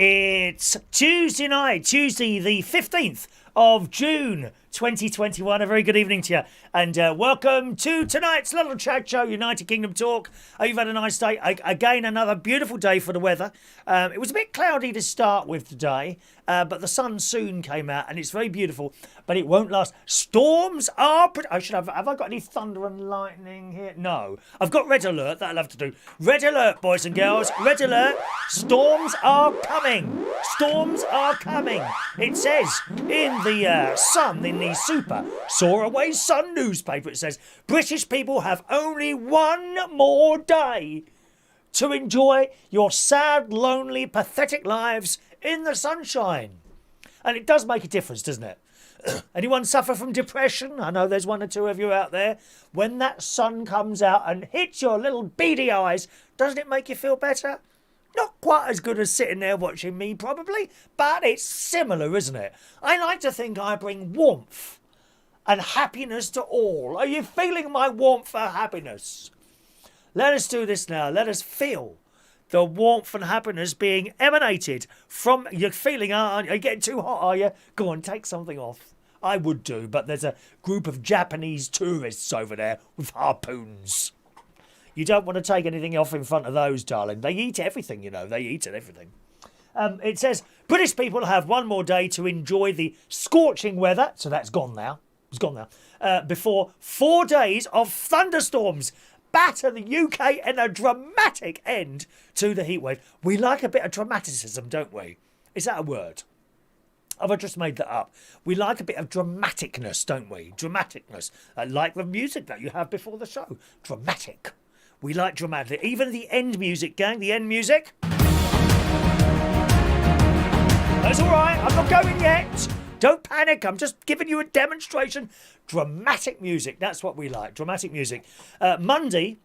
It's Tuesday night, Tuesday the 15th of June 2021. A very good evening to you and welcome to tonight's little chat show, United Kingdom Talk. You've had a nice day. Again, another beautiful day for the weather. It was a bit cloudy to start with today, but the sun soon came out and it's very beautiful, but it won't last. Storms are... have I got any thunder and lightning here? No. I've got red alert. That'll have to do. Red alert, boys and girls. Red alert. Storms are coming. Storms are coming. It says in the Sun, in the Super Soaraway Sun newspaper, it says British people have only one more day to enjoy your sad, lonely, pathetic lives in the sunshine. And it does make a difference, doesn't it? Anyone suffer from depression? I know there's one or two of you out there. When that sun comes out and hits your little beady eyes, doesn't it make you feel better? Not quite as good as sitting there watching me, probably, but it's similar, isn't it? I like to think I bring warmth and happiness to all. Are you feeling my warmth and happiness? Let us do this now. Let us feel the warmth and happiness being emanated from... You're feeling, aren't you? Are you getting too hot, are you? Go on, take something off. I would do, but there's a group of Japanese tourists over there with harpoons. You don't want to take anything off in front of those, darling. They eat everything, you know. They eat everything. It says, British people have one more day to enjoy the scorching weather. So that's gone now. It's gone now. Before 4 days of thunderstorms batter the UK and a dramatic end to the heatwave. We like a bit of dramaticism, don't we? Is that a word? Have I just made that up? We like a bit of dramaticness, don't we? Dramaticness. Like the music that you have before the show. Dramatic. We like dramatic. Even the end music, gang. The end music. That's all right. I'm not going yet. Don't panic. I'm just giving you a demonstration. Dramatic music. That's what we like. Dramatic music. Monday,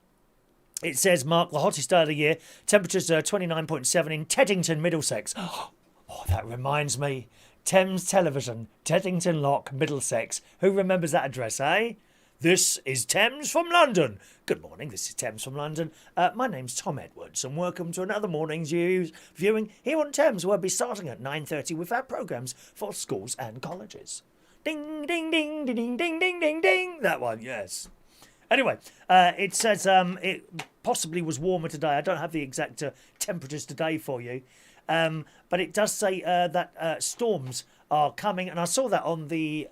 it says, mark the hottest day of the year. Temperatures are 29.7 in Teddington, Middlesex. Oh, that reminds me. Thames Television, Teddington Lock, Middlesex. Who remembers that address, eh? This is Thames from London. Good morning, this is Thames from London. My name's Tom Edwards and welcome to another morning's viewing here on Thames. We'll be starting at 9:30 with our programmes for schools and colleges. Ding, ding, ding, ding, ding, ding, ding, ding, ding. That one, yes. Anyway, it says it possibly was warmer today. I don't have the exact temperatures today for you. But it does say that storms are coming. And I saw that on the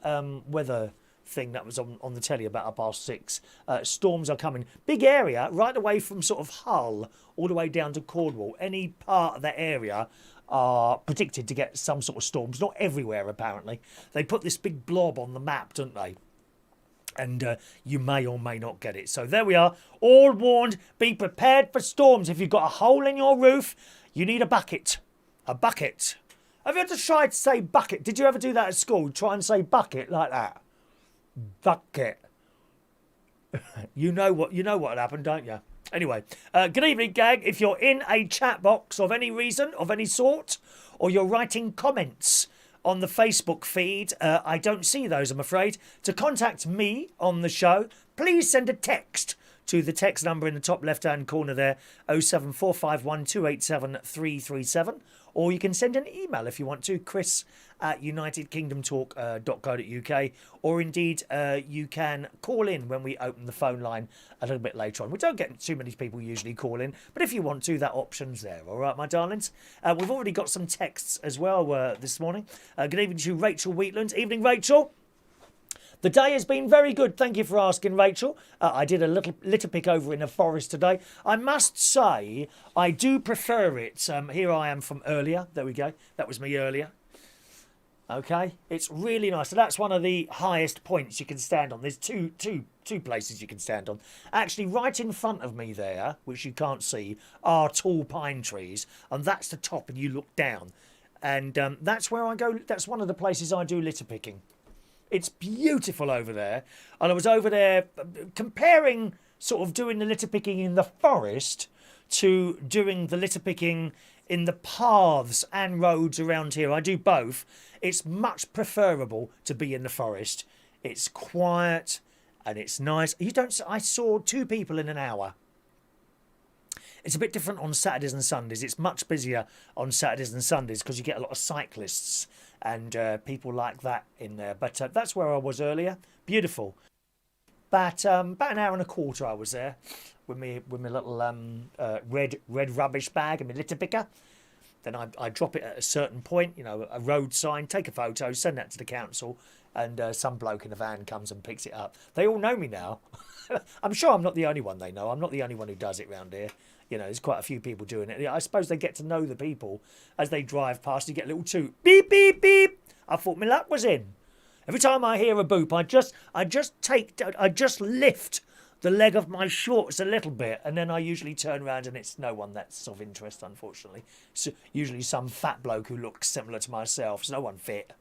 weather thing that was on the telly about 6:30. Storms are coming. Big area, right away from sort of Hull all the way down to Cornwall. Any part of that area are predicted to get some sort of storms. Not everywhere, apparently. They put this big blob on the map, don't they? And you may or may not get it. So there we are. All warned. Be prepared for storms. If you've got a hole in your roof, you need a bucket. A bucket. Have you ever tried to say bucket? Did you ever do that at school? Try and say bucket like that. Bucket. You know what happened, don't you? Anyway, good evening, gang. If you're in a chat box of any reason, of any sort, or you're writing comments on the Facebook feed, I don't see those, I'm afraid. To contact me on the show, please send a text to the text number in the top left-hand corner there, 07451 287 337. Or you can send an email if you want to, chris@unitedkingdomtalk.co.uk. Or indeed, you can call in when we open the phone line a little bit later on. We don't get too many people usually call in, but if you want to, that option's there. All right, my darlings? We've already got some texts as well this morning. Good evening to Rachel Wheatland. Evening, Rachel. The day has been very good. Thank you for asking, Rachel. I did a litter pick over in the forest today. I must say, I do prefer it. Here I am from earlier. There we go. That was me earlier. Okay. It's really nice. So that's one of the highest points you can stand on. There's two places you can stand on. Actually, right in front of me there, which you can't see, are tall pine trees. And that's the top and you look down. And that's where I go. That's one of the places I do litter picking. It's beautiful over there. And I was over there comparing sort of doing the litter picking in the forest to doing the litter picking in the paths and roads around here. I do both. It's much preferable to be in the forest. It's quiet and it's nice. I saw 2 people in an hour. It's a bit different on Saturdays and Sundays. It's much busier on Saturdays and Sundays because you get a lot of cyclists and people like that in there. But that's where I was earlier. Beautiful. But about an hour and a quarter I was there with my little red rubbish bag and my litter picker. Then I drop it at a certain point, you know, a road sign, take a photo, send that to the council, and some bloke in a van comes and picks it up. They all know me now. I'm sure I'm not the only one they know. I'm not the only one who does it round here. You know, there's quite a few people doing it. I suppose they get to know the people as they drive past. You get a little toot, beep, beep, beep. I thought my luck was in. Every time I hear a boop, I just lift the leg of my shorts a little bit, and then I usually turn around and it's no one that's of interest, unfortunately. So usually some fat bloke who looks similar to myself. It's no one fit.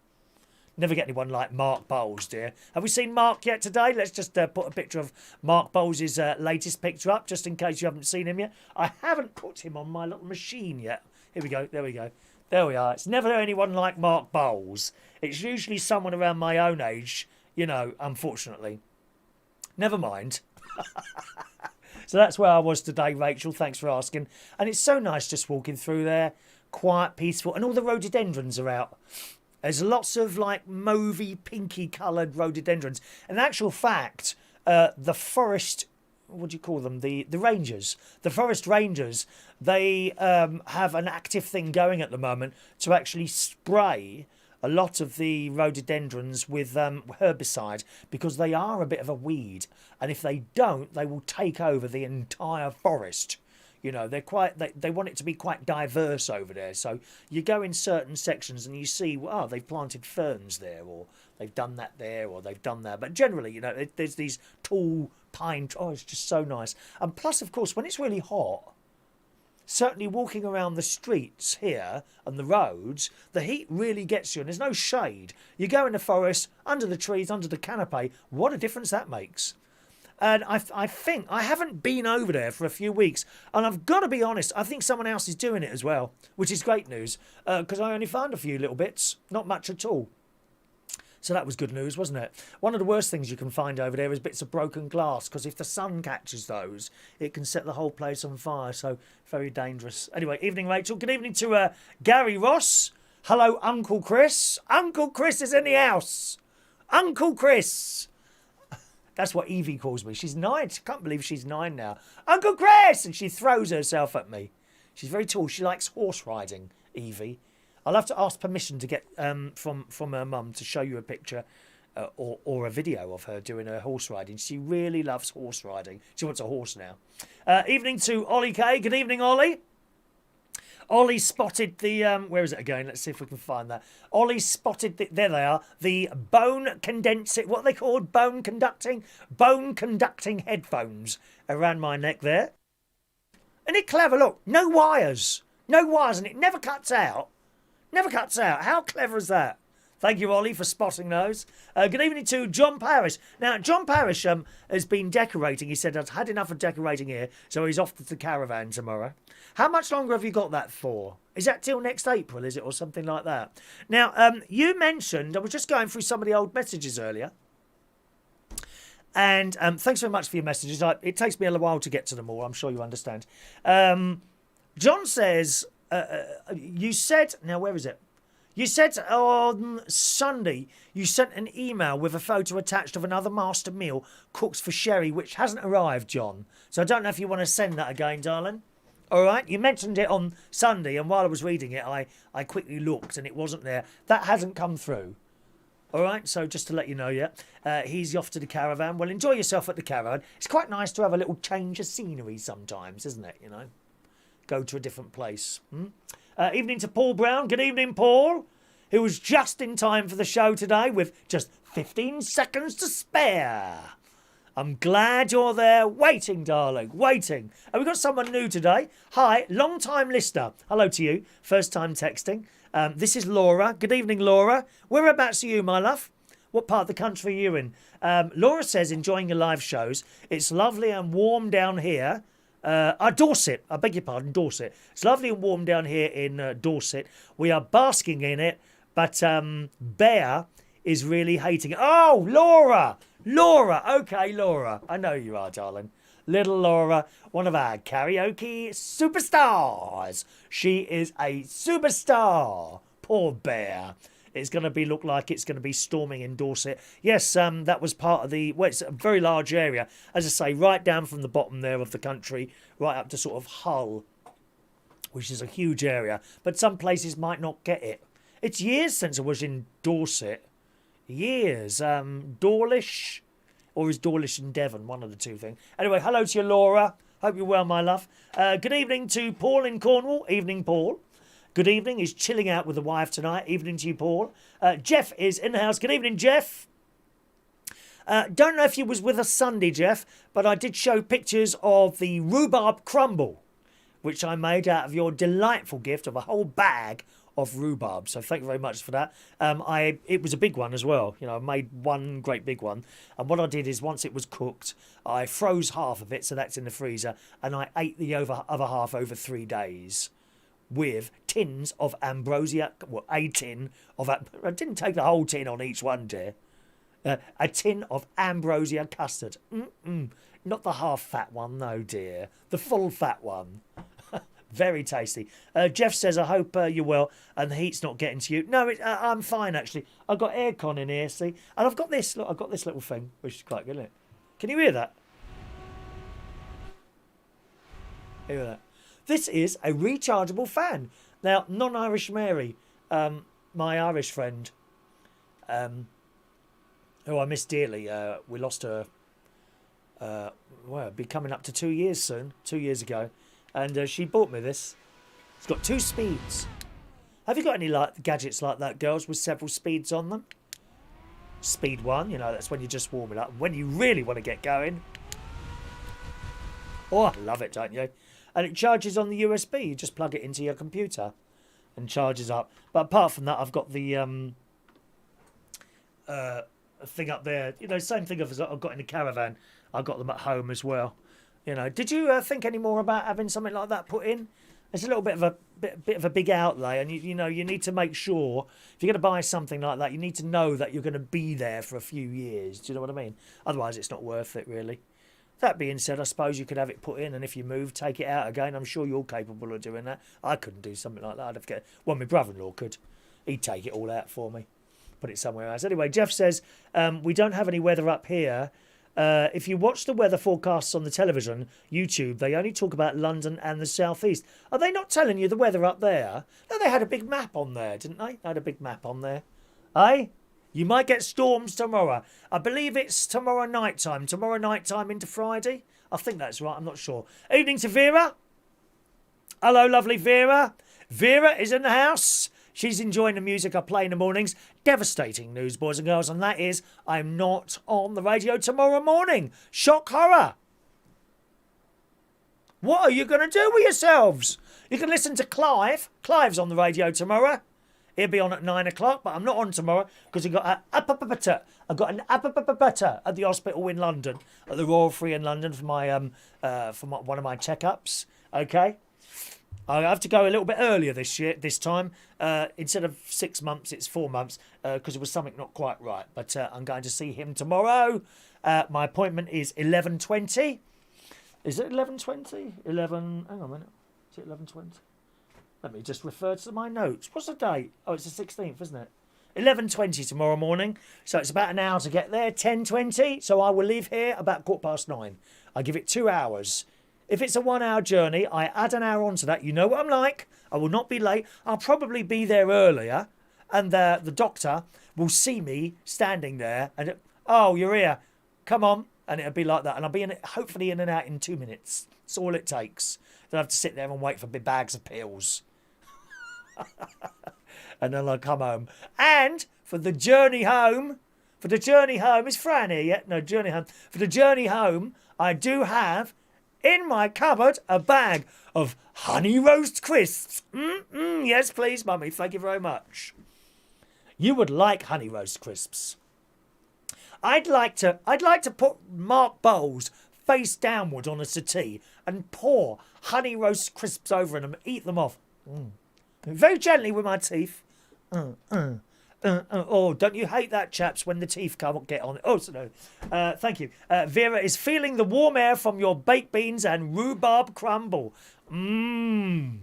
Never get anyone like Mark Bowles, dear. Have we seen Mark yet today? Let's just put a picture of Mark Bowles' latest picture up, just in case you haven't seen him yet. I haven't put him on my little machine yet. Here we go. There we go. There we are. It's never anyone like Mark Bowles. It's usually someone around my own age, you know, unfortunately. Never mind. So that's where I was today, Rachel. Thanks for asking. And it's so nice just walking through there. Quiet, peaceful. And all the rhododendrons are out. There's lots of like mauvey, pinky coloured rhododendrons. In actual fact, the forest, what do you call them? The rangers, the forest rangers, they have an active thing going at the moment to actually spray a lot of the rhododendrons with herbicide because they are a bit of a weed. And if they don't, they will take over the entire forest. You know, they want it to be quite diverse over there. So you go in certain sections and you see, oh, they've planted ferns there, or they've done that there, or they've done that. But generally, you know, there's these tall pine. Oh, it's just so nice. And plus, of course, when it's really hot, certainly walking around the streets here and the roads, the heat really gets you, and there's no shade. You go in the forest, under the trees, under the canopy. What a difference that makes. And I think, I haven't been over there for a few weeks, and I've got to be honest, I think someone else is doing it as well, which is great news, because I only found a few little bits, not much at all. So that was good news, wasn't it? One of the worst things you can find over there is bits of broken glass, because if the sun catches those, it can set the whole place on fire, so very dangerous. Anyway, evening, Rachel. Good evening to Gary Ross. Hello, Uncle Chris. Uncle Chris is in the house. Uncle Chris. That's what Evie calls me. She's 9. I can't believe she's 9 now. Uncle Chris! And she throws herself at me. She's very tall. She likes horse riding, Evie. I'll have to ask permission to get from her mum to show you a picture or a video of her doing her horse riding. She really loves horse riding. She wants a horse now. Evening to Ollie K. Good evening, Ollie. Ollie spotted the, where is it again? Let's see if we can find that. Ollie spotted, there they are, the bone condensing, what are they called? Bone conducting headphones around my neck there. Isn't it clever? Look, no wires, and it never cuts out. Never cuts out. How clever is that? Thank you, Ollie, for spotting those. Good evening to John Parrish. Now, John Parrish has been decorating. He said, I've had enough of decorating here, so he's off to the caravan tomorrow. How much longer have you got that for? Is that till next April, is it, or something like that? Now, you mentioned, I was just going through some of the old messages earlier, and thanks very much for your messages. It takes me a while to get to them all, I'm sure you understand. John says, you said, now where is it? You said on Sunday you sent an email with a photo attached of another master meal cooked for Sherry, which hasn't arrived, John. So I don't know if you want to send that again, darling. All right, you mentioned it on Sunday, and while I was reading it, I quickly looked, and it wasn't there. That hasn't come through. All right, so just to let you know, yeah, he's off to the caravan. Well, enjoy yourself at the caravan. It's quite nice to have a little change of scenery sometimes, isn't it, you know? Go to a different place. Evening to Paul Brown. Good evening, Paul, who was just in time for the show today with just 15 seconds to spare. I'm glad you're there. Waiting, darling, waiting. And we've got someone new today. Hi, long-time listener. Hello to you. First time texting. This is Laura. Good evening, Laura. Whereabouts are you, my love? What part of the country are you in? Laura says, enjoying your live shows. It's lovely and warm down here. Dorset. I beg your pardon, Dorset. It's lovely and warm down here in Dorset. We are basking in it, but Bear is really hating it. Oh, Laura! Okay, Laura. I know you are, darling. Little Laura, one of our karaoke superstars. She is a superstar. Poor bear. It's going to look like it's going to be storming in Dorset. Yes, that was part of the... Well, it's a very large area. As I say, right down from the bottom there of the country, right up to sort of Hull, which is a huge area. But some places might not get it. It's years since I was in Dorset. Years. Dawlish, or is Dawlish in Devon? One of the two things. Anyway, hello to you, Laura. Hope you're well, my love. Good evening to Paul in Cornwall. Evening, Paul. Good evening. He's chilling out with the wife tonight. Evening to you, Paul. Jeff is in the house. Good evening, Jeff. Don't know if you was with us Sunday, Jeff, but I did show pictures of the rhubarb crumble, which I made out of your delightful gift of a whole bag of rhubarb. So thank you very much for that. It was a big one as well. You know, I made one great big one. And what I did is once it was cooked, I froze half of it, so that's in the freezer, and I ate the other half over 3 days. With tins of ambrosia, well, a tin of... I didn't take the whole tin on each one, dear. A tin of ambrosia custard. Not the half-fat one, no, dear. The full-fat one. Very tasty. Jeff says, I hope you're well and the heat's not getting to you. No, I'm fine, actually. I've got aircon in here, see? And I've got this. Look, I've got this little thing, which is quite good, isn't it? Can you hear that? Hear that? This is a rechargeable fan. Now, non-Irish Mary, my Irish friend, who I miss dearly, we lost her, well, it'll be coming up to 2 years soon, 2 years ago, and she bought me this. It's got 2 speeds. Have you got any gadgets like that, girls, with several speeds on them? Speed 1, you know, that's when you just warm it up. When you really want to get going. Oh, I love it, don't you? And it charges on the USB. You just plug it into your computer and charges up. But apart from that, I've got the thing up there. You know, same thing as I've got in the caravan. I've got them at home as well. You know, did you think any more about having something like that put in? It's a little bit of a big outlay, and you know you need to make sure if you're going to buy something like that, you need to know that you're going to be there for a few years. Do you know what I mean? Otherwise, it's not worth it, really. That being said, I suppose you could have it put in, and if you move, take it out again. I'm sure you're capable of doing that. I couldn't do something like that. I'd have to get... Well, my brother-in-law could. He'd take it all out for me. Put it somewhere else. Anyway, Jeff says, we don't have any weather up here. If you watch the weather forecasts on the television, YouTube, they only talk about London and the southeast. Are they not telling you the weather up there? No, they had a big map on there, didn't they? They had a big map on there. Eh? You might get storms tomorrow. I believe it's tomorrow night time. Tomorrow night time into Friday. I think that's right. I'm not sure. Evening to Vera. Hello, lovely Vera. Vera is in the house. She's enjoying the music I play in the mornings. Devastating news, boys and girls, and that is I'm not on the radio tomorrow morning. Shock horror. What are you going to do with yourselves? You can listen to Clive. Clive's on the radio tomorrow. He'll be on at 9 o'clock, but I'm not on tomorrow because I've got an apapapata at the hospital in London, at the Royal Free in London for my one of my checkups. Okay, I have to go a little bit earlier this time. Instead of 6 months, it's 4 months because it was something not quite right. But I'm going to see him tomorrow. My appointment is 11:20. Is it 11:20? 11. Hang on a minute. Is it 11:20? Let me just refer to my notes. What's the date? Oh, it's the 16th, isn't it? 11:20 tomorrow morning. So it's about an hour to get there. 10:20. So I will leave here about 9:15. I give it 2 hours. If it's a 1 hour journey, I add an hour onto that. You know what I'm like. I will not be late. I'll probably be there earlier. And the doctor will see me standing there. And, oh, you're here. Come on. And it'll be like that. And I'll be hopefully in and out in 2 minutes. That's all it takes. Then I have to sit there and wait for big bags of pills. And then I'll come home. And for the journey home, is Fran here yet? No, journey home. For the journey home, I do have in my cupboard a bag of honey roast crisps. Yes, please, Mummy. Thank you very much. You would like honey roast crisps. I'd like to put Mark Bowles face downward on a settee and pour honey roast crisps over them and eat them off. Very gently with my teeth. Oh, don't you hate that, chaps, when the teeth can't get on it? Oh, so no. Thank you. Vera is feeling the warm air from your baked beans and rhubarb crumble. Mmm.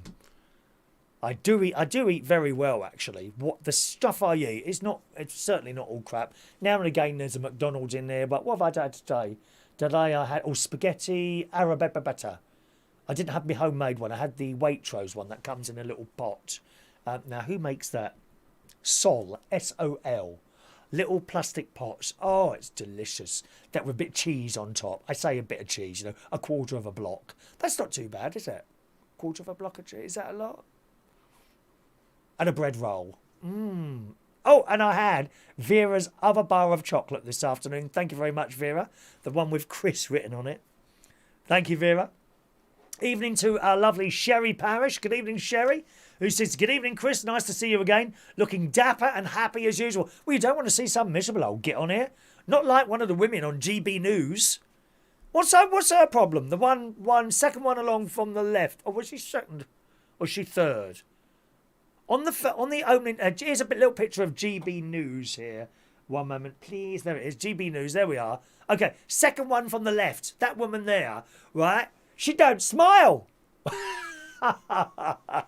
I do eat very well, actually. What the stuff I eat, it's certainly not all crap. Now and again there's a McDonald's in there, but what have I had today? Today I had spaghetti arrabbiata. I didn't have my homemade one. I had the Waitrose one that comes in a little pot. Now, who makes that? Sol, S-O-L. Little plastic pots. Oh, it's delicious. That with a bit of cheese on top. I say a bit of cheese, a quarter of a block. That's not too bad, is it? Quarter of a block of cheese. Is that a lot? And a bread roll. Mmm. Oh, and I had Vera's other bar of chocolate this afternoon. Thank you very much, Vera. The one with Chris written on it. Thank you, Vera. Evening to our lovely Sherry Parish. Good evening, Sherry, who says, good evening, Chris. Nice to see you again. Looking dapper and happy as usual. Well, you don't want to see some miserable old git on here. Not like one of the women on GB News. What's her problem? The second one along from the left. Or was she second? Or was she third? On the opening, here's a little picture of GB News here. One moment, please. There it is, GB News. There we are. Okay, second one from the left. That woman there, right? She don't smile. I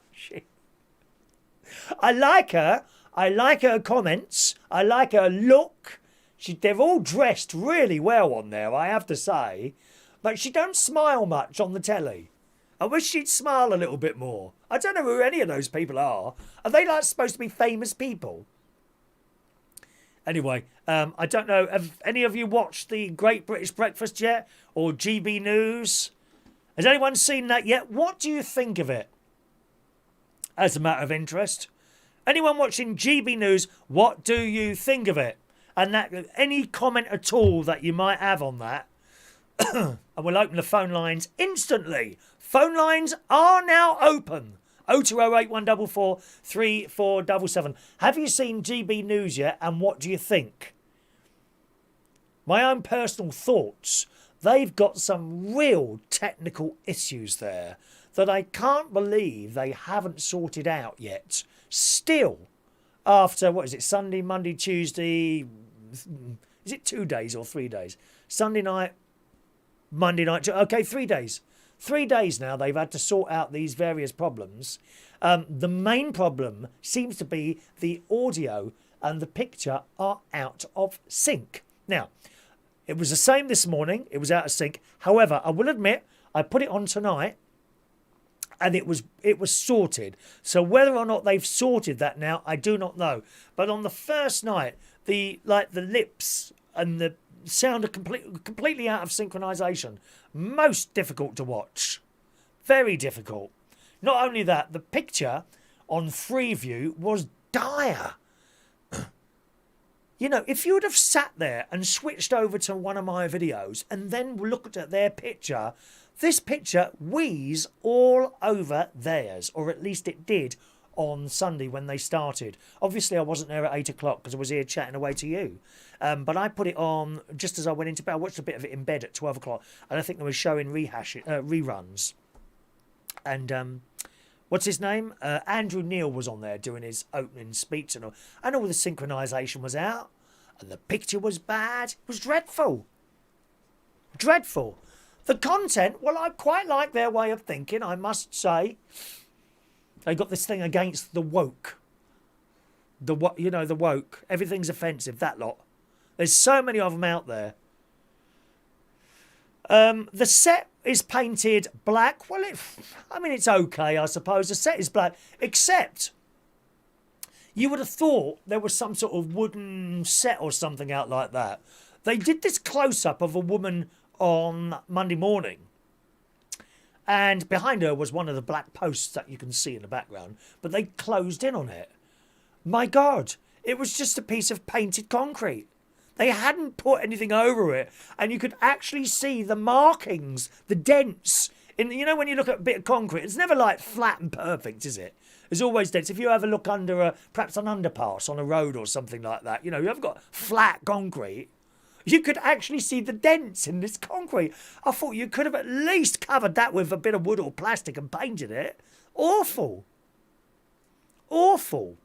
like her. I like her comments. I like her look. They're all dressed really well on there, I have to say. But she don't smile much on the telly. I wish she'd smile a little bit more. I don't know who any of those people are. Are they supposed to be famous people? Anyway, I don't know. Have any of you watched the Great British Breakfast yet? Or GB News? Has anyone seen that yet? What do you think of it? As a matter of interest. Anyone watching GB News, what do you think of it? And any comment at all that you might have on that. And we'll open the phone lines instantly. Phone lines are now open. 0208 144 3477. Have you seen GB News yet? And what do you think? My own personal thoughts. They've got some real technical issues there that I can't believe they haven't sorted out yet. Still, after, Sunday, Monday, Tuesday, is it 2 days or 3 days? Sunday night, Monday night, okay, 3 days. 3 days now they've had to sort out these various problems. The main problem seems to be the audio and the picture are out of sync. Now, it was the same this morning. It was out of sync. However, I will admit, I put it on tonight and it was sorted. So whether or not they've sorted that now, I do not know. But on the first night, the lips and the sound are completely out of synchronization. Most difficult to watch. Very difficult. Not only that, the picture on Freeview was dire. If you would have sat there and switched over to one of my videos and then looked at their picture, this picture wheeze all over theirs, or at least it did on Sunday when they started. Obviously, I wasn't there at 8 o'clock because I was here chatting away to you. But I put it on just as I went into bed. I watched a bit of it in bed at 12 o'clock, and I think they were showing reruns. And what's his name? Andrew Neil was on there doing his opening speech and all the synchronisation was out, and the picture was bad. It was dreadful. Dreadful. The content, well, I quite like their way of thinking, I must say. They got this thing against the woke. The woke. Everything's offensive, that lot. There's so many of them out there. The set is painted black. Well, it's okay, I suppose. The set is black, except you would have thought there was some sort of wooden set or something out like that. They did this close-up of a woman on Monday morning, and behind her was one of the black posts that you can see in the background, but they closed in on it. My God, it was just a piece of painted concrete. They hadn't put anything over it, and you could actually see the markings, the dents. When you look at a bit of concrete, it's never like flat and perfect, is it? There's always dents. If you ever look under perhaps an underpass on a road or something like that, you haven't got flat concrete. You could actually see the dents in this concrete. I thought you could have at least covered that with a bit of wood or plastic and painted it. Awful. Awful.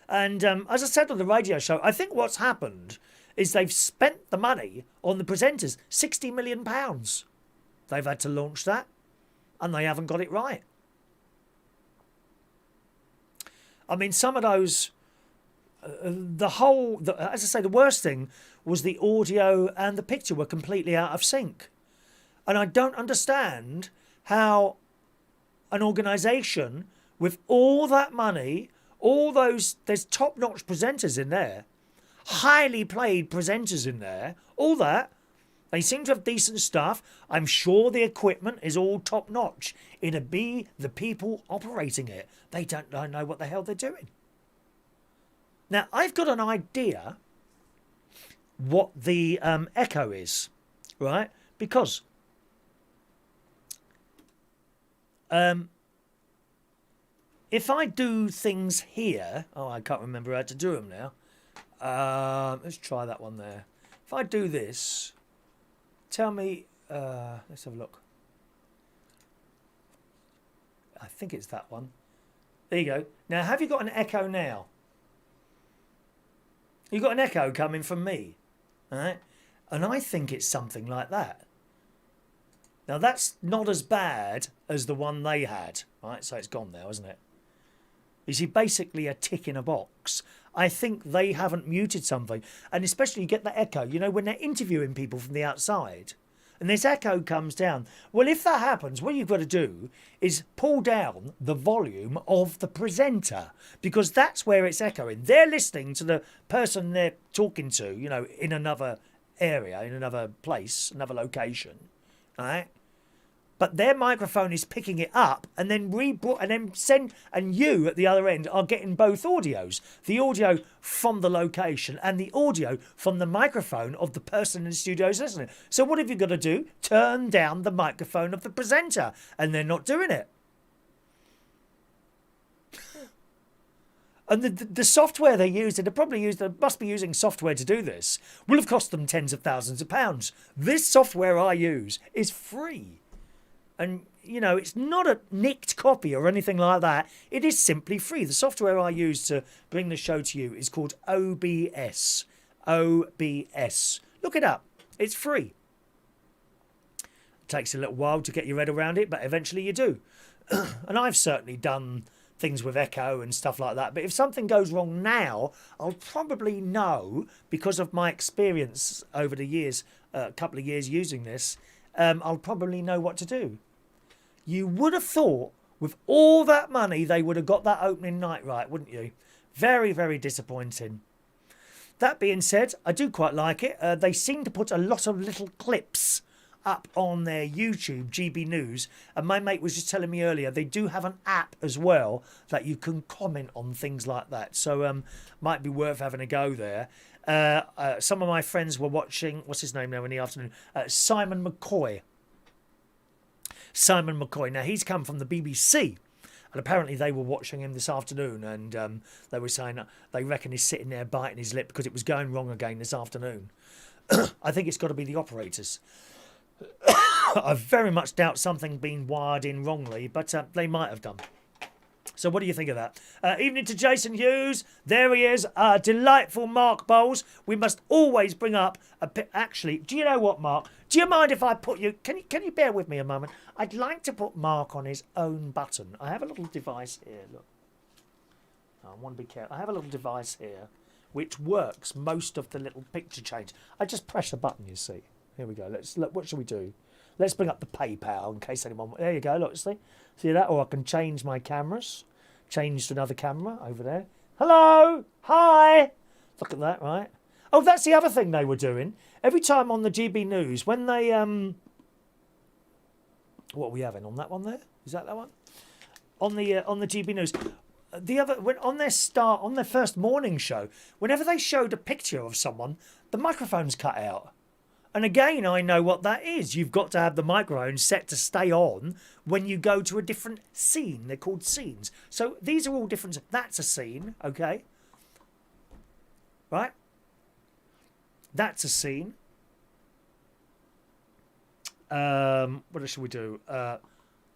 And as I said on the radio show, I think what's happened is they've spent the money on the presenters, £60 million. They've had to launch that, and they haven't got it right. I mean, some of those, as I say, the worst thing was the audio and the picture were completely out of sync. And I don't understand how an organisation with all that money, there's top-notch presenters in there, highly played presenters in there, all that, they seem to have decent stuff. I'm sure the equipment is all top-notch. It'd be the people operating it. They don't know what the hell they're doing. Now, I've got an idea what the echo is, right? Because if I do things here... Oh, I can't remember how to do them now. Let's try that one there. If I do this... Tell me, let's have a look. I think it's that one. There you go. Now, have you got an echo now? You've got an echo coming from me, right? And I think it's something like that. Now, that's not as bad as the one they had, right? So it's gone now, isn't it? You see, basically a tick in a box. I think they haven't muted something. And especially you get the echo, you know, when they're interviewing people from the outside and this echo comes down. Well, if that happens, what you've got to do is pull down the volume of the presenter because that's where it's echoing. They're listening to the person they're talking to, you know, in another area, in another place, another location, right? But their microphone is picking it up and then and you at the other end are getting both audios. The audio from the location and the audio from the microphone of the person in the studio is listening. So what have you got to do? Turn down the microphone of the presenter, and they're not doing it. And the software they used, they must be using software to do this, will have cost them tens of thousands of pounds. This software I use is free. And, you know, it's not a nicked copy or anything like that. It is simply free. The software I use to bring the show to you is called OBS. OBS. Look it up. It's free. It takes a little while to get your head around it, but eventually you do. And I've certainly done things with echo and stuff like that. But if something goes wrong now, I'll probably know, because of my experience over the years, a couple of years using this, I'll probably know what to do. You would have thought with all that money they would have got that opening night right, wouldn't you? Very, very disappointing. That being said, I do quite like it. They seem to put a lot of little clips up on their YouTube, GB News. And my mate was just telling me earlier, they do have an app as well that you can comment on things like that. So might be worth having a go there. Some of my friends were watching, what's his name now in the afternoon? Simon McCoy. Simon McCoy. Now, he's come from the BBC. And apparently they were watching him this afternoon, and they were saying they reckon he's sitting there biting his lip because it was going wrong again this afternoon. I think it's got to be the operators. I very much doubt something being wired in wrongly, but they might have done. So what do you think of that? Evening to Jason Hughes. There he is. Delightful Mark Bowles. We must always bring up actually, do you know what, Mark? Do you mind if I put you... Can you bear with me a moment? I'd like to put Mark on his own button. I have a little device here. Look. I want to be careful. I have a little device here which works most of the little picture change. I just press a button, you see. Here we go. Look, what shall we do? Let's bring up the PayPal in case anyone... There you go. Look, see that? Or I can change my cameras. Change to another camera over there. Hello! Hi! Look at that, right? Oh, that's the other thing they were doing. Every time on the GB News, when they... What are we having on that one there? Is that one? On the GB News. On their first morning show, whenever they showed a picture of someone, the microphone's cut out. And again, I know what that is. You've got to have the microphone set to stay on when you go to a different scene. They're called scenes. So these are all different. That's a scene, okay? Right? That's a scene. What else should we do?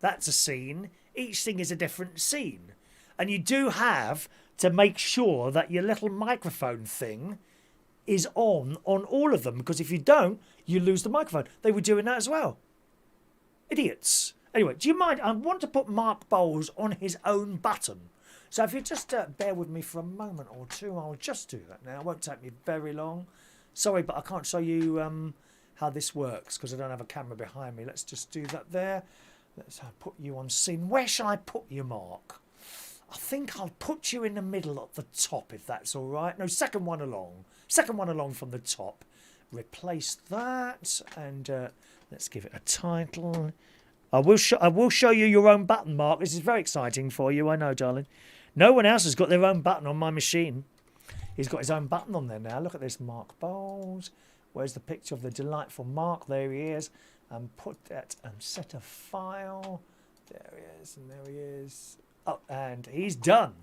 That's a scene. Each thing is a different scene. And you do have to make sure that your little microphone thing is on all of them, because if you don't, you lose the microphone. They were doing that as well. Idiots. Anyway, do you mind? I want to put Mark Bowles on his own button. So if you just bear with me for a moment or two, I'll just do that now. It won't take me very long. Sorry, but I can't show you how this works because I don't have a camera behind me. Let's just do that there. Let's put you on scene. Where shall I put you, Mark? I think I'll put you in the middle at the top, if that's all right. No, second one along. Second one along from the top. Replace that, and let's give it a title. I will show you your own button, Mark. This is very exciting for you, I know, darling. No one else has got their own button on my machine. He's got his own button on there now. Look at this, Mark Bowles. Where's the picture of the delightful Mark? There he is. And put that and set a file. There he is, and there he is. Oh, and he's done.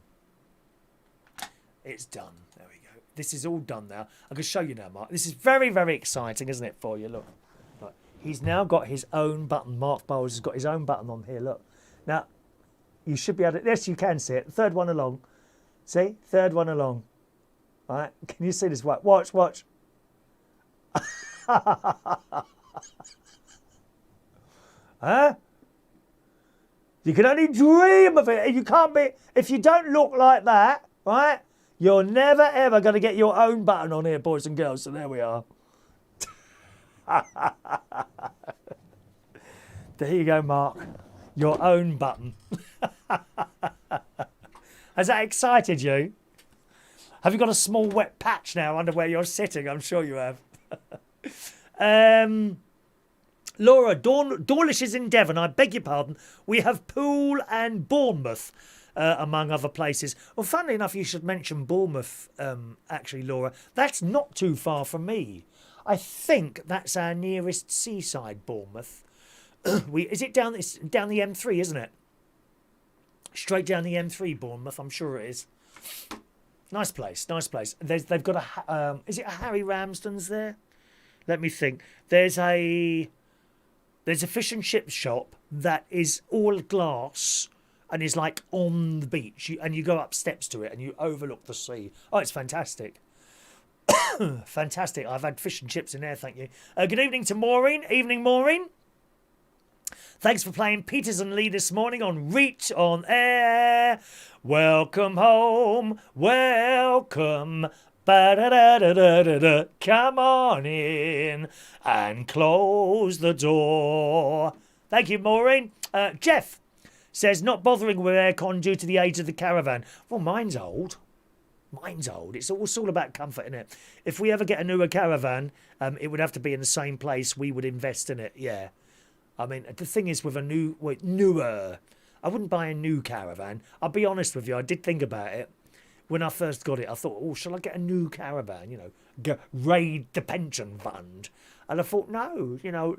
It's done. There we go. This is all done now. I can show you now, Mark. This is very, very exciting, isn't it, for you? Look. Look. He's now got his own button. Mark Bowles has got his own button on here. Look. Now, you should be able to... Yes, you can see it. Third one along. See? Third one along. All right. Can you see this? Watch, watch. Huh? You can only dream of it. You can't be... If you don't look like that, right, you're never, ever going to get your own button on here, boys and girls. So there we are. There you go, Mark. Your own button. Has that excited you? Have you got a small wet patch now under where you're sitting? I'm sure you have. Laura, Dawlish is in Devon. I beg your pardon. We have Poole and Bournemouth, among other places. Well, funnily enough, you should mention Bournemouth, actually, Laura. That's not too far from me. I think that's our nearest seaside, Bournemouth. Is it down the M3, isn't it? Straight down the M3, Bournemouth. I'm sure it is. Nice place, nice place. They've got a... is it a Harry Ramsden's there? Let me think. There's a fish and chip shop that is all glass and is like on the beach. And you go up steps to it and you overlook the sea. Oh, it's fantastic. Fantastic. I've had fish and chips in there, thank you. Good evening to Maureen. Evening, Maureen. Thanks for playing Peters and Lee this morning on Reach on Air. Welcome home. Welcome. Ba-da-da-da-da-da-da. Come on in and close the door. Thank you, Maureen. Jeff says, not bothering with aircon due to the age of the caravan. Well, mine's old. Mine's old. It's all about comfort, isn't it? If we ever get a newer caravan, it would have to be in the same place. We would invest in it, yeah. I mean, the thing is with a newer, I wouldn't buy a new caravan. I'll be honest with you, I did think about it. When I first got it, I thought, oh, shall I get a new caravan? You know, raid the pension fund. And I thought, no, you know,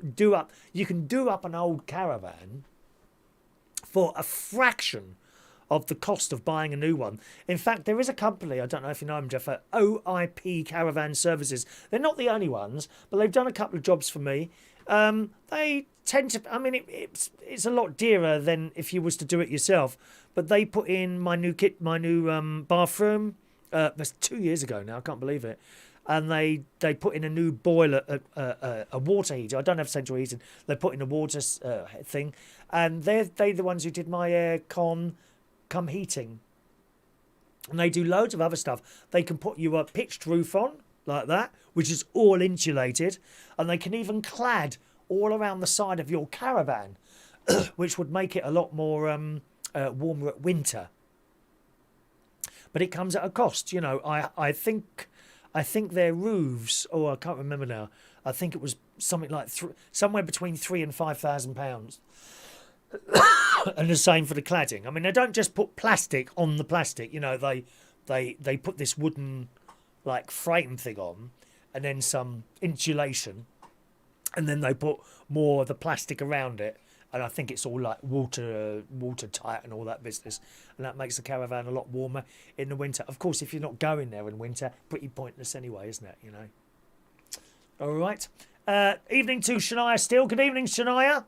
you can do up an old caravan for a fraction of the cost of buying a new one. In fact, there is a company, I don't know if you know them, Jeff, OIP Caravan Services. They're not the only ones, but they've done a couple of jobs for me. They tend to, I mean, it's a lot dearer than if you was to do it yourself, but they put in my new bathroom. That's 2 years ago now, I can't believe it. And they put in a new boiler, a water heater. I don't have central heating. They put in a water thing, and they're the ones who did my aircon come heating. And they do loads of other stuff. They can put you a pitched roof on like that, which is all insulated, and they can even clad all around the side of your caravan, which would make it a lot more warmer at winter. But it comes at a cost, you know. I think their roofs, I can't remember now. I think it was something like somewhere between £3,000 and £5,000. And the same for the cladding. I mean, they don't just put plastic on the plastic. You know, they put this wooden like frame thing on, and then some insulation, and then they put more of the plastic around it. And I think it's all like watertight and all that business. And that makes the caravan a lot warmer in the winter. Of course, if you're not going there in winter, pretty pointless anyway, isn't it? You know. All right. Evening to Shania still. Good evening, Shania.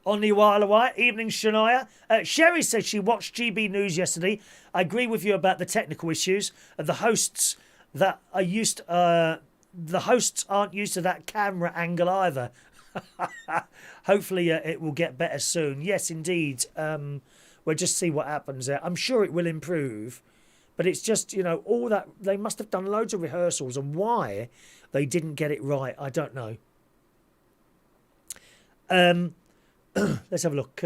on the While of White. Evening, Shania. Sherry says she watched GB News yesterday. I agree with you about the technical issues. The hosts aren't used to that camera angle either. Hopefully it will get better soon. Yes, indeed. We'll just see what happens there. I'm sure it will improve. But it's just, all that... They must have done loads of rehearsals, and why they didn't get it right, I don't know. Let's have a look.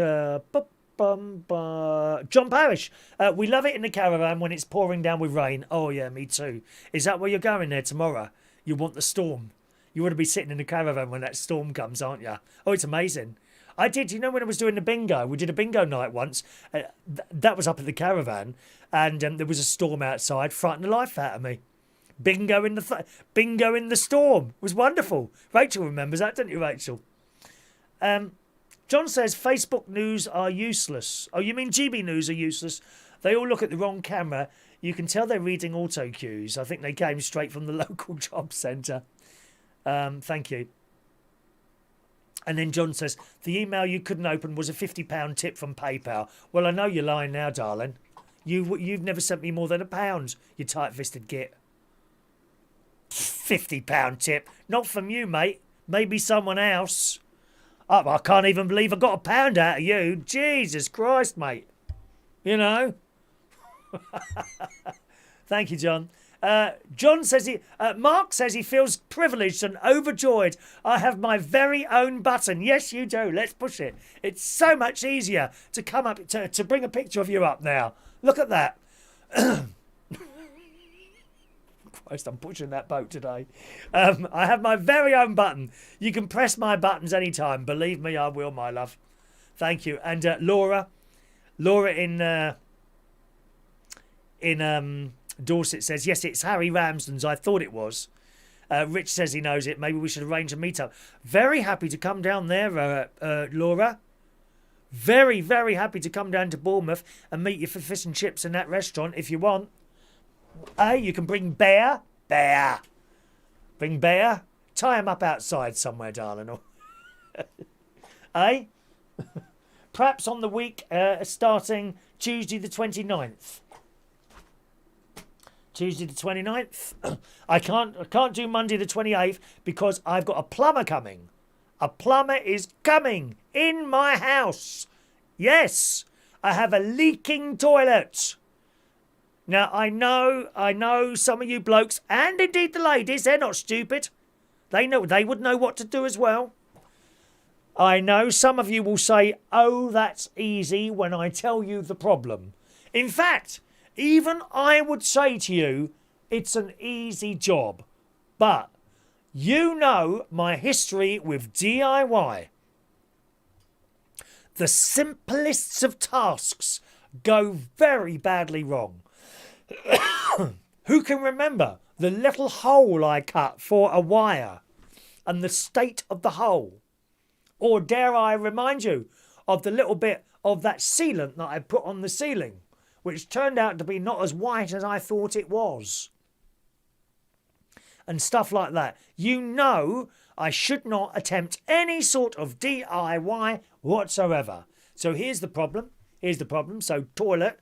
John Parrish. We love it in the caravan when it's pouring down with rain. Oh, yeah, me too. Is that where you're going there tomorrow? You want the storm. You want to be sitting in the caravan when that storm comes, aren't you? Oh, it's amazing. I did, when I was doing the bingo, we did a bingo night once. That was up at the caravan, and there was a storm outside, frightened the life out of me. Bingo in the storm. It was wonderful. Rachel remembers that, don't you, Rachel? John says Facebook news are useless. Oh, you mean GB News are useless? They all look at the wrong camera. You can tell they're reading auto cues. I think they came straight from the local job centre. Thank you. And then John says, the email you couldn't open was a £50 tip from PayPal. Well, I know you're lying now, darling. You've never sent me more than £1, you tight-fisted git. £50 tip. Not from you, mate. Maybe someone else. Oh, I can't even believe I got £1 out of you. Jesus Christ, mate. Thank you, John. John says Mark says he feels privileged and overjoyed. I have my very own button. Yes, you do. Let's push it. It's so much easier to come up to bring a picture of you up now. Look at that. Christ, I'm pushing that boat today. I have my very own button. You can press my buttons anytime. Believe me, I will, my love. Thank you. And Laura in Dorset says, yes, it's Harry Ramsden's. I thought it was. Rich says he knows it. Maybe we should arrange a meet-up. Very happy to come down there, Laura. Very, very happy to come down to Bournemouth and meet you for fish and chips in that restaurant if you want. You can bring Bear. Bring Bear. Tie him up outside somewhere, darling. Perhaps on the week starting Tuesday the 29th. Tuesday the 29th. I can't do Monday the 28th because I've got a plumber coming. A plumber is coming in my house. Yes, I have a leaking toilet. Now, I know some of you blokes, and indeed the ladies, they're not stupid. They would know what to do as well. I know some of you will say, oh, that's easy when I tell you the problem. In fact, even I would say to you, it's an easy job. But you know my history with DIY. The simplest of tasks go very badly wrong. Who can remember the little hole I cut for a wire and the state of the hole? Or dare I remind you of the little bit of that sealant that I put on the ceiling, which turned out to be not as white as I thought it was. And stuff like that. You know I should not attempt any sort of DIY whatsoever. So here's the problem. So toilet.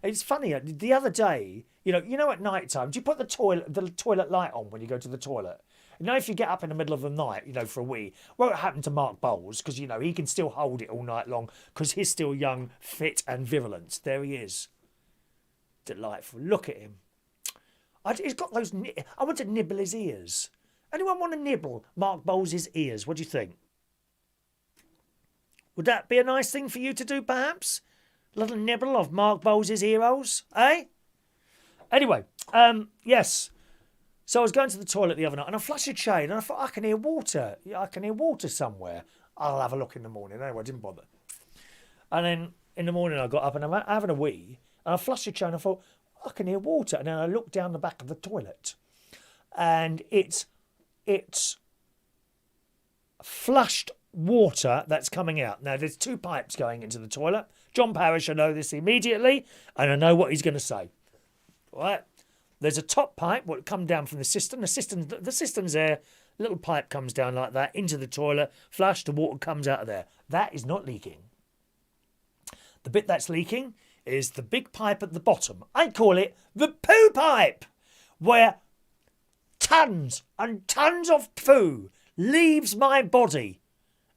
It's funny, the other day, you know at night time, do you put the toilet light on when you go to the toilet? If you get up in the middle of the night, for a wee, won't happen to Mark Bowles, because, he can still hold it all night long, because he's still young, fit and virulent. There he is. Delightful. Look at him. He's got those... I want to nibble his ears. Anyone want to nibble Mark Bowles' ears? What do you think? Would that be a nice thing for you to do, perhaps? A little nibble of Mark Bowles' earholes, eh? Anyway, yes. So I was going to the toilet the other night and I flushed a chain and I thought, I can hear water. I can hear water somewhere. I'll have a look in the morning. Anyway, I didn't bother. And then in the morning I got up and I'm having a wee and I flushed a chain and I thought, I can hear water. And then I looked down the back of the toilet and it's flushed water that's coming out. Now, there's two pipes going into the toilet. John Parrish, I know this immediately, and I know what he's going to say. All right? There's a top pipe, what come down from the cistern. The cistern's there Little pipe comes down like that into the toilet, flush, the water comes out of there. That is not leaking. The bit that's leaking is the big pipe at the bottom. I call it the poo pipe, where tons and tons of poo leaves my body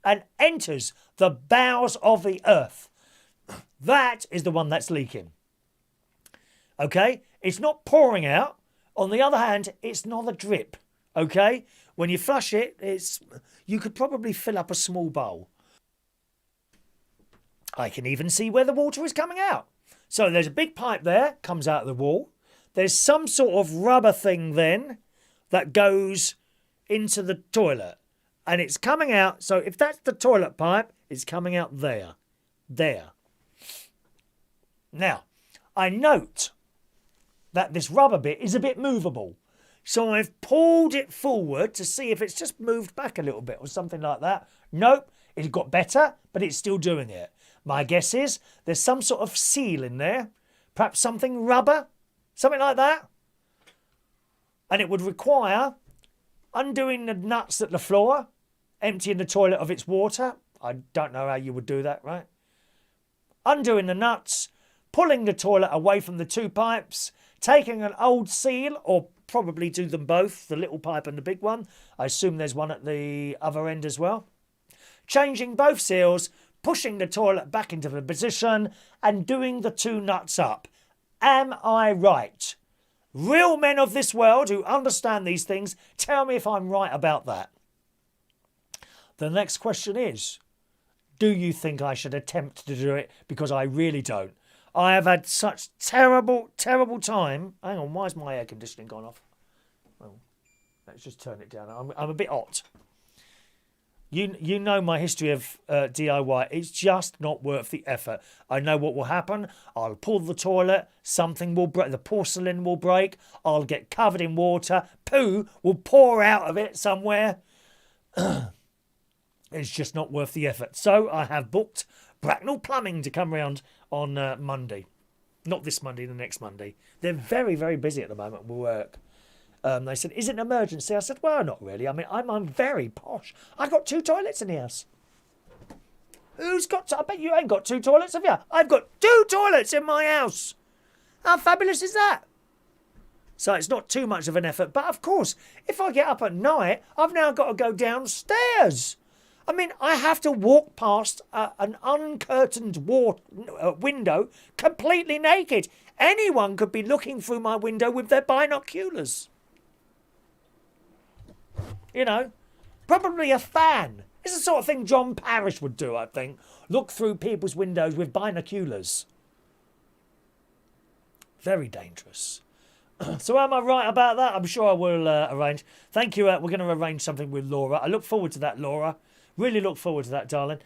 and enters the bowels of the earth. That is the one that's leaking. Okay? It's not pouring out. On the other hand, it's not a drip. Okay? When you flush it, you could probably fill up a small bowl. I can even see where the water is coming out. So there's a big pipe there, comes out of the wall. There's some sort of rubber thing then that goes into the toilet. And it's coming out. So if that's the toilet pipe, it's coming out there. There. Now, I note that this rubber bit is a bit movable. So I've pulled it forward to see if it's just moved back a little bit or something like that. Nope, it got better, but it's still doing it. My guess is there's some sort of seal in there. Perhaps something rubber, something like that. And it would require undoing the nuts at the floor, emptying the toilet of its water. I don't know how you would do that, right? Undoing the nuts, pulling the toilet away from the two pipes, taking an old seal, or probably do them both, the little pipe and the big one. I assume there's one at the other end as well. Changing both seals, pushing the toilet back into the position, and doing the two nuts up. Am I right? Real men of this world who understand these things, tell me if I'm right about that. The next question is, do you think I should attempt to do it? Because I really don't. I have had such terrible, terrible time. Hang on, why is my air conditioning gone off? Well, let's just turn it down. I'm a bit hot. You know my history of DIY. It's just not worth the effort. I know what will happen. I'll pull the toilet. Something will break. The porcelain will break. I'll get covered in water. Poo will pour out of it somewhere. It's just not worth the effort. So I have booked Bracknell Plumbing to come round on Monday. Not this Monday, the next Monday. They're very, very busy at the moment with work. They said, is it an emergency? I said, well, not really. I mean, I'm very posh. I've got 2 toilets in the house. Who's got... I bet you ain't got 2 toilets, have you? I've got 2 toilets in my house. How fabulous is that? So it's not too much of an effort. But, of course, if I get up at night, I've now got to go downstairs. I mean, I have to walk past an uncurtained window completely naked. Anyone could be looking through my window with their binoculars. You know, probably a fan. It's the sort of thing John Parrish would do, I think. Look through people's windows with binoculars. Very dangerous. So am I right about that? I'm sure I will arrange. Thank you. We're going to arrange something with Laura. I look forward to that, Laura. Really look forward to that, darling.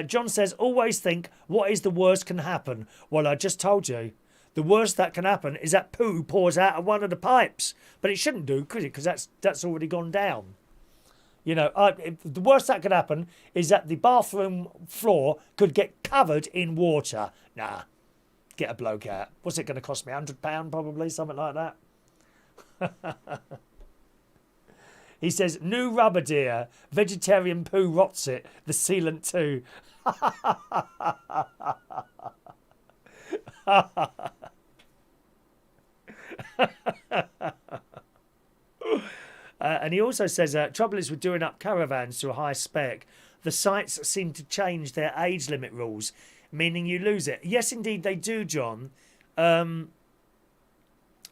John says, always think, what is the worst can happen? Well, I just told you. The worst that can happen is that poo pours out of one of the pipes. But it shouldn't do, could it? Because that's already gone down. You know, the worst that could happen is that the bathroom floor could get covered in water. Nah, get a bloke out. What's it going to cost me? £100 probably, something like that. He says, new rubber dear, vegetarian poo rots it, the sealant too. And he also says, trouble is with doing up caravans to a high spec. The sites seem to change their age limit rules, meaning you lose it. Yes, indeed, they do, John.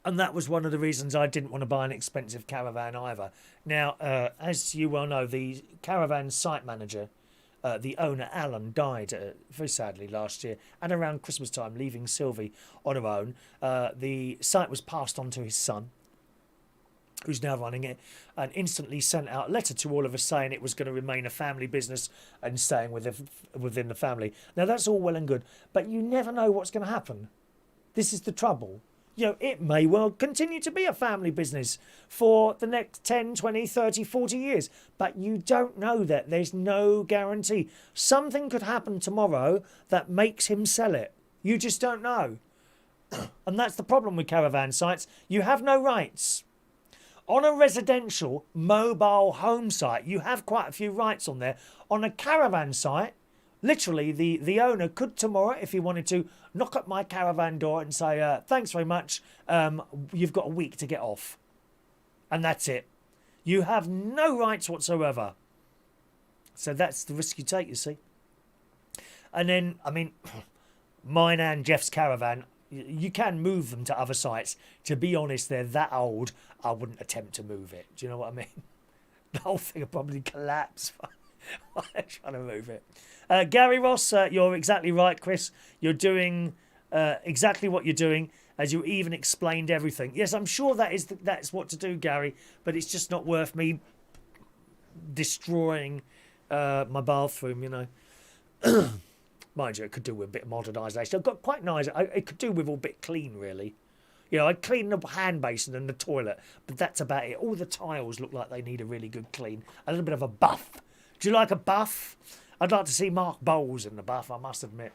And that was one of the reasons I didn't want to buy an expensive caravan either. Now, as you well know, the caravan site manager, the owner, Alan, died very sadly last year. And around Christmas time, leaving Sylvie on her own. The site was passed on to his son, who's now running it, and instantly sent out a letter to all of us saying it was going to remain a family business and staying within the family. Now, that's all well and good, but you never know what's going to happen. This is the trouble. You know, it may well continue to be a family business for the next 10, 20, 30, 40 years, but you don't know that. There's no guarantee. Something could happen tomorrow that makes him sell it. You just don't know. And that's the problem with caravan sites. You have no rights. On a residential mobile home site, you have quite a few rights on there. On a caravan site, literally, the owner could tomorrow, if he wanted to, knock at my caravan door and say, thanks very much, you've got a week to get off. And that's it. You have no rights whatsoever. So that's the risk you take, you see. And then, I mean, mine and Jeff's caravan, you can move them to other sites. To be honest, they're that old, I wouldn't attempt to move it. Do you know what I mean? The whole thing would probably collapse while they're trying to move it. Gary Ross, you're exactly right, Chris. You're doing exactly what you're doing, as you even explained everything. Yes, I'm sure that's what to do, Gary, but it's just not worth me destroying my bathroom, you know. Mind you, it could do with a bit of modernisation. I've got quite nice. It could do with all a bit clean, really. You know, I'd clean the hand basin and the toilet, but that's about it. All the tiles look like they need a really good clean. A little bit of a buff. Do you like a buff? I'd like to see Mark Bowles in the buff, I must admit.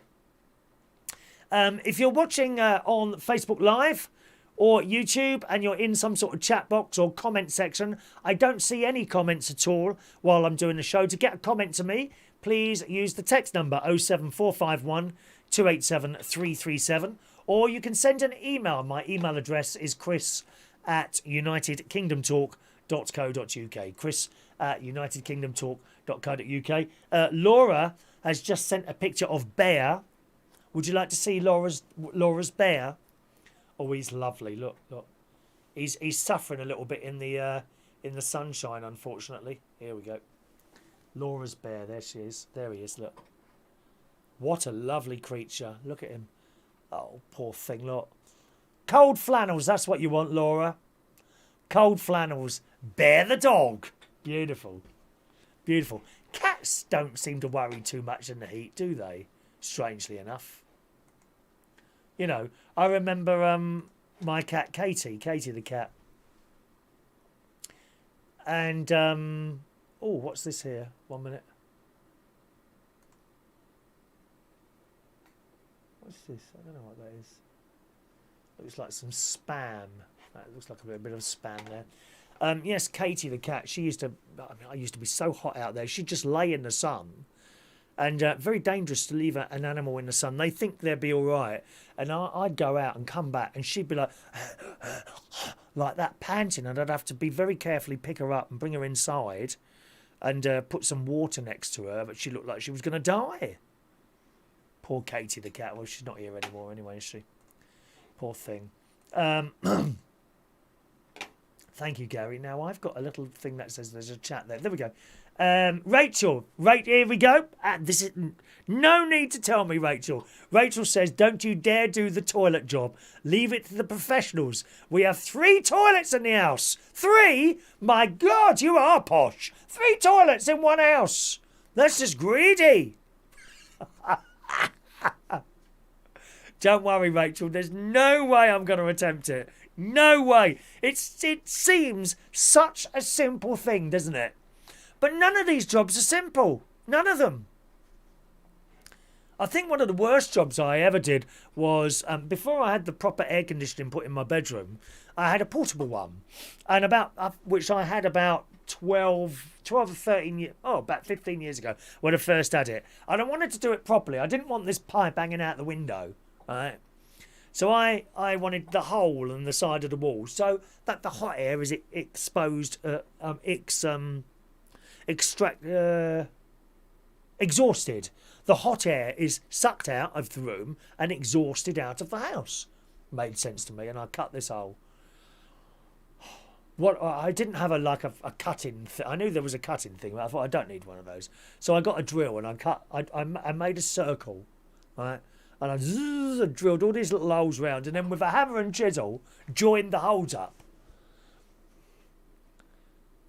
If you're watching on Facebook Live or YouTube and you're in some sort of chat box or comment section, I don't see any comments at all while I'm doing the show. To get a comment to me, please use the text number 07451 287 337, or you can send an email. My email address is chris@unitedkingdomtalk.co.uk. chris@unitedkingdomtalk.co.uk. Laura has just sent a picture of Bear. Would you like to see Laura's bear? Oh, he's lovely. Look. He's suffering a little bit in the sunshine, unfortunately. Here we go. Laura's bear. There she is. There he is. Look. What a lovely creature. Look at him. Oh, poor thing. Look. Cold flannels. That's what you want, Laura. Cold flannels. Bear the dog. Beautiful. Beautiful. Cats don't seem to worry too much in the heat, do they? Strangely enough. You know, I remember my cat Katie the cat. And, oh, what's this here? 1 minute. What's this? I don't know what that is. Looks like some spam. That looks like a bit of spam there. Yes, Katie the cat. She used to, I used to be so hot out there. She'd just lay in the sun. And very dangerous to leave an animal in the sun. They think they'd be all right. And I'd go out and come back and she'd be like that, panting. And I'd have to be very carefully pick her up and bring her inside and put some water next to her. But she looked like she was going to die. Poor Katie the cat. Well, she's not here anymore anyway, is she? Poor thing. Thank you, Gary. Now, I've got a little thing that says there's a chat there. There we go. Rachel, right, here we go. This is no need to tell me, Rachel. Rachel says, don't you dare do the toilet job. Leave it to the professionals. We have 3 toilets in the house. 3? My God, you are posh. 3 toilets in one house. That's just greedy. Don't worry, Rachel. There's no way I'm going to attempt it. No way. It seems such a simple thing, doesn't it? But none of these jobs are simple. None of them. I think one of the worst jobs I ever did was, before I had the proper air conditioning put in my bedroom, I had a portable one. And which I had about 12 or 13 years, about 15 years ago when I first had it. And I wanted to do it properly. I didn't want this pipe hanging out the window, right? So I wanted the hole in the side of the wall so that the hot air is exposed, exhausted. The hot air is sucked out of the room and exhausted out of the house. Made sense to me, and I cut this hole. What I didn't have a cutting. I knew there was a cutting thing, but I thought I don't need one of those. So I got a drill and I made a circle, right? And I drilled all these little holes round, and then with a hammer and chisel joined the holes up.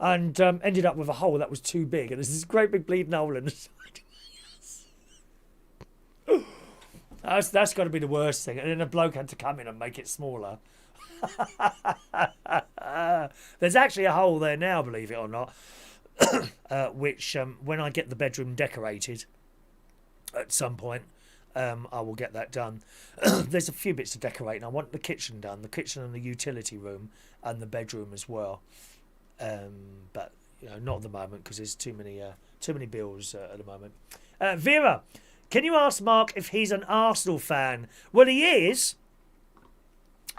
And ended up with a hole that was too big, and there's this great big bleeding hole in the side. That's got to be the worst thing. And then a bloke had to come in and make it smaller. There's actually a hole there now, believe it or not, which when I get the bedroom decorated at some point, I will get that done. There's a few bits to decorate, and I want the kitchen done, the kitchen and the utility room and the bedroom as well. But not at the moment because there's too many bills at the moment. Vera, can you ask Mark if he's an Arsenal fan? Well, he is.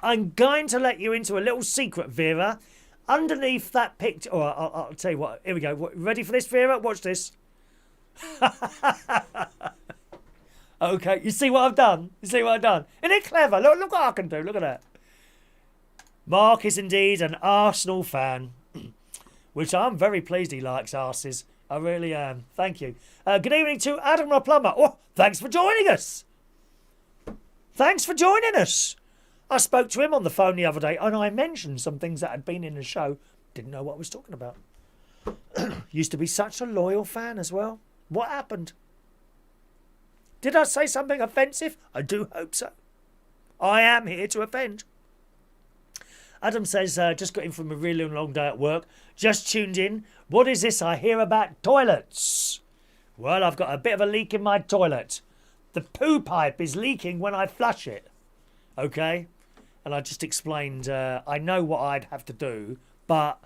I'm going to let you into a little secret, Vera. Underneath that picture... Oh, I'll tell you what. Here we go. Ready for this, Vera? Watch this. Okay, you see what I've done? Isn't it clever? Look what I can do. Look at that. Mark is indeed an Arsenal fan, which I'm very pleased he likes arses. I really am. Thank you. Good evening to Adam the Plumber. Oh, thanks for joining us. I spoke to him on the phone the other day and I mentioned some things that had been in the show. Didn't know what I was talking about. Used to be such a loyal fan as well. What happened? Did I say something offensive? I do hope so. I am here to offend. Adam says, just got in from a really long day at work. Just tuned in. What is this I hear about toilets? Well, I've got a bit of a leak in my toilet. The poo pipe is leaking when I flush it. Okay? And I just explained, I know what I'd have to do, but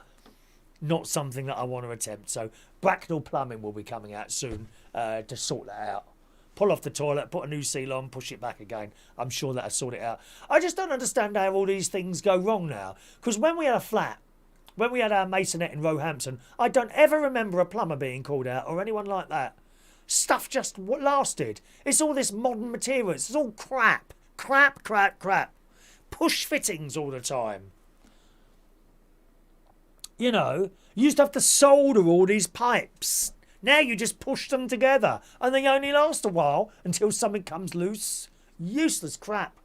not something that I want to attempt. So Bracknell Plumbing will be coming out soon to sort that out. Pull off the toilet, put a new seal on, push it back again. I'm sure that'll sort it out. I just don't understand how all these things go wrong now. Because when we had a flat, when we had our masonette in Roehampton, I don't ever remember a plumber being called out or anyone like that. Stuff just lasted. It's all this modern material. It's all crap. Crap. Push fittings all the time. You used to have to solder all these pipes. Now you just push them together and they only last a while until something comes loose. Useless crap.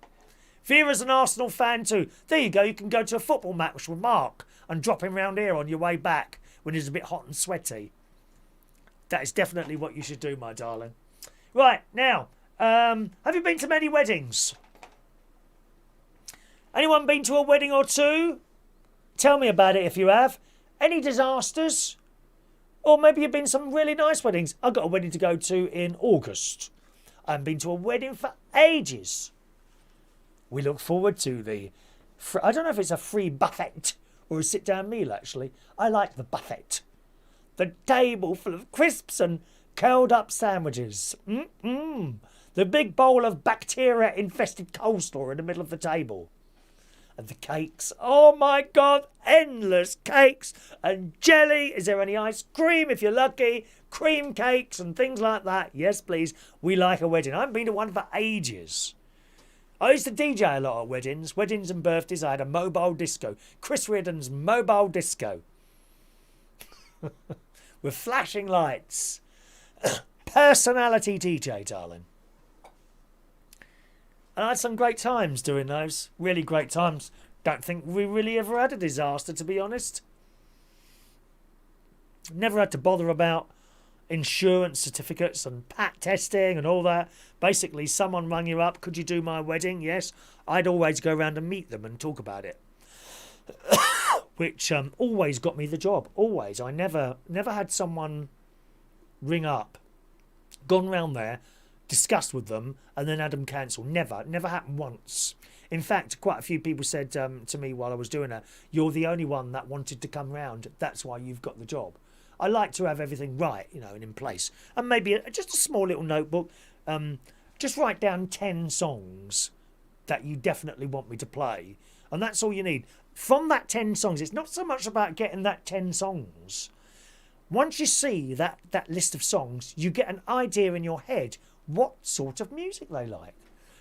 Vera's an Arsenal fan too. There you go. You can go to a football match with Mark and drop him round here on your way back when it's a bit hot and sweaty. That is definitely what you should do, my darling. Right, now, have you been to many weddings? Anyone been to a wedding or two? Tell me about it if you have. Any disasters? Or maybe you've been to some really nice weddings. I've got a wedding to go to in August. I haven't been to a wedding for ages. We look forward to I don't know if it's a free buffet or a sit-down meal, actually. I like the buffet. The table full of crisps and curled-up sandwiches. The big bowl of bacteria-infested coleslaw in the middle of the table. And the cakes. Oh, my God. Endless cakes and jelly. Is there any ice cream if you're lucky? Cream cakes and things like that. Yes, please. We like a wedding. I haven't been to one for ages. I used to DJ a lot at weddings and birthdays. I had a mobile disco. Chris Reardon's mobile disco. With flashing lights. Personality DJ, darling. And I had some great times doing those. Really great times. Don't think we really ever had a disaster, to be honest. Never had to bother about insurance certificates and pat testing and all that. Basically, someone rang you up. Could you do my wedding? Yes. I'd always go around and meet them and talk about it. Which always got me the job. Always. I never had someone ring up, gone round there, discussed with them, and then had them cancel. Never happened once. In fact, quite a few people said to me while I was doing it, you're the only one that wanted to come round. That's why you've got the job. I like to have everything right, and in place. And maybe just a small little notebook. Just write down 10 songs that you definitely want me to play. And that's all you need. From that 10 songs, it's not so much about getting that 10 songs. Once you see that list of songs, you get an idea in your head what sort of music they like.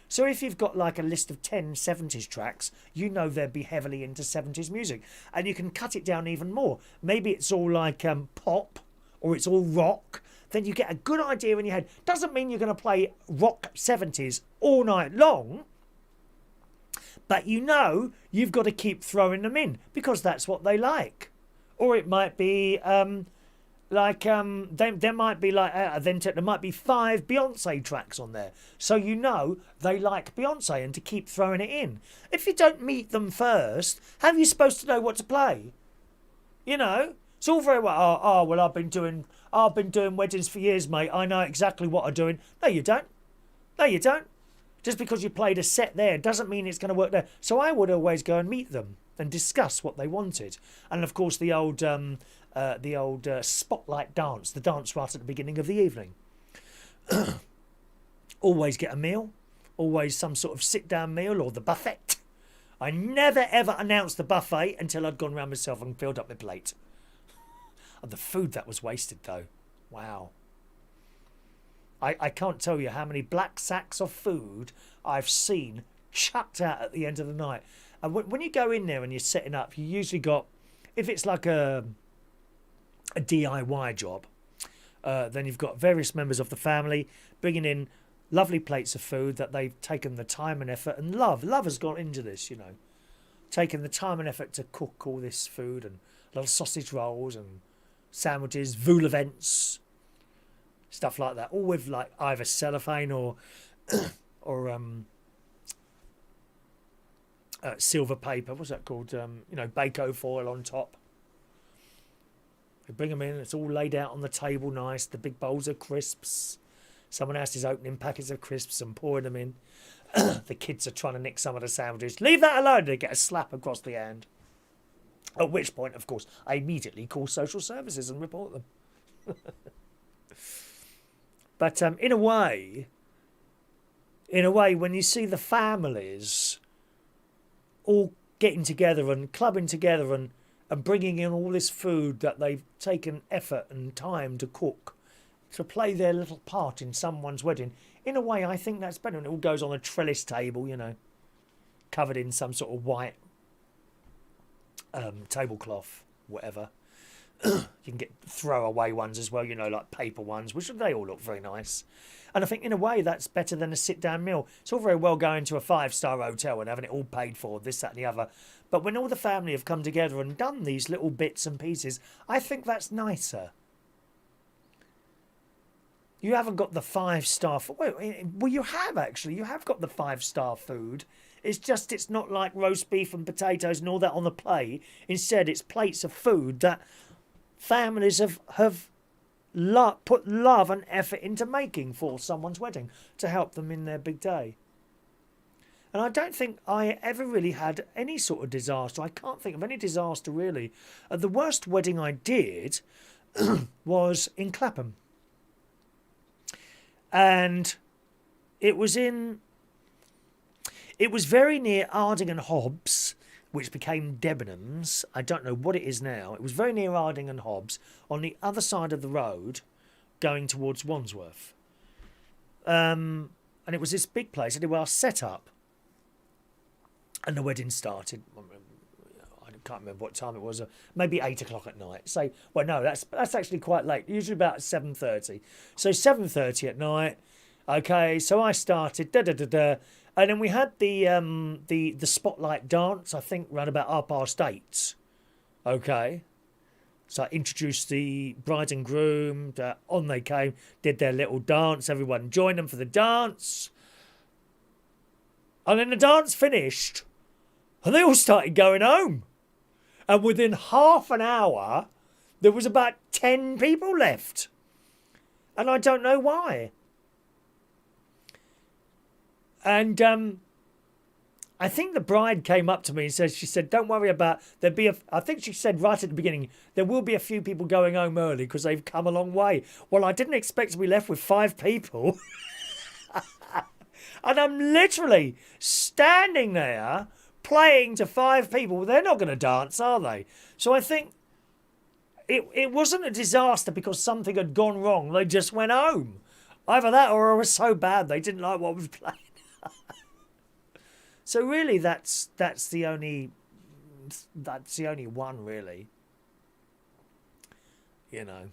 So if you've got like a list of 10 70s tracks, you know they'd be heavily into 70s music. And you can cut it down even more. Maybe it's all like pop or it's all rock. Then you get a good idea in your head. Doesn't mean you're going to play rock 70s all night long. But you've got to keep throwing them in because that's what they like. Or it might be... there might be there might be 5 Beyonce tracks on there, so they like Beyonce, and to keep throwing it in. If you don't meet them first, how are you supposed to know what to play? It's all very well. Well, I've been doing weddings for years, mate. I know exactly what I'm doing. No, you don't. Just because you played a set there doesn't mean it's going to work there. So I would always go and meet them and discuss what they wanted. And of course, the old spotlight dance, the dance right at the beginning of the evening. Always get a meal, always some sort of sit-down meal or the buffet. I never ever announced the buffet until I'd gone round myself and filled up my plate. And the food that was wasted, though. Wow. I can't tell you how many black sacks of food I've seen chucked out at the end of the night. And when you go in there and you're setting up, you usually got, if it's like a DIY job, then you've got various members of the family bringing in lovely plates of food that they've taken the time and effort and love. Love has gone into this, you know. Taking the time and effort to cook all this food and little sausage rolls and sandwiches, vol events, stuff like that, all with like either cellophane or silver paper. What's that called? Bako foil on top. They bring them in. It's all laid out on the table, nice. The big bowls of crisps. Someone else is opening packets of crisps and pouring them in. The kids are trying to nick some of the sandwiches. Leave that alone. They get a slap across the hand. At which point, of course, I immediately call social services and report them. But in a way, when you see the families all getting together and clubbing together and bringing in all this food that they've taken effort and time to cook, to play their little part in someone's wedding, in a way, I think that's better. And it all goes on a trellis table, you know, covered in some sort of white tablecloth, whatever. You can get throwaway ones as well, you know, like paper ones, which they all look very nice. And I think in a way that's better than a sit-down meal. It's all very well going to a 5-star hotel and having it all paid for, this, that and the other. But when all the family have come together and done these little bits and pieces, I think that's nicer. You haven't got the 5-star... Well, you have actually. You have got the 5-star food. It's just it's not like roast beef and potatoes and all that on the plate. Instead, it's plates of food that families have put love and effort into making for someone's wedding to help them in their big day. And I don't think I ever really had any sort of disaster. I can't think of any disaster, really. The worst wedding I did was in Clapham. And it was very near Arding and Hobbs, which became Debenhams. I don't know what it is now. It was very near Arding and Hobbs, on the other side of the road, going towards Wandsworth. And it was this big place. And I set up. And the wedding started. I can't remember what time it was. Maybe 8 o'clock at night. That's actually quite late. Usually about 7:30. So 7:30 at night. Okay, so I started. And then we had the spotlight dance. I think around about 8:30. Okay. So I introduced the bride and groom. On they came. Did their little dance. Everyone joined them for the dance. And then the dance finished. And they all started going home. And within half an hour, there was about 10 people left. And I don't know why. And I think the bride came up to me and she said, don't worry about, I think she said right at the beginning, there will be a few people going home early because they've come a long way. Well, I didn't expect to be left with 5 people. And I'm literally standing there playing to 5 people. Well, they're not going to dance, are they? So I think it wasn't a disaster because something had gone wrong. They just went home. Either that or it was so bad they didn't like what was playing. So really, that's the only one, really. You know.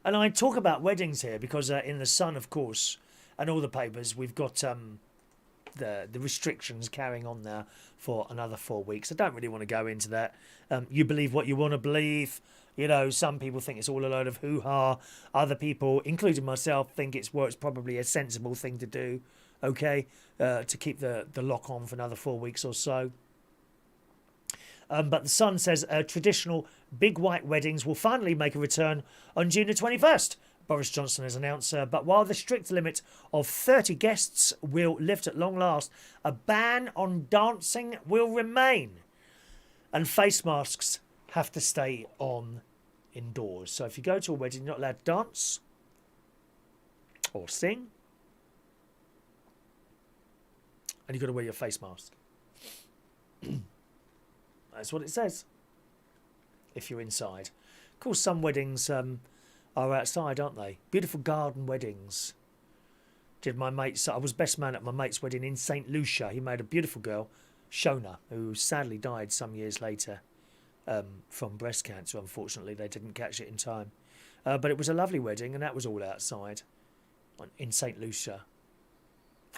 And I talk about weddings here because in the Sun, of course, and all the papers, we've got the restrictions carrying on there for another 4 weeks. I don't really want to go into that. You believe what you want to believe. You know, some people think it's all a load of hoo-ha. Other people, including myself, think it's probably a sensible thing to do. Okay, to keep the lock on for another 4 weeks or so. But the Sun says traditional big white weddings will finally make a return on June the 21st. Boris Johnson has announced. But while the strict limit of 30 guests will lift at long last, a ban on dancing will remain. And face masks have to stay on indoors. So if you go to a wedding, you're not allowed to dance or sing. And you've got to wear your face mask. That's what it says. If you're inside. Of course, some weddings are outside, aren't they? Beautiful garden weddings. I was best man at my mate's wedding in St. Lucia. He made a beautiful girl, Shona, who sadly died some years later from breast cancer. Unfortunately, they didn't catch it in time. But it was a lovely wedding, and that was all outside in St. Lucia.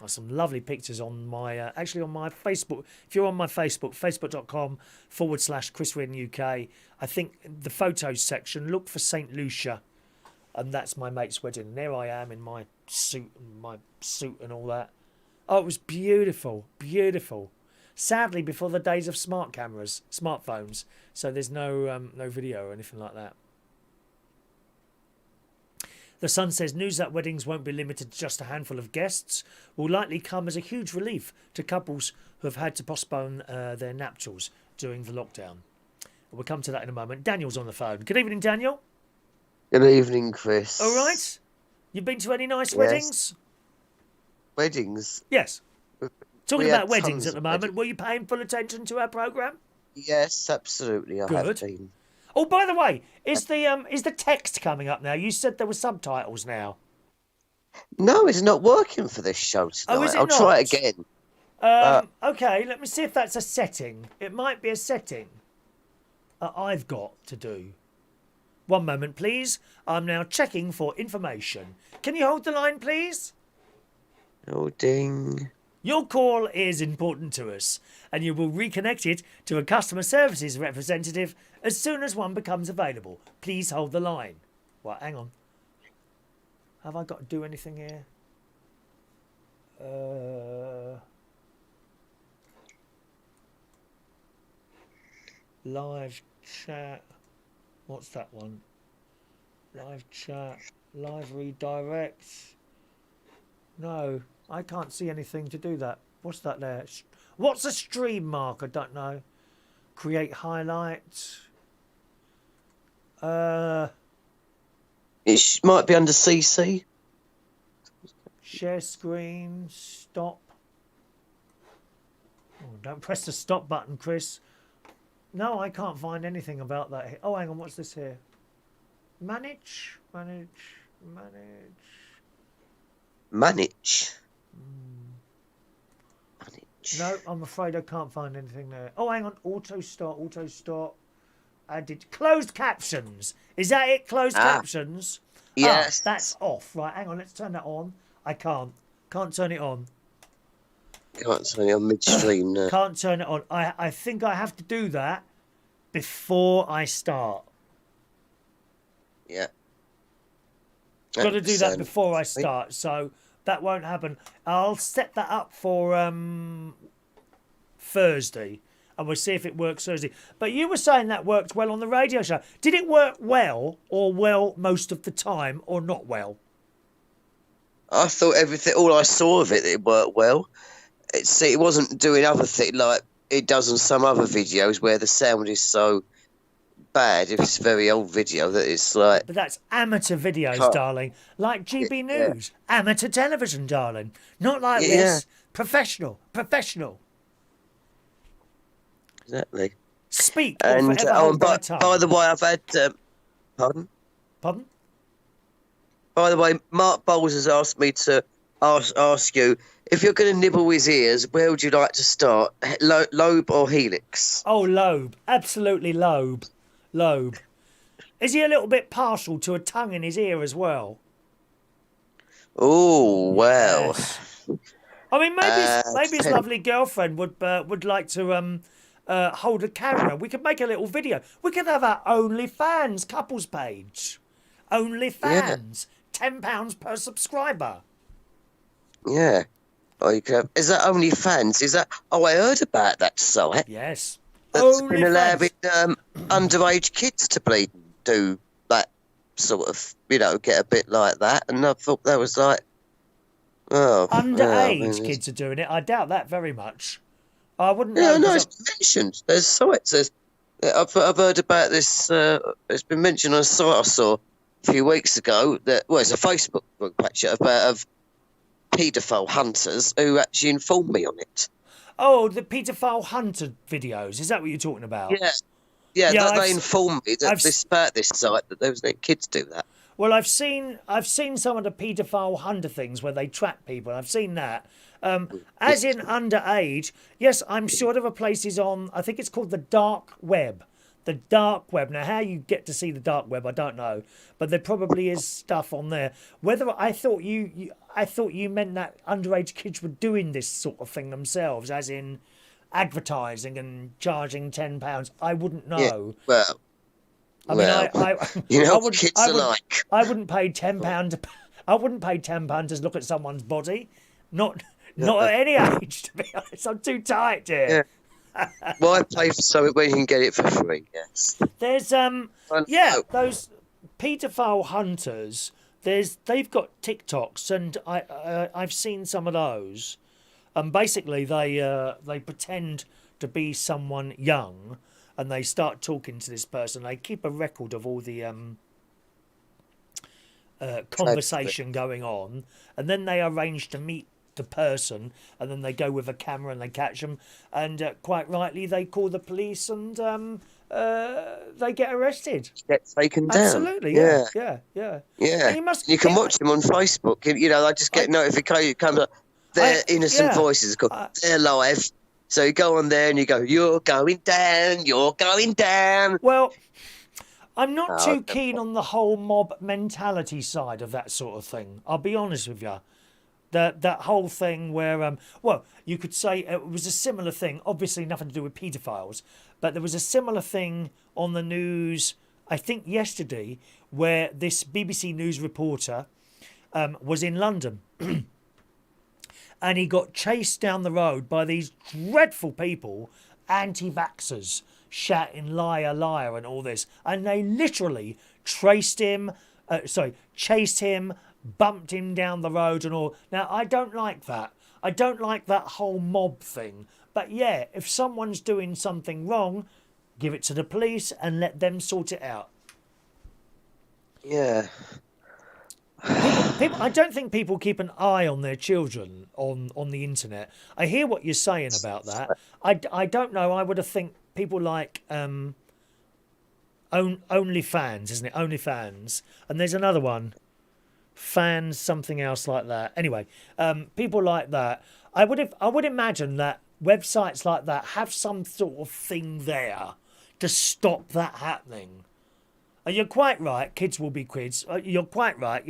Some lovely pictures on my on my Facebook. If you're on my Facebook, facebook.com/Chris Wynn UK, I think the photos section, look for St. Lucia, and that's my mate's wedding. And there I am in my suit and all that. Oh, it was beautiful, beautiful. Sadly, before the days of smartphones, so there's no video or anything like that. The Sun says news that weddings won't be limited to just a handful of guests will likely come as a huge relief to couples who have had to postpone their nuptials during the lockdown. We'll come to that in a moment. Daniel's on the phone. Good evening, Daniel. Good evening, Chris. All right. You've been to any nice weddings? Weddings? Yes. Talking about weddings at the moment. Were you paying full attention to our programme? Yes, absolutely. I have been. Oh, by the way, is the text coming up now? You said there were subtitles now. No, it's not working for this show tonight. Oh, is it I'll not? try it again. Okay, let me see if that's a setting. It might be a setting I've got to do. One moment, please. I'm now checking for information. Can you hold the line, please? Oh, ding. Your call is important to us, and you will reconnect it to a customer services representative as soon as one becomes available. Please hold the line. Well, hang on. Have I got to do anything here? Live chat. What's that one? Live chat. Live redirect. No, I can't see anything to do that. What's that there? What's a stream mark? I don't know. Create highlights. It might be under CC. Share screen. Stop. Oh, don't press the stop button, Chris. No, I can't find anything about that here. Oh, hang on. What's this here? Manage. No, I'm afraid I can't find anything there. Oh, hang on. Auto start. Added. Closed captions. Is that it? Closed captions? Yes. That's off. Right, hang on. Let's turn that on. I can't. Can't turn it on. Can't turn it on midstream now. Can't turn it on. I think I have to do that before I start. Yeah. Got to do that before I start, so that won't happen. I'll set that up for Thursday, and we'll see if it works Thursday. But you were saying that worked well on the radio show. Did it work well, or well most of the time, or not well? I thought all I saw of it worked well. It wasn't doing other things like it does on some other videos where the sound is so bad if it's very old video that it's like... But that's amateur videos, darling. Like GB News. Yeah. Amateur television, darling. Not like this. Professional. Exactly. Speak. And by the way, I've had... Pardon? By the way, Mark Bowles has asked me to ask you, if you're going to nibble his ears, where would you like to start? Lobe or helix? Oh, lobe. Absolutely lobe. Is he a little bit partial to a tongue in his ear as well? Oh, well. Yes. I mean, maybe his lovely girlfriend would like to hold a camera. We could make a little video. We could have our OnlyFans couples page. OnlyFans. Yeah. £10 per subscriber. Yeah. Oh, you could have, is that OnlyFans? Is that? Oh, I heard about that site. Yes. That's been allowing underage kids to do that sort of, get a bit like that. And I thought that was like, oh, Underage kids are doing it. I doubt that very much. I wouldn't know. yeah, no, it's been mentioned. There's sites. I've heard about this. It's been mentioned on a site I saw a few weeks ago. It's a Facebook page of paedophile hunters who actually informed me on it. Oh, the paedophile hunter videos. Is that what you're talking about? Yeah. They informed me about this site that there was no kids do that. Well, I've seen some of the paedophile hunter things where they track people. I've seen that. As in underage, yes, I'm sure there are places on, I think it's called the dark web. The dark web. Now, how you get to see the dark web, I don't know, but there probably is stuff on there. Whether I thought you meant that underage kids were doing this sort of thing themselves, as in advertising and charging £10. I wouldn't know. Yeah, I mean, what kids are like. I wouldn't pay £10. I wouldn't pay £10 to look at someone's body. Not at any age, to be honest. I'm too tight, dear. Yeah. Well, I pay for something where you can get it for free. Yes. There's those paedophile hunters. They've got TikToks, and I've seen some of those. And basically, they pretend to be someone young, and they start talking to this person. They keep a record of all the conversation going on, and then they arrange to meet the person, and then they go with a camera and they catch them, and quite rightly they call the police, and they get arrested. Get taken down. Absolutely, yeah. And you can watch them on Facebook. I just get notification comes up. Their innocent voices they're live. So you go on there and you go, "You're going down. You're going down." Well, I'm not too keen on the whole mob mentality side of that sort of thing. I'll be honest with you. That whole thing where, you could say it was a similar thing, obviously nothing to do with paedophiles, but there was a similar thing on the news, I think yesterday, where this BBC News reporter was in London and he got chased down the road by these dreadful people, anti-vaxxers, shouting liar, liar and all this. And they literally chased him, bumped him down the road and all. Now, I don't like that. I don't like that whole mob thing. But yeah, if someone's doing something wrong, give it to the police and let them sort it out. Yeah. I don't think people keep an eye on their children on the internet. I hear what you're saying about that. I don't know. I would have think people like OnlyFans, isn't it? OnlyFans. And there's another one. Fans, something else like that. Anyway, people like that. I would imagine that websites like that have some sort of thing there to stop that happening. And you're quite right. Kids will be kids. You're quite right.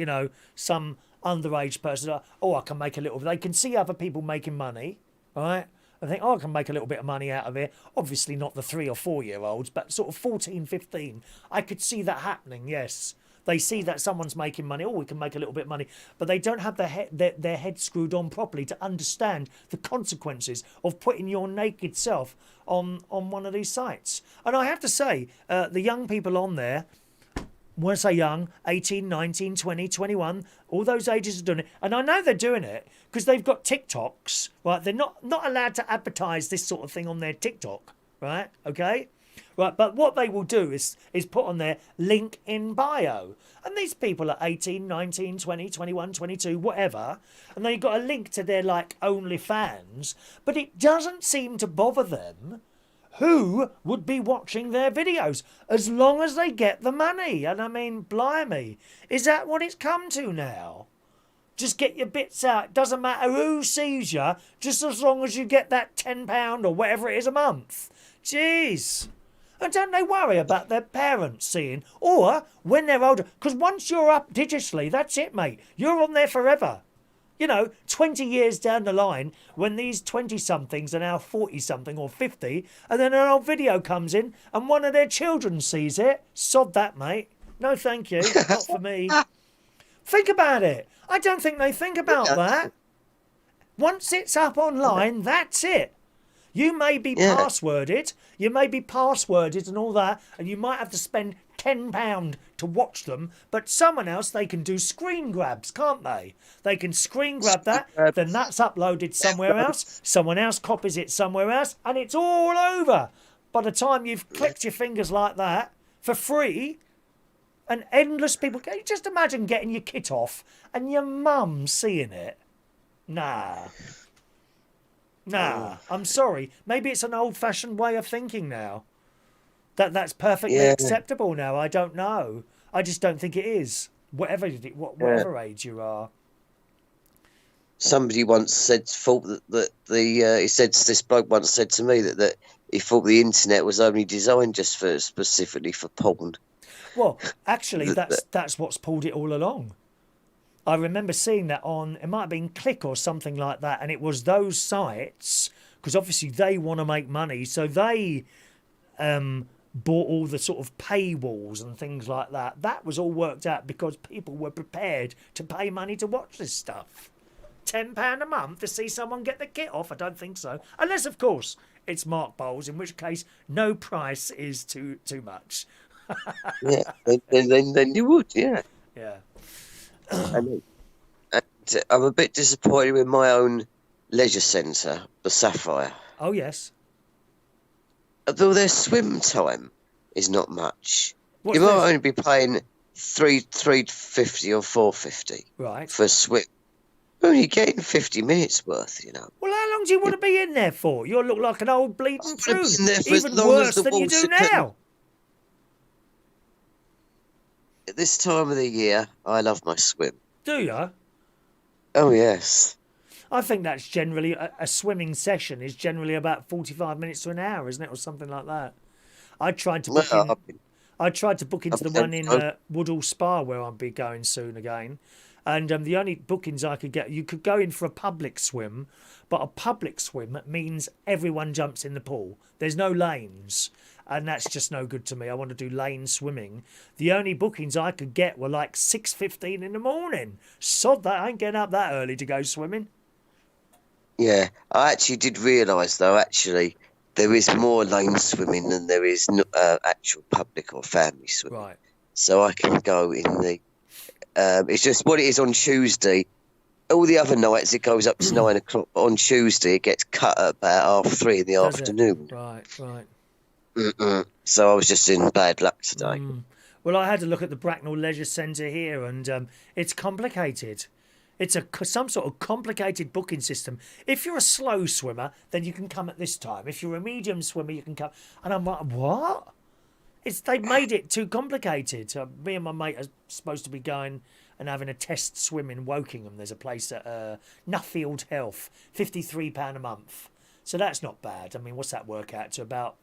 Some underage person. I can make a little. They can see other people making money, right? I think, I can make a little bit of money out of it. Obviously not the 3 or 4 year olds, but sort of 14, 15. I could see that happening. Yes. They see that someone's making money. We can make a little bit of money. But they don't have their head screwed on properly to understand the consequences of putting your naked self on one of these sites. And I have to say, the young people on there, when I say young, 18, 19, 20, 21, all those ages are doing it. And I know they're doing it because they've got TikToks, right? They're not allowed to advertise this sort of thing on their TikTok, right? Okay? Right, but what they will do is put on their link in bio. And these people are 18, 19, 20, 21, 22, whatever. And they've got a link to their, OnlyFans. But it doesn't seem to bother them who would be watching their videos, as long as they get the money. And I mean, blimey, is that what it's come to now? Just get your bits out. Doesn't matter who sees you, just as long as you get that £10 or whatever it is a month. Jeez. And don't they worry about their parents seeing, or when they're older? Because once you're up digitally, that's it, mate. You're on there forever. 20 years down the line, when these 20-somethings are now 40-something or 50, and then an old video comes in and one of their children sees it, sod that, mate. No, thank you. Not for me. Think about it. I don't think they think about that. Once it's up online, that's it. You may be passworded and all that, and you might have to spend £10 to watch them, but someone else, they can do screen grabs, can't they? They can screen grab that, then that's uploaded somewhere else, someone else copies it somewhere else, and it's all over. By the time you've clicked your fingers like that, for free, and endless people... Can you just imagine getting your kit off and your mum seeing it? Nah, I'm sorry. Maybe it's an old-fashioned way of thinking now. That's perfectly acceptable now. I don't know. I just don't think it is. Whatever age you are. Somebody once thought that this bloke once said to me that he thought the internet was only designed just specifically for porn. Well, actually, that's what's pulled it all along. I remember seeing that on, it might have been Click or something like that, and it was those sites, because obviously they want to make money, so they bought all the sort of paywalls and things like that. That was all worked out because people were prepared to pay money to watch this stuff. £10 a month to see someone get the kit off? I don't think so. Unless, of course, it's Mark Bowles, in which case no price is too much. Yeah, then you would, yeah. Yeah. And I'm a bit disappointed with my own leisure centre, the Sapphire. Oh, yes. Although their swim time is not much. What's you might this? only be paying £3.50 or £4.50 Right. for a swim. You're only getting 50 minutes worth, you know. Well, how long do you want to be in there for? You'll look like an old bleeding prune. been there for Even as long worse as the than you walls do are now. At this time of the year, I love my swim. Do you? Oh, yes. I think that's generally a swimming session is generally about 45 minutes to an hour, isn't it, or something like that. I tried to book into the one in Woodall Spa where I'll be going soon again, and the only bookings I could get, you could go in for a public swim, but a public swim means everyone jumps in the pool. There's no lanes, and that's just no good to me. I want to do lane swimming. The only bookings I could get were like 6:15 in the morning. Sod that, I ain't getting up that early to go swimming. Yeah, I actually did realise, though, there is more lane swimming than there is actual public or family swimming. Right. So I can go in the... it's just what it is on Tuesday. All the other nights it goes up to 9 o'clock. But on Tuesday it gets cut at about 3:30 in the Does it? afternoon. Right. So I was just in bad luck today. Well, I had to look at the Bracknell Leisure Centre here, and it's complicated. It's some sort of complicated booking system. If you're a slow swimmer, then you can come at this time. If you're a medium swimmer, you can come. And I'm like, what? They made it too complicated. Me and my mate are supposed to be going and having a test swim in Wokingham. There's a place at Nuffield Health, £53 a month. So that's not bad. I mean, what's that work out to? About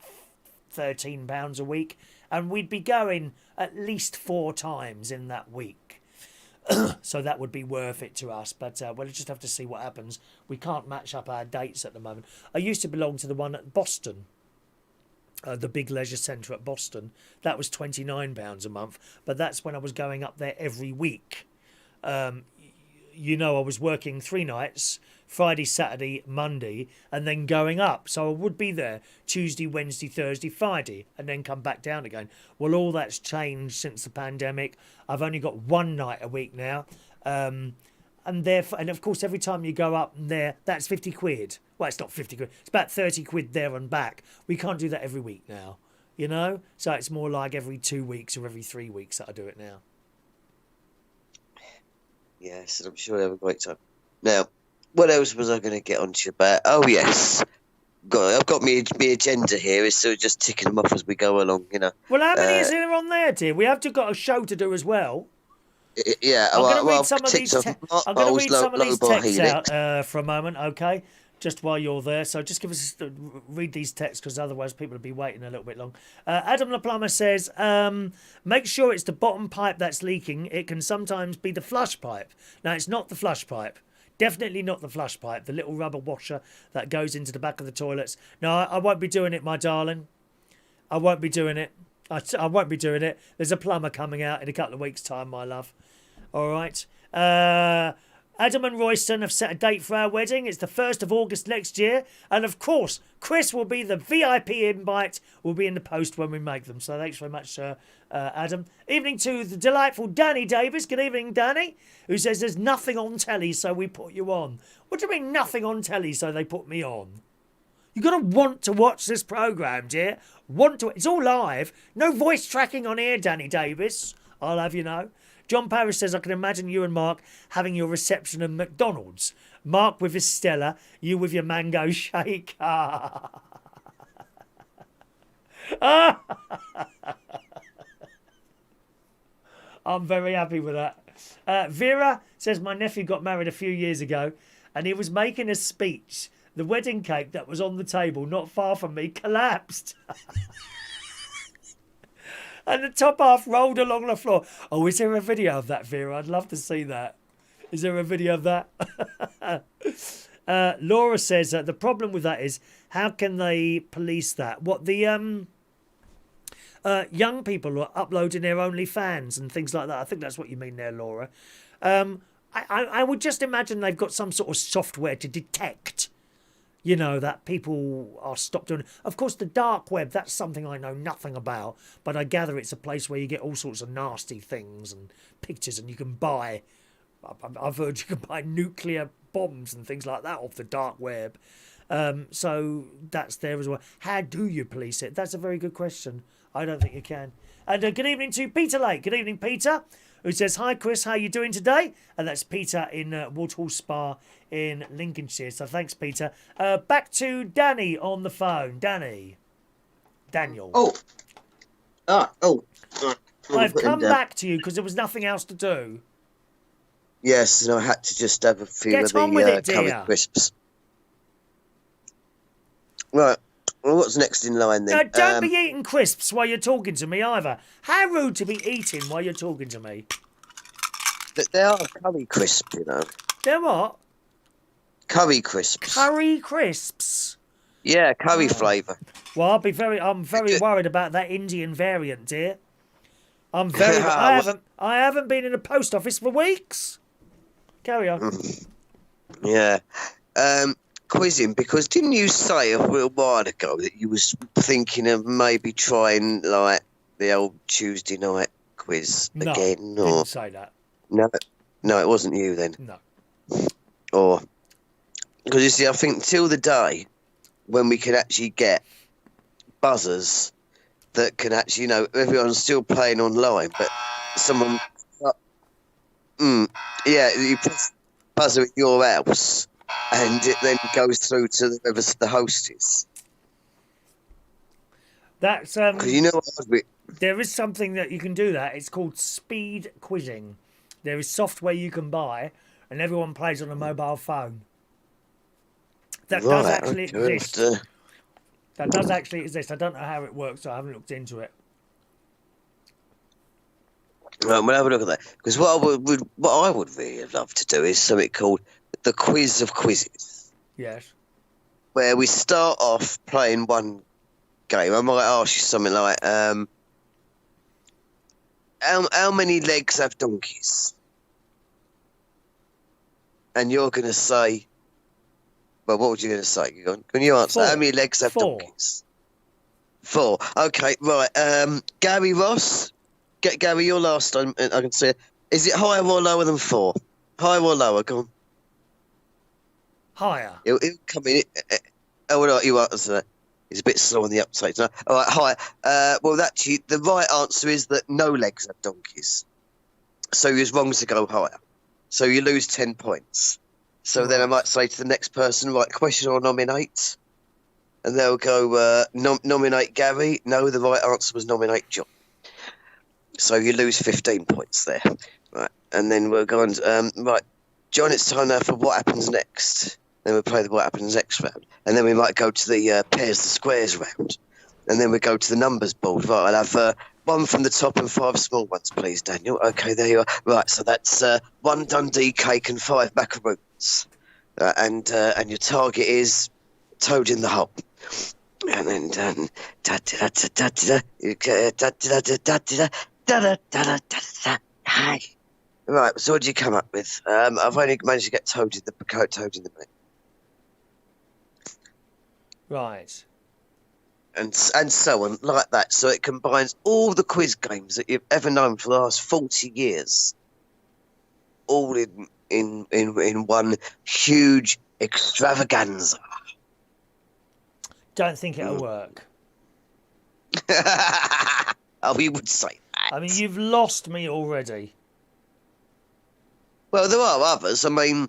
£13 a week. And we'd be going at least 4 times in that week. So that would be worth it to us. But we'll just have to see what happens. We can't match up our dates at the moment. I used to belong to the one at Boston. The big leisure centre at Boston. That was £29 a month. But that's when I was going up there every week. You know, I was working 3 nights, Friday, Saturday, Monday, and then going up. So I would be there Tuesday, Wednesday, Thursday, Friday, and then come back down again. Well, all that's changed since the pandemic. I've only got 1 night a week now. And of course, every time you go up there, that's 50 quid. Well, it's not 50 quid. It's about 30 quid there and back. We can't do that every week now, you know? So it's more like every 2 weeks or every 3 weeks that I do it now. Yes, and I'm sure they have a great time. Now, what else was I going to get onto you about? Oh, yes. I've got me agenda here. It's sort of just ticking them off as we go along, you know. Well, how many is there on there, dear? We have got a show to do as well. Yeah, I'm going to read some of these texts out for a moment, okay? Just while you're there. So just read these texts, because otherwise people will be waiting a little bit long. Adam the Plumber says, make sure it's the bottom pipe that's leaking. It can sometimes be the flush pipe. Now, it's not the flush pipe. Definitely not the flush pipe. The little rubber washer that goes into the back of the toilets. No, I won't be doing it, my darling. I won't be doing it. I won't be doing it. There's a plumber coming out in a couple of weeks' time, my love. All right. Adam and Royston have set a date for our wedding. It's the 1st of August next year. And of course, Chris will be the VIP invite, will be in the post when we make them. So thanks very much, Adam. Evening to the delightful Danny Davis. Good evening, Danny, who says there's nothing on telly, so we put you on. What do you mean nothing on telly, so they put me on? You've got to want to watch this programme, dear. Want to. It's all live. No voice tracking on here, Danny Davis. I'll have you know. John Parrish says, I can imagine you and Mark having your reception at McDonald's. Mark with his Stella, you with your mango shake. I'm very happy with that. Vera says, my nephew got married a few years ago and he was making a speech. The wedding cake that was on the table not far from me collapsed. And the top half rolled along the floor. Oh, is there a video of that, Vera? I'd love to see that. Is there a video of that? Laura says that the problem with that is, how can they police that? What, the young people are uploading their OnlyFans and things like that. I think that's what you mean there, Laura. I would just imagine they've got some sort of software to detect, you know, that people are stopped doing. Of course, the dark web, that's something I know nothing about, but I gather it's a place where you get all sorts of nasty things and pictures, and you can buy, I've heard you can buy nuclear bombs and things like that off the dark web. So that's there as well. How do you police it? That's a very good question. I don't think you can. And good evening to Peter Lake. Good evening, Peter, who says, hi, Chris, how are you doing today? And that's Peter in Waterhall Spa in Lincolnshire. So thanks, Peter. Back to Danny on the phone. Danny. Daniel. I've come back to you because there was nothing else to do. Yes, and I had to just have a few Get of the on with it, curry dear. crisps. Right. Well, what's next in line then? Don't be eating crisps while you're talking to me either. How rude to be eating while you're talking to me. They are curry crisp, you know. They're what? Curry crisps. Curry crisps. Yeah, curry flavour. Well, I'm very worried about that Indian variant, dear. I'm very. I haven't been in a post office for weeks. Carry on. Yeah. Quizzing, because didn't you say a little while ago that you was thinking of maybe trying like the old Tuesday night quiz again? No, didn't say that. No, it wasn't you then. No. Or because you see, I think till the day when we can actually get buzzers that can actually, you know, everyone's still playing online, but someone, you press buzzer at your house. And it then goes through to whoever the host is. That's because you know what? There is something that you can do that. It's called speed quizzing. There is software you can buy, and everyone plays on a mobile phone. That does actually exist. That does actually exist. I don't know how it works, so I haven't looked into it. Right, we'll have a look at that. Because what I would really love to do is something called the Quiz of Quizzes. Yes. Where we start off playing one game. I might ask you something like, how many legs have donkeys? And you're going to say, well, what would you going to say? Can you answer? 4. How many legs have 4. donkeys? 4. Okay, right. Gary Ross, Gary, your last time, I can say, is it higher or lower than 4? Higher or lower? Go on. Higher. It'll come in. You answer that. He's a bit slow on the uptake. No. All right, higher. Well, actually, the right answer is that no legs have donkeys. So you're wrong to go higher. So you lose 10 points. So then I might say to the next person, right, question or nominate. And they'll go, nominate Gary. No, the right answer was nominate John. So you lose 15 points there. Right, and then we're going, right, John, it's time now for what happens next. Then we'll play the what happens next round. And then we might go to the pairs the squares round. And then we go to the numbers board. Right, I'll have 1 from the top and 5 small ones, please, Daniel. Okay, there you are. Right, so that's 1 Dundee cake and 5 macaroons. And your target is Toad in the Hole. And then hi. Right, so what did you come up with? I've only managed to get Toad in the Bank. Right. And so on, like that. So it combines all the quiz games that you've ever known for the last 40 years, all in one huge extravaganza. Don't think it'll work. Oh, we would say that. I mean, you've lost me already. Well, there are others. I mean,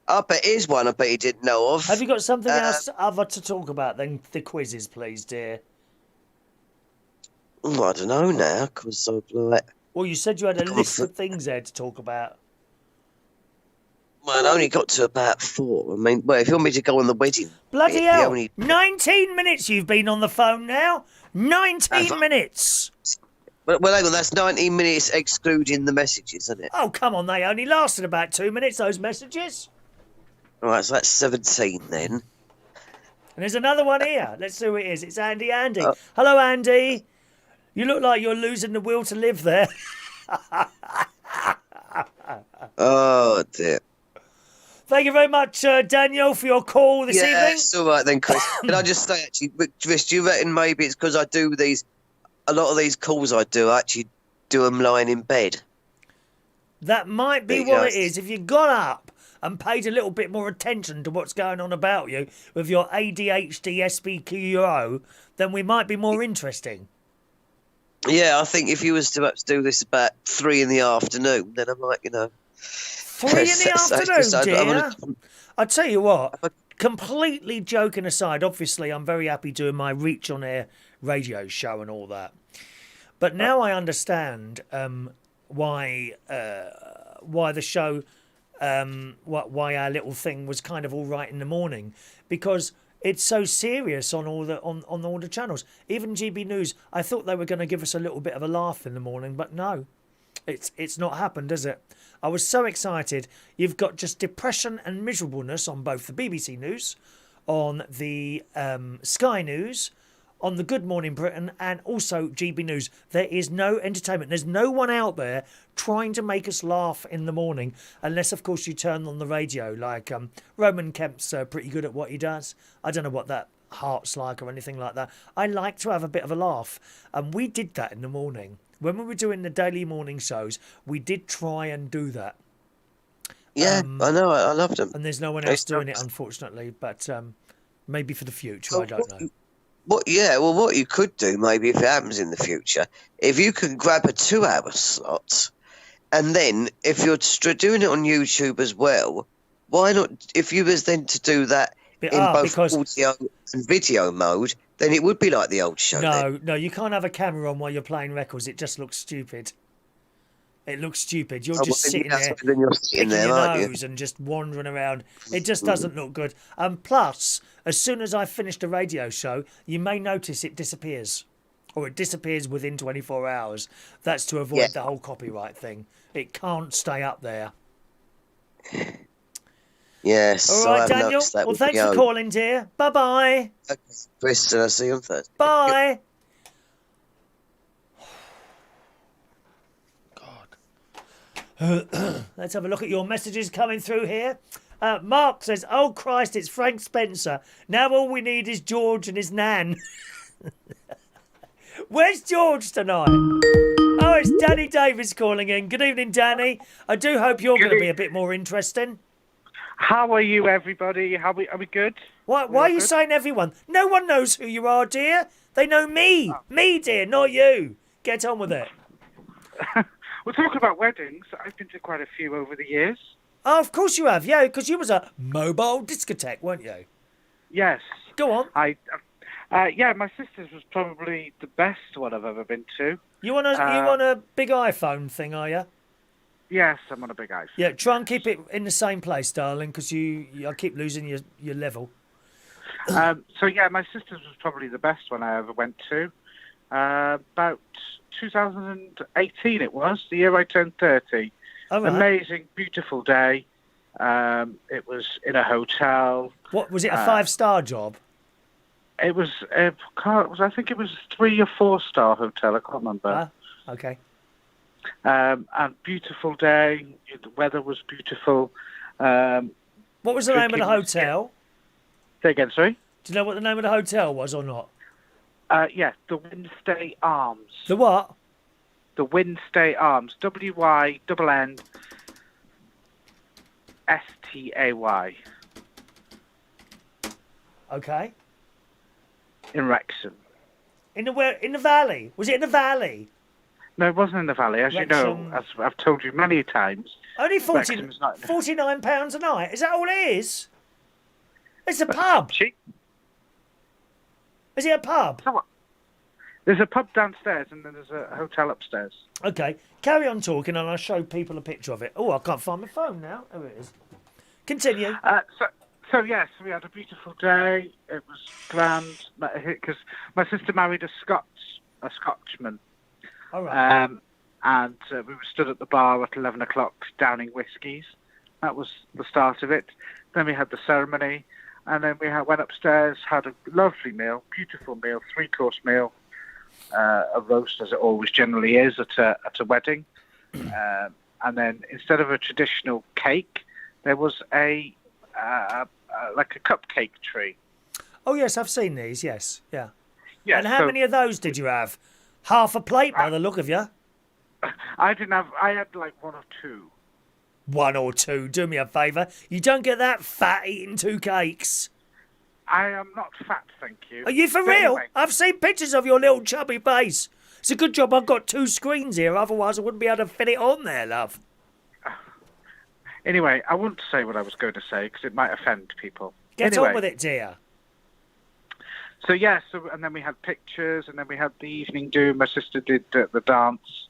I bet here's one I bet you didn't know of. Have you got something else other to talk about than the quizzes, please, dear? I don't know now, because I've like... Well, you said you had a list of things there to talk about. Well, I only got to about 4. I mean, well, if you want me to go on the wedding... Bloody hell! 19 minutes you've been on the phone now! 19 minutes! Well, hang on, that's 19 minutes excluding the messages, isn't it? Oh, come on, they only lasted about 2 minutes, those messages. All right, so that's 17 then. And there's another one here. Let's see who it is. It's Andy. Hello, Andy. You look like you're losing the will to live there. Oh, dear. Thank you very much, Daniel, for your call this evening. Yeah, it's all right then, Chris. Can I just say, actually, Chris, do you reckon maybe it's because I do a lot of these calls I actually do them lying in bed? That might be what it is. If you got up and paid a little bit more attention to what's going on about you with your ADHD SPQO, then we might be more interesting. Yeah, I think if you was to perhaps do this about 3 in the afternoon, then I might, 3 in the afternoon, dear? I tell you what, completely joking aside, obviously I'm very happy doing my Reach on Air radio show and all that. But now I understand why the show, why our little thing was kind of all right in the morning, because it's so serious on all the channels. Even GB News, I thought they were going to give us a little bit of a laugh in the morning, but no, it's not happened, has it? I was so excited. You've got just depression and miserableness on both the BBC News, on the Sky News, on the Good Morning Britain, and also GB News. There is no entertainment. There's no one out there trying to make us laugh in the morning, unless, of course, you turn on the radio. Like Roman Kemp's pretty good at what he does. I don't know what that heart's like or anything like that. I like to have a bit of a laugh, and we did that in the morning. When we were doing the daily morning shows, we did try and do that. Yeah, I know. I loved them. And there's no one else doing it, unfortunately. But maybe for the future, I don't know. What you could do, maybe if it happens in the future, if you can grab a 2-hour slot, and then if you're doing it on YouTube as well, why not? If you was then to do that in both audio and video mode, then it would be like the old show. No, you can't have a camera on while you're playing records. It just looks stupid. It looks stupid. You're just sitting there, picking your nose and just wandering around. It just doesn't look good. And plus, as soon as I finish the radio show, you may notice it disappears. Or it disappears within 24 hours. That's to avoid the whole copyright thing. It can't stay up there. Yes. All right, Daniel. Well, thanks for calling, dear. Bye-bye. Okay, Chris, and I'll see you on Thursday. Bye. Let's have a look at your messages coming through here. Mark says, "Oh Christ, it's Frank Spencer. Now all we need is George and his nan." Where's George tonight? Oh, it's Danny Davis calling in. Good evening, Danny. I do hope you're going to be a bit more interesting. How are you, everybody? Are we good? Why are you saying everyone? No one knows who you are, dear. They know me. Me, dear, not you. Get on with it. We're talking about weddings. I've been to quite a few over the years. Oh, of course you have, yeah, because you was a mobile discotheque, weren't you? Yes. Go on. My sister's was probably the best one I've ever been to. You want a big iPhone thing, are you? Yes, I'm on a big iPhone. Yeah, try and keep it in the same place, darling, because I keep losing your level. My sister's was probably the best one I ever went to. About 2018 it was, the year I turned 30. Oh, right. Amazing, beautiful day. It was in a hotel. What was it? A 5-star job? It was. I think it was a 3 or 4 star hotel. I can't remember. Okay. And beautiful day. The weather was beautiful. What was the name of the hotel? Say again, sorry? Do you know what the name of the hotel was or not? Yeah, the Winstay Arms. The what? The Winstay Arms. WYNNSTAY. Okay. In Wrexham. In the valley? Was it in the valley? No, it wasn't in the valley. As you know, as I've told you many times. Only £49 a night. Is that all it is? It's a pub. Cheap. Is it a pub? There's a pub downstairs and then there's a hotel upstairs. Okay, carry on talking and I'll show people a picture of it. Oh, I can't find my phone now. Oh, it is. Continue. So yes, we had a beautiful day. It was grand because my sister married a Scotchman. All right. And we were stood at the bar at 11 o'clock downing whiskies. That was the start of it. Then we had the ceremony, and then we went upstairs, had a lovely meal, beautiful meal, 3-course meal, a roast as it always generally is at a wedding, and then instead of a traditional cake, there was like a cupcake tree. Oh yes, I've seen these. Yes, yeah. Yeah. And how many of those did you have? Half a plate by the look of you. I didn't have. I had like 1 or 2. 1 or 2. Do me a favour. You don't get that fat eating 2 cakes. I am not fat, thank you. Are you for But real? anyway. I've seen pictures of your little chubby face. It's a good job I've got 2 screens here, otherwise I wouldn't be able to fit it on there, love. Anyway, I wouldn't say what I was going to say because it might offend people. Get anyway, on with it, dear. So yeah, and then we had pictures, and then we had the evening do. My sister did the dance.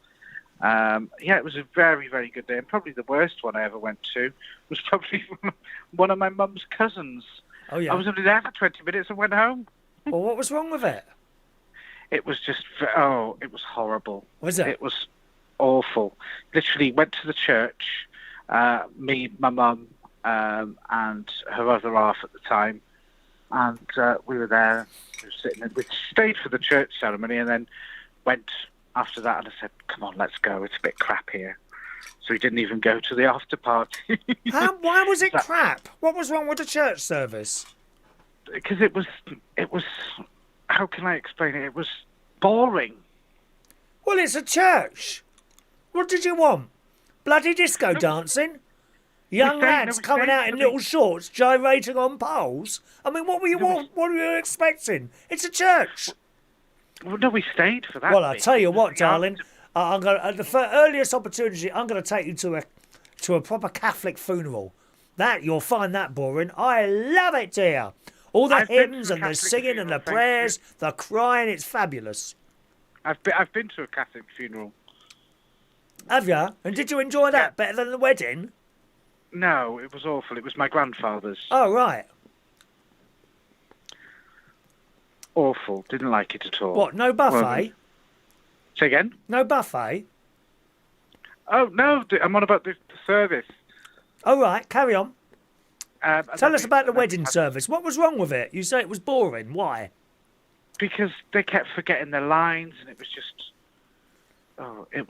Yeah, it was a very, very good day, and probably the worst one I ever went to was probably one of my mum's cousins. Oh yeah. I was only there for 20 minutes and went home. Well, what was wrong with it? It was just, it was horrible. Was it? It was awful. Literally went to the church, me, my mum, and her other half at the time, and we were there, we were sitting there. We stayed for the church ceremony and then went after that, and I said, come on, let's go, it's a bit crap here. So we didn't even go to the after party. Why was it crap? What was wrong with the church service? Because it was, how can I explain it? It was boring. Well, it's a church. What did you want? Bloody disco dancing? Young lads coming out in little shorts, gyrating on poles? I mean, what were you expecting? It's a church. Well, no, we stayed for that. Well, I'll tell you what, darling. I'm going at the earliest opportunity, I'm going to take you to a proper Catholic funeral. You'll find that boring. I love it, dear. All the hymns and the singing and the prayers, the crying, it's fabulous. I've been to a Catholic funeral. Have you? And did you enjoy that better than the wedding? No, it was awful. It was my grandfather's. Oh, right. Awful. Didn't like it at all. What, no buffet? Say again? No buffet? Oh, no, I'm on about the service. Oh, right, carry on. Tell us about the wedding service. What was wrong with it? You say it was boring. Why? Because they kept forgetting their lines, and it was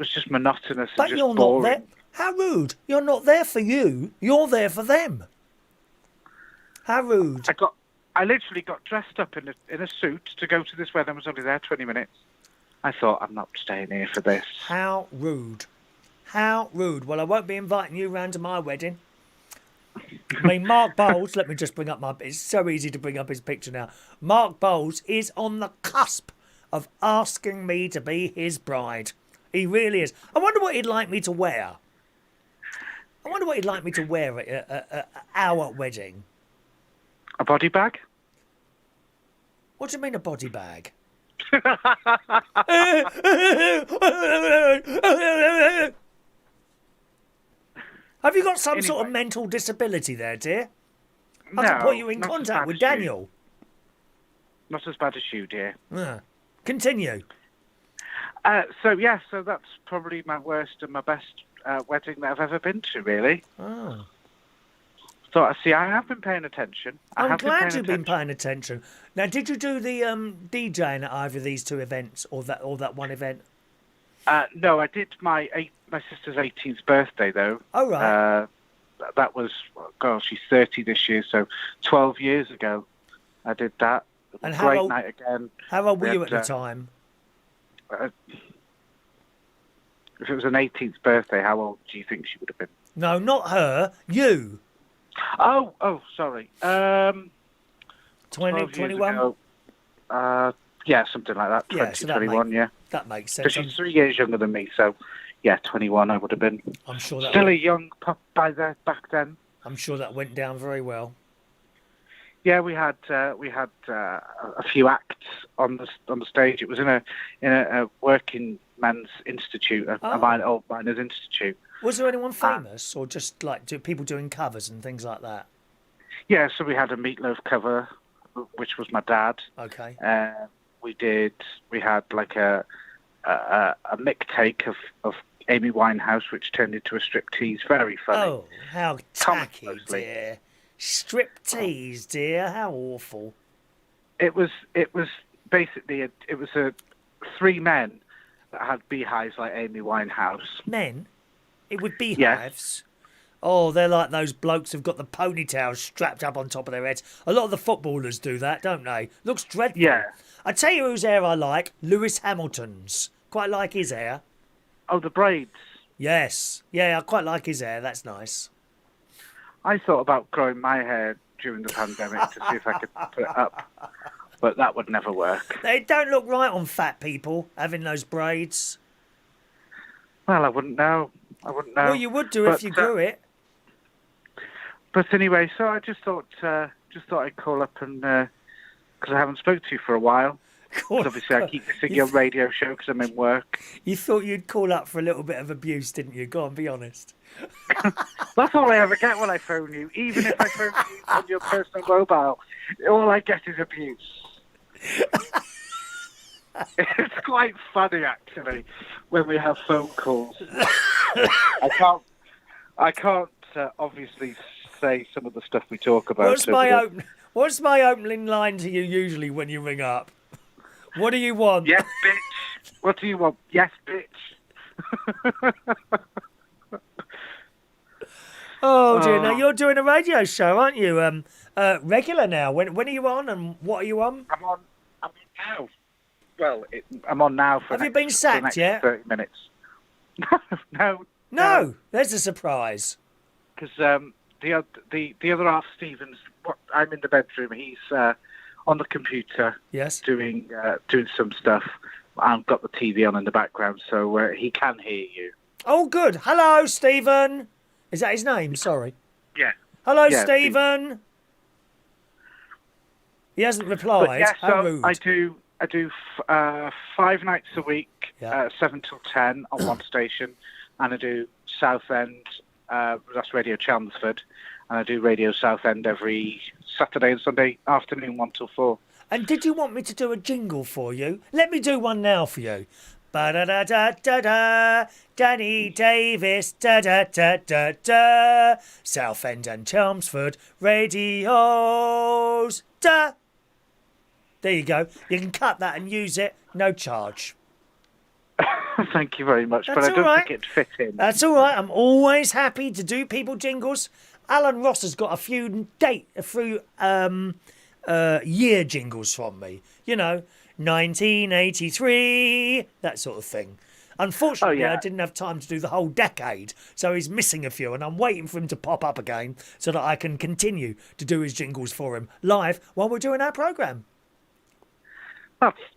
just monotonous and just you're boring. Not there. How rude. You're not there for you. You're there for them. How rude. I literally got dressed up in a suit to go to this wedding. I was only there 20 minutes. I thought, I'm not staying here for this. How rude. How rude. Well, I won't be inviting you round to my wedding. I mean, Mark Bowles, let me just bring up it's so easy to bring up his picture now. Mark Bowles is on the cusp of asking me to be his bride. He really is. I wonder what he'd like me to wear. At our wedding. A body bag? What do you mean a body bag? Have you got some sort of mental disability there, dear? I can put you in contact with Daniel. Not as bad as you, dear. Continue. So that's probably my worst and my best wedding that I've ever been to, really. Oh. So, I have been paying attention. I'm glad you've been paying attention. Now, did you do the DJing at either of these 2 events or that one event? No, I did my sister's 18th birthday though. Oh right. That was, she's 30 this year, so 12 years ago I did that. And Great night again. How old were you at had, the time? If it was an 18th birthday, how old do you think she would have been? No, not her. You. Oh, sorry. 20, 12 years 21? ago, yeah, something like that. 20, so 21, yeah. That makes sense. Because she's 3 years younger than me, so yeah, 21 I would have been. I'm sure that Still a young pup back then. I'm sure that went down very well. Yeah, we had a few acts on the stage. It was in a working men's institute, old miners institute. Was there anyone famous, or just like people doing covers and things like that? Yeah, so we had a Meatloaf cover, which was my dad. Okay. We had like a mick take of Amy Winehouse, which turned into a striptease. Very funny. Oh, how tacky, dear. Striptease, dear. How awful. It was basically three men that had beehives like Amy Winehouse. Men? It would beehives? Yes. Oh, they're like those blokes who've got the ponytails strapped up on top of their heads. A lot of the footballers do that, don't they? Looks dreadful. Yeah. I tell you whose hair I like. Lewis Hamilton's. Quite like his hair. Oh, the braids. Yes. Yeah, I quite like his hair. That's nice. I thought about growing my hair during the pandemic to see if I could put it up, but that would never work. They don't look right on fat people, having those braids. Well, I wouldn't know. Well, you would do if you grew it. But anyway, so I just thought I'd call up and because I haven't spoke to you for a while. Obviously, I keep missing your radio show because I'm in work. You thought you'd call up for a little bit of abuse, didn't you? Go on, be honest. That's all I ever get when I phone you. Even if I phone you on your personal mobile, all I get is abuse. It's quite funny, actually, when we have phone calls. I can't obviously say some of the stuff we talk about. What's my opening line to you usually when you ring up? What do you want? Yes, bitch. What do you want? Yes, bitch. Oh dear! Now you're doing a radio show, aren't you? Regular now. When are you on, and what are you on? I'm on now. Well, I'm on now for. Have you been sacked yet? 30 minutes. No. There's a surprise. Because the other half, Stevens, I'm in the bedroom. He's on the computer. Yes. Doing some stuff. I've got the TV on in the background, so he can hear you. Oh, good. Hello, Stephen. Is that his name? Sorry. Yeah. Hello, Stephen. He hasn't replied. But yeah, How so rude. I do 5 nights a week, Yeah. 7 till 10 on one station, and I do Southend. That's Radio Chelmsford, and I do Radio Southend every Saturday and Sunday afternoon, 1 till 4. And did you want me to do a jingle for you? Let me do one now for you. Ba-da-da-da-da-da, Danny Davis, da-da-da-da-da, Southend and Chelmsford radios, da. There you go. You can cut that and use it, no charge. Thank you very much, That's but I all don't right. think it'd fit in. That's all right. I'm always happy to do people jingles. Alan Ross has got a few year jingles from me. You know, 1983, that sort of thing. Unfortunately, I didn't have time to do the whole decade, so he's missing a few, and I'm waiting for him to pop up again so that I can continue to do his jingles for him live while we're doing our programme.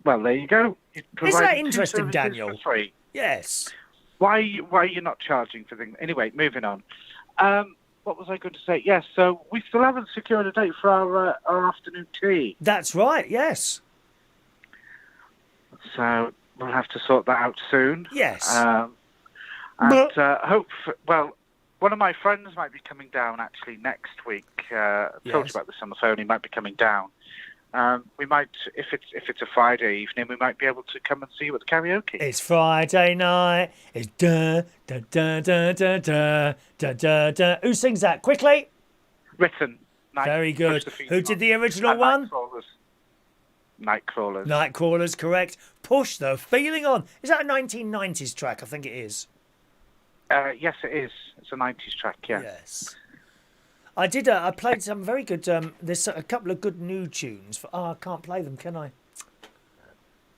Well, there you go. Isn't that interesting, Daniel? For free. Yes. Why are you not charging for things? Anyway, moving on. What was I going to say? Yes, so we still haven't secured a date for our afternoon tea. That's right, yes. So we'll have to sort that out soon. Yes. One of my friends might be coming down actually next week. I told you about this on the phone. He might be coming down. We might, if it's a Friday evening, we might be able to come and see you at the karaoke. It's Friday night. It's da da da da da da da da da. Who sings that? Quickly. Written. Very good. Who did the original one? Nightcrawlers. Nightcrawlers, correct. Push, though. Feeling On. Is that a 1990s track? I think it is. Yes, it is. It's a 90s track, yeah. Yes. I did. I played some very good. There's a couple of good new tunes. I can't play them, can I?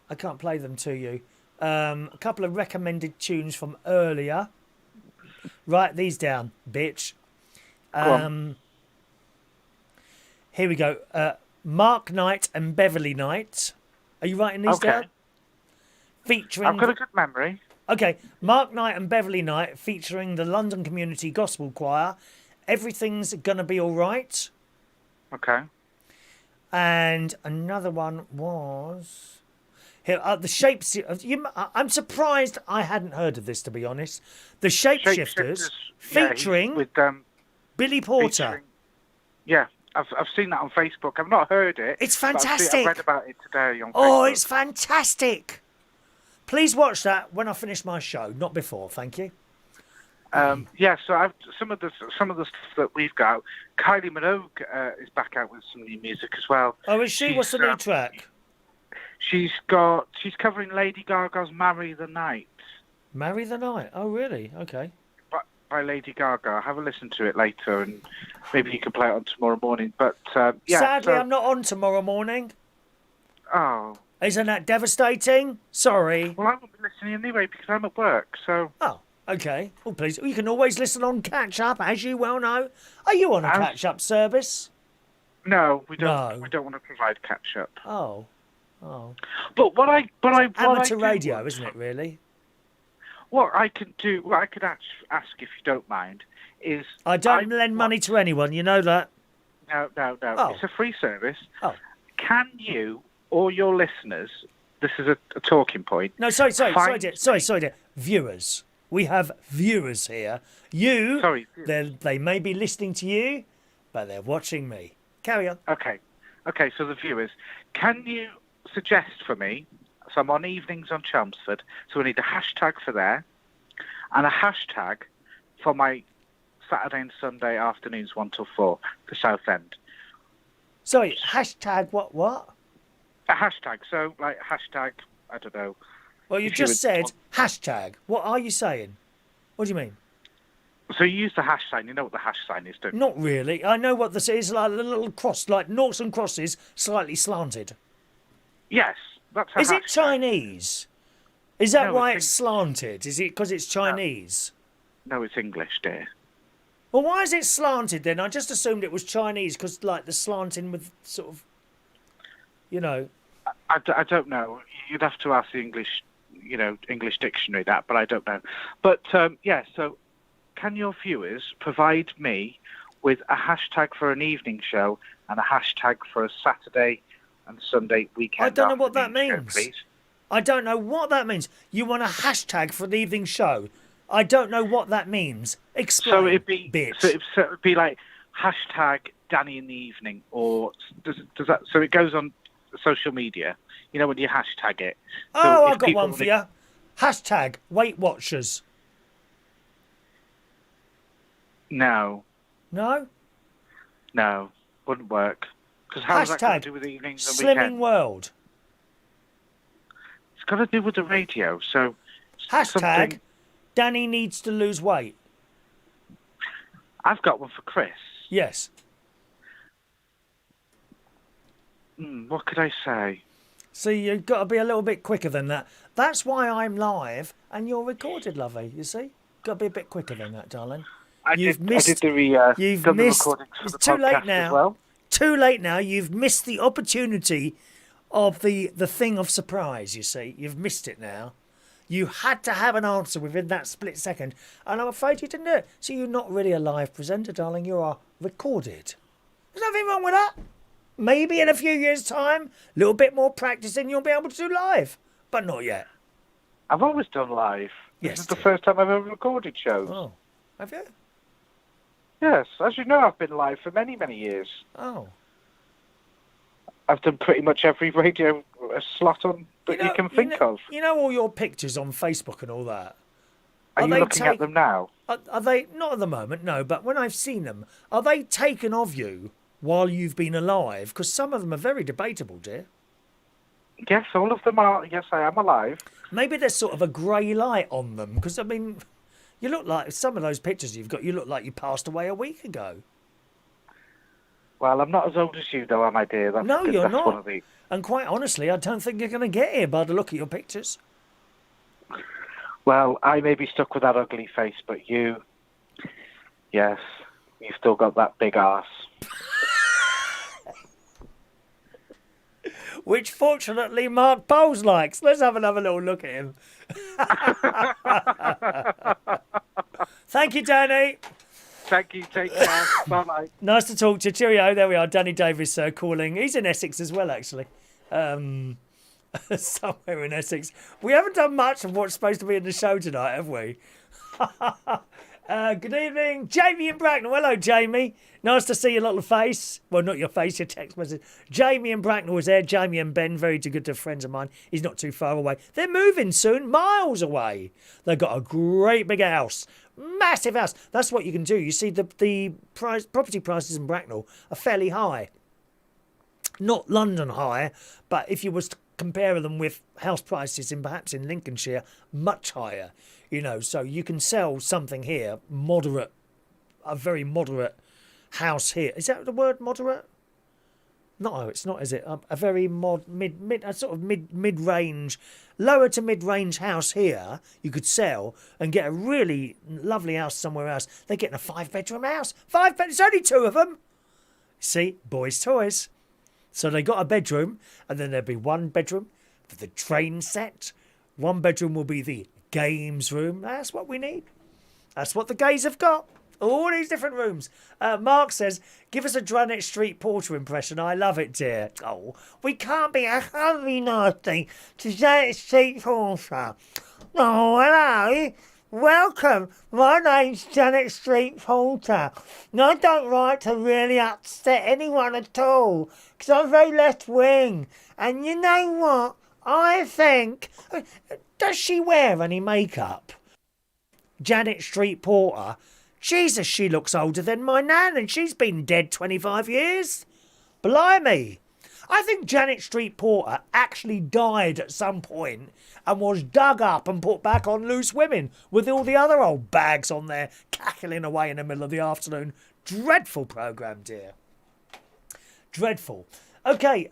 I can't play them to you. A couple of recommended tunes from earlier. Write these down, bitch. Go on. Here we go. Mark Knight and Beverly Knight. Are you writing these down? Featuring. I've got a good memory. Okay, Mark Knight and Beverly Knight featuring the London Community Gospel Choir. Everything's Gonna Be All Right. Okay. And another one was here. The Shapes. I'm surprised I hadn't heard of this, to be honest. The Shapeshifters, featuring with Billy Porter. featuring- yeah, I've seen that on Facebook. I've not heard it. It's but fantastic. I read about it today on Facebook. Oh, it's fantastic. Please watch that when I finish my show, not before. Thank you. Yeah, so some of the stuff that we've got. Kylie Minogue is back out with some new music as well. Oh, is she? What's the new track? She's covering Lady Gaga's "Marry the Night" Marry the Night. Oh, really? Okay. by Lady Gaga. Have a listen to it later, and maybe you can play it on tomorrow morning. But yeah, sadly, I'm not on tomorrow morning. Oh, Isn't that devastating? Sorry. well, I won't be listening anyway because I'm at work. So Oh, okay. Oh, please. You can always listen on Catch Up, as you well know. Are you on a Catch Up service? no, we don't. No. We don't want to provide catch up. Oh. But what I Amateur do radio, want- isn't it, really? What I could ask if you don't mind is I don't lend money to anyone, you know that. No. Oh. It's a free service. Oh. Can you or your listeners? This is a talking point. No, sorry, dear. Viewers. We have viewers here. You, Sorry. they may be listening to you, but they're watching me. Carry on. Okay. So the viewers, can you suggest for me? So I'm on evenings on Chelmsford, so we need a hashtag for there, and a hashtag for my Saturday and Sunday afternoons 1 till 4, the South End. Sorry, hashtag what? A hashtag. So like hashtag. I don't know. Well, you If you just would said want- hashtag. What are you saying? What do you mean? So you use the hash sign. You know what the hash sign is, don't you? Not really. I know what this is, like a little cross, like noughts and crosses, slightly slanted. Yes, that's a Is it hashtag. Chinese? Is that No, why it's it's slanted? Is it because it's Chinese? No, it's English, dear. Well, why is it slanted then? I just assumed it was Chinese because, like, the slanting with sort of, you know. I don't know. You'd have to ask the English, English dictionary that, but I don't know. But yeah, so can your viewers provide me with a hashtag for an evening show and a hashtag for a Saturday and Sunday weekend? I don't know what that afternoon show, means. please? I don't know what that means. You want a hashtag for the evening show? I don't know what that means. Explain, So it'd be bitch. so it'd be like hashtag Danny in the evening, or does that? So it goes on social media. You know when you hashtag it. So Oh, if I've got people one for wanna- you. Hashtag Weight Watchers. No, No? wouldn't work. Because how's that got Hashtag to do with evenings and Slimming weekends? World. It's got to do with the radio. So Hashtag something- Danny needs to lose weight. I've got one for Chris. Yes. What could I say? See, you've got to be a little bit quicker than that. That's why I'm live and you're recorded, lovey. You see? Got to be a bit quicker than that, darling. I You've did missed- the You've missed. recordings for It's the too late podcast now. as well. Too late now. You've missed the opportunity of the thing of surprise. You see, you've missed it now. You had to have an answer within that split second, and I'm afraid you didn't do it. So you're not really a live presenter, darling. You are recorded. There's nothing wrong with that. Maybe in a few years' time, a little bit more practicing, you'll be able to do live, but not yet. I've always done live. Yes, This is the dear. first time I've ever recorded shows. Oh, have you? Yes, as you know, I've been live for many, many years. Oh. I've done pretty much every radio slot on that you can think of. You know all your pictures on Facebook and all that? Are you they looking at them now? Are they, not at the moment, no, but when I've seen them, are they taken of you while you've been alive? Because some of them are very debatable, dear. Yes, all of them are. Yes, I am alive. Maybe there's sort of a grey light on them because I mean, you look like some of those pictures you've got. You look like you passed away a week ago. Well, I'm not as old as you, though, am I, dear? No, you're That's not. one of the... And quite honestly, I don't think you're going to get here by the look at your pictures. Well, I may be stuck with that ugly face, but you, yes, you've still got that big arse. Which, fortunately, Mark Bowles likes. Let's have another little look at him. Thank you, Danny. Thank you. Take care. Bye-bye. Nice to talk to you. Cheerio. There we are. Danny Davis calling. He's in Essex as well, actually. Somewhere in Essex. We haven't done much of what's supposed to be in the show tonight, have we? Good evening, Jamie in Bracknell. Hello, Jamie. Nice to see your little face. Well, not your face, your text message. Jamie in Bracknell was there. Jamie and Ben, very good friends of mine. He's not too far away. They're moving soon, miles away. They've got a great big house. Massive house. That's what you can do. You see, the property prices in Bracknell are fairly high. Not London high, but if you was to compare them with house prices in perhaps in Lincolnshire, much higher. You know, so you can sell something here, moderate, a very moderate house here. Is that the word, moderate? No, it's not, is it? A very mid-range, lower to mid-range house here you could sell and get a really lovely house somewhere else. They're getting a 5-bedroom house. 5 bed. It's only 2 of them. See, boys' toys. So they got a bedroom, and then there'll be 1 bedroom for the train set. 1 bedroom will be the games room. That's what we need. That's what the gays have got. All these different rooms. Mark says, give us a Dranwich Street Porter impression. I love it, dear. Oh, we can't be a hungry naughty to Dranwich Street Porter. Oh, hello. Welcome. My name's Janet Street Porter. And I don't like to really upset anyone at all, because I'm very left-wing. And you know what? I think... Does she wear any makeup? Janet Street Porter... Jesus, she looks older than my nan, and she's been dead 25 years. Blimey. I think Janet Street Porter actually died at some point and was dug up and put back on Loose Women with all the other old bags on there cackling away in the middle of the afternoon. Dreadful programme, dear. Dreadful. Okay,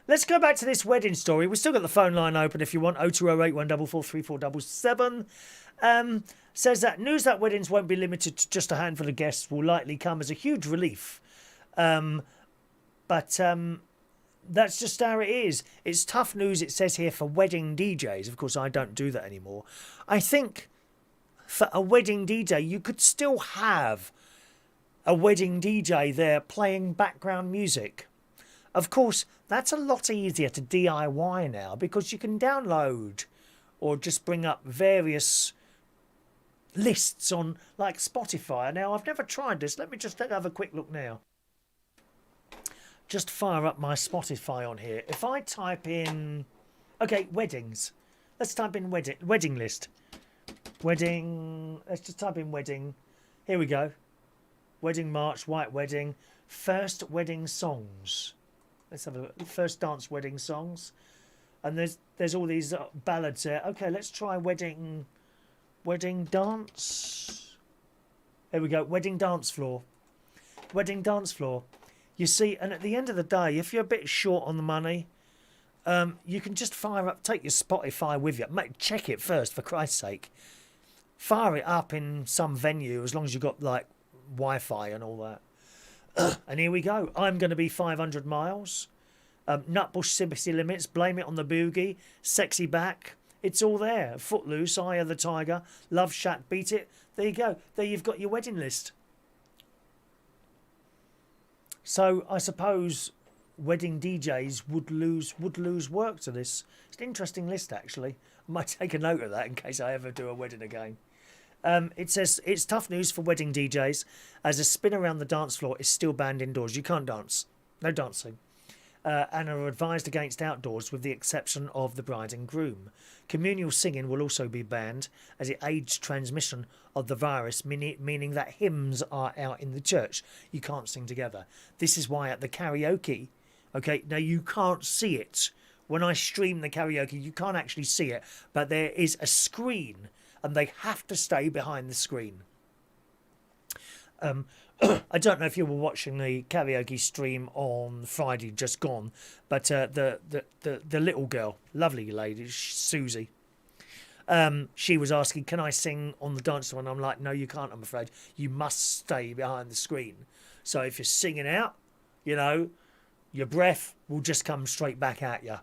let's go back to this wedding story. We've still got the phone line open if you want. 0208 144 3477. Says that news that weddings won't be limited to just a handful of guests will likely come as a huge relief. But that's just how it is. It's tough news, it says here, for wedding DJs. Of course, I don't do that anymore. I think for a wedding DJ, you could still have a wedding DJ there playing background music. Of course, that's a lot easier to DIY now because you can download or just bring up various lists on like Spotify. Now, I've never tried this. Let me just have a quick look now. Just fire up my Spotify on here. If I type in... Okay, weddings. Let's type in wedding list. Wedding... Let's just type in wedding. Here we go. Wedding march, white wedding. First wedding songs. Let's have a look. First dance wedding songs. And there's all these ballads there. Okay, let's try wedding dance. There we go. Wedding dance floor. Wedding dance floor. You see, and at the end of the day, if you're a bit short on the money, you can just take your Spotify with you. Mate, check it first, for Christ's sake. Fire it up in some venue, as long as you've got, like, Wi-Fi and all that. And here we go. I'm going to be 500 miles. Nutbush City Limits, Blame It on the Boogie, Sexy Back. It's all there. Footloose, Eye of the Tiger, Love Shack, Beat It. There you go. There you've got your wedding list. So I suppose wedding DJs would lose work to this. It's an interesting list, actually. I might take a note of that in case I ever do a wedding again. It says it's tough news for wedding DJs as a spin around the dance floor is still banned indoors. You can't dance. No dancing. And are advised against outdoors with the exception of the bride and groom. Communal singing will also be banned as it aids transmission of the virus, meaning that hymns are out in the church. You can't sing together. This is why at the karaoke Okay, now you can't see it. When I stream the karaoke, you can't actually see it, but there is a screen, and they have to stay behind the screen. I don't know if you were watching the karaoke stream on Friday, just gone, but the little girl, lovely lady, Susie, she was asking, "Can I sing on the dance floor?" And I'm like, "No, you can't. I'm afraid you must stay behind the screen. So if you're singing out, you know, your breath will just come straight back at you.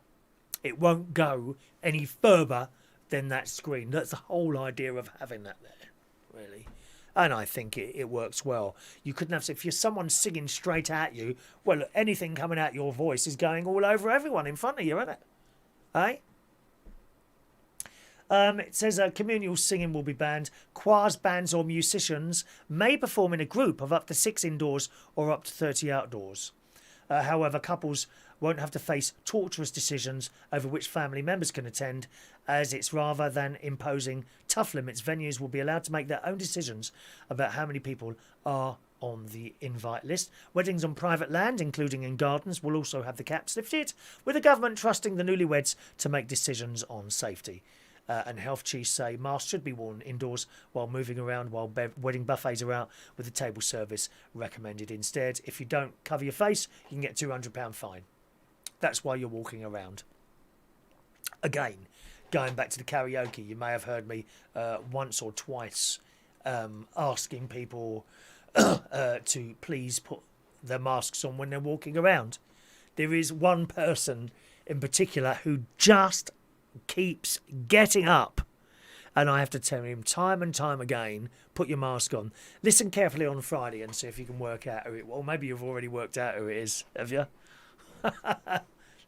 It won't go any further than that screen. That's the whole idea of having that there, really." And I think it works well. You couldn't have, if you're someone singing straight at you, well, anything coming out your voice is going all over everyone in front of you, isn't it? Eh? It says communal singing will be banned. Choirs, bands or musicians may perform in a group of up to 6 indoors or up to 30 outdoors. However, couples won't have to face torturous decisions over which family members can attend, as it's rather than imposing tough limits, venues will be allowed to make their own decisions about how many people are on the invite list. Weddings on private land, including in gardens, will also have the caps lifted, with the government trusting the newlyweds to make decisions on safety. And health chiefs say masks should be worn indoors while moving around, while wedding buffets are out, with the table service recommended instead. If you don't cover your face, you can get a £200 fine. That's why you're walking around. Again, going back to the karaoke, you may have heard me once or twice asking people to please put their masks on when they're walking around. There is one person in particular who just keeps getting up, and I have to tell him time and time again, put your mask on. Listen carefully on Friday and see if you can work out who it, or maybe you've already worked out who it is, have you?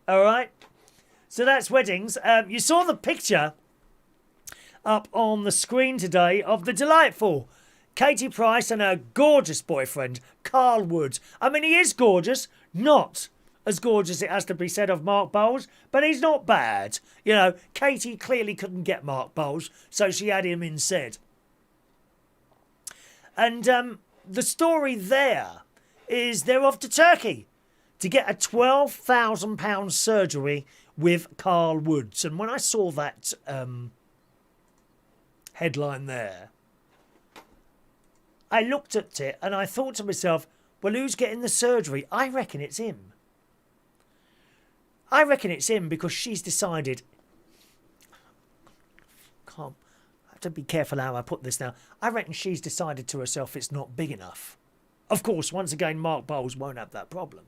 All right, so that's weddings. You saw the picture up on the screen today of the delightful Katie Price and her gorgeous boyfriend Carl Wood. I mean, he is gorgeous, not as gorgeous it has to be said of Mark Bowles, but he's not bad. You know, Katie clearly couldn't get Mark Bowles, so she had him instead. And the story there is they're off to Turkey to get a £12,000 surgery with Carl Woods. And when I saw that headline there, I looked at it and I thought to myself, well, who's getting the surgery? I reckon it's him. I reckon it's him because she's decided... I have to be careful how I put this now. I reckon she's decided to herself it's not big enough. Of course, once again, Mark Bowles won't have that problem.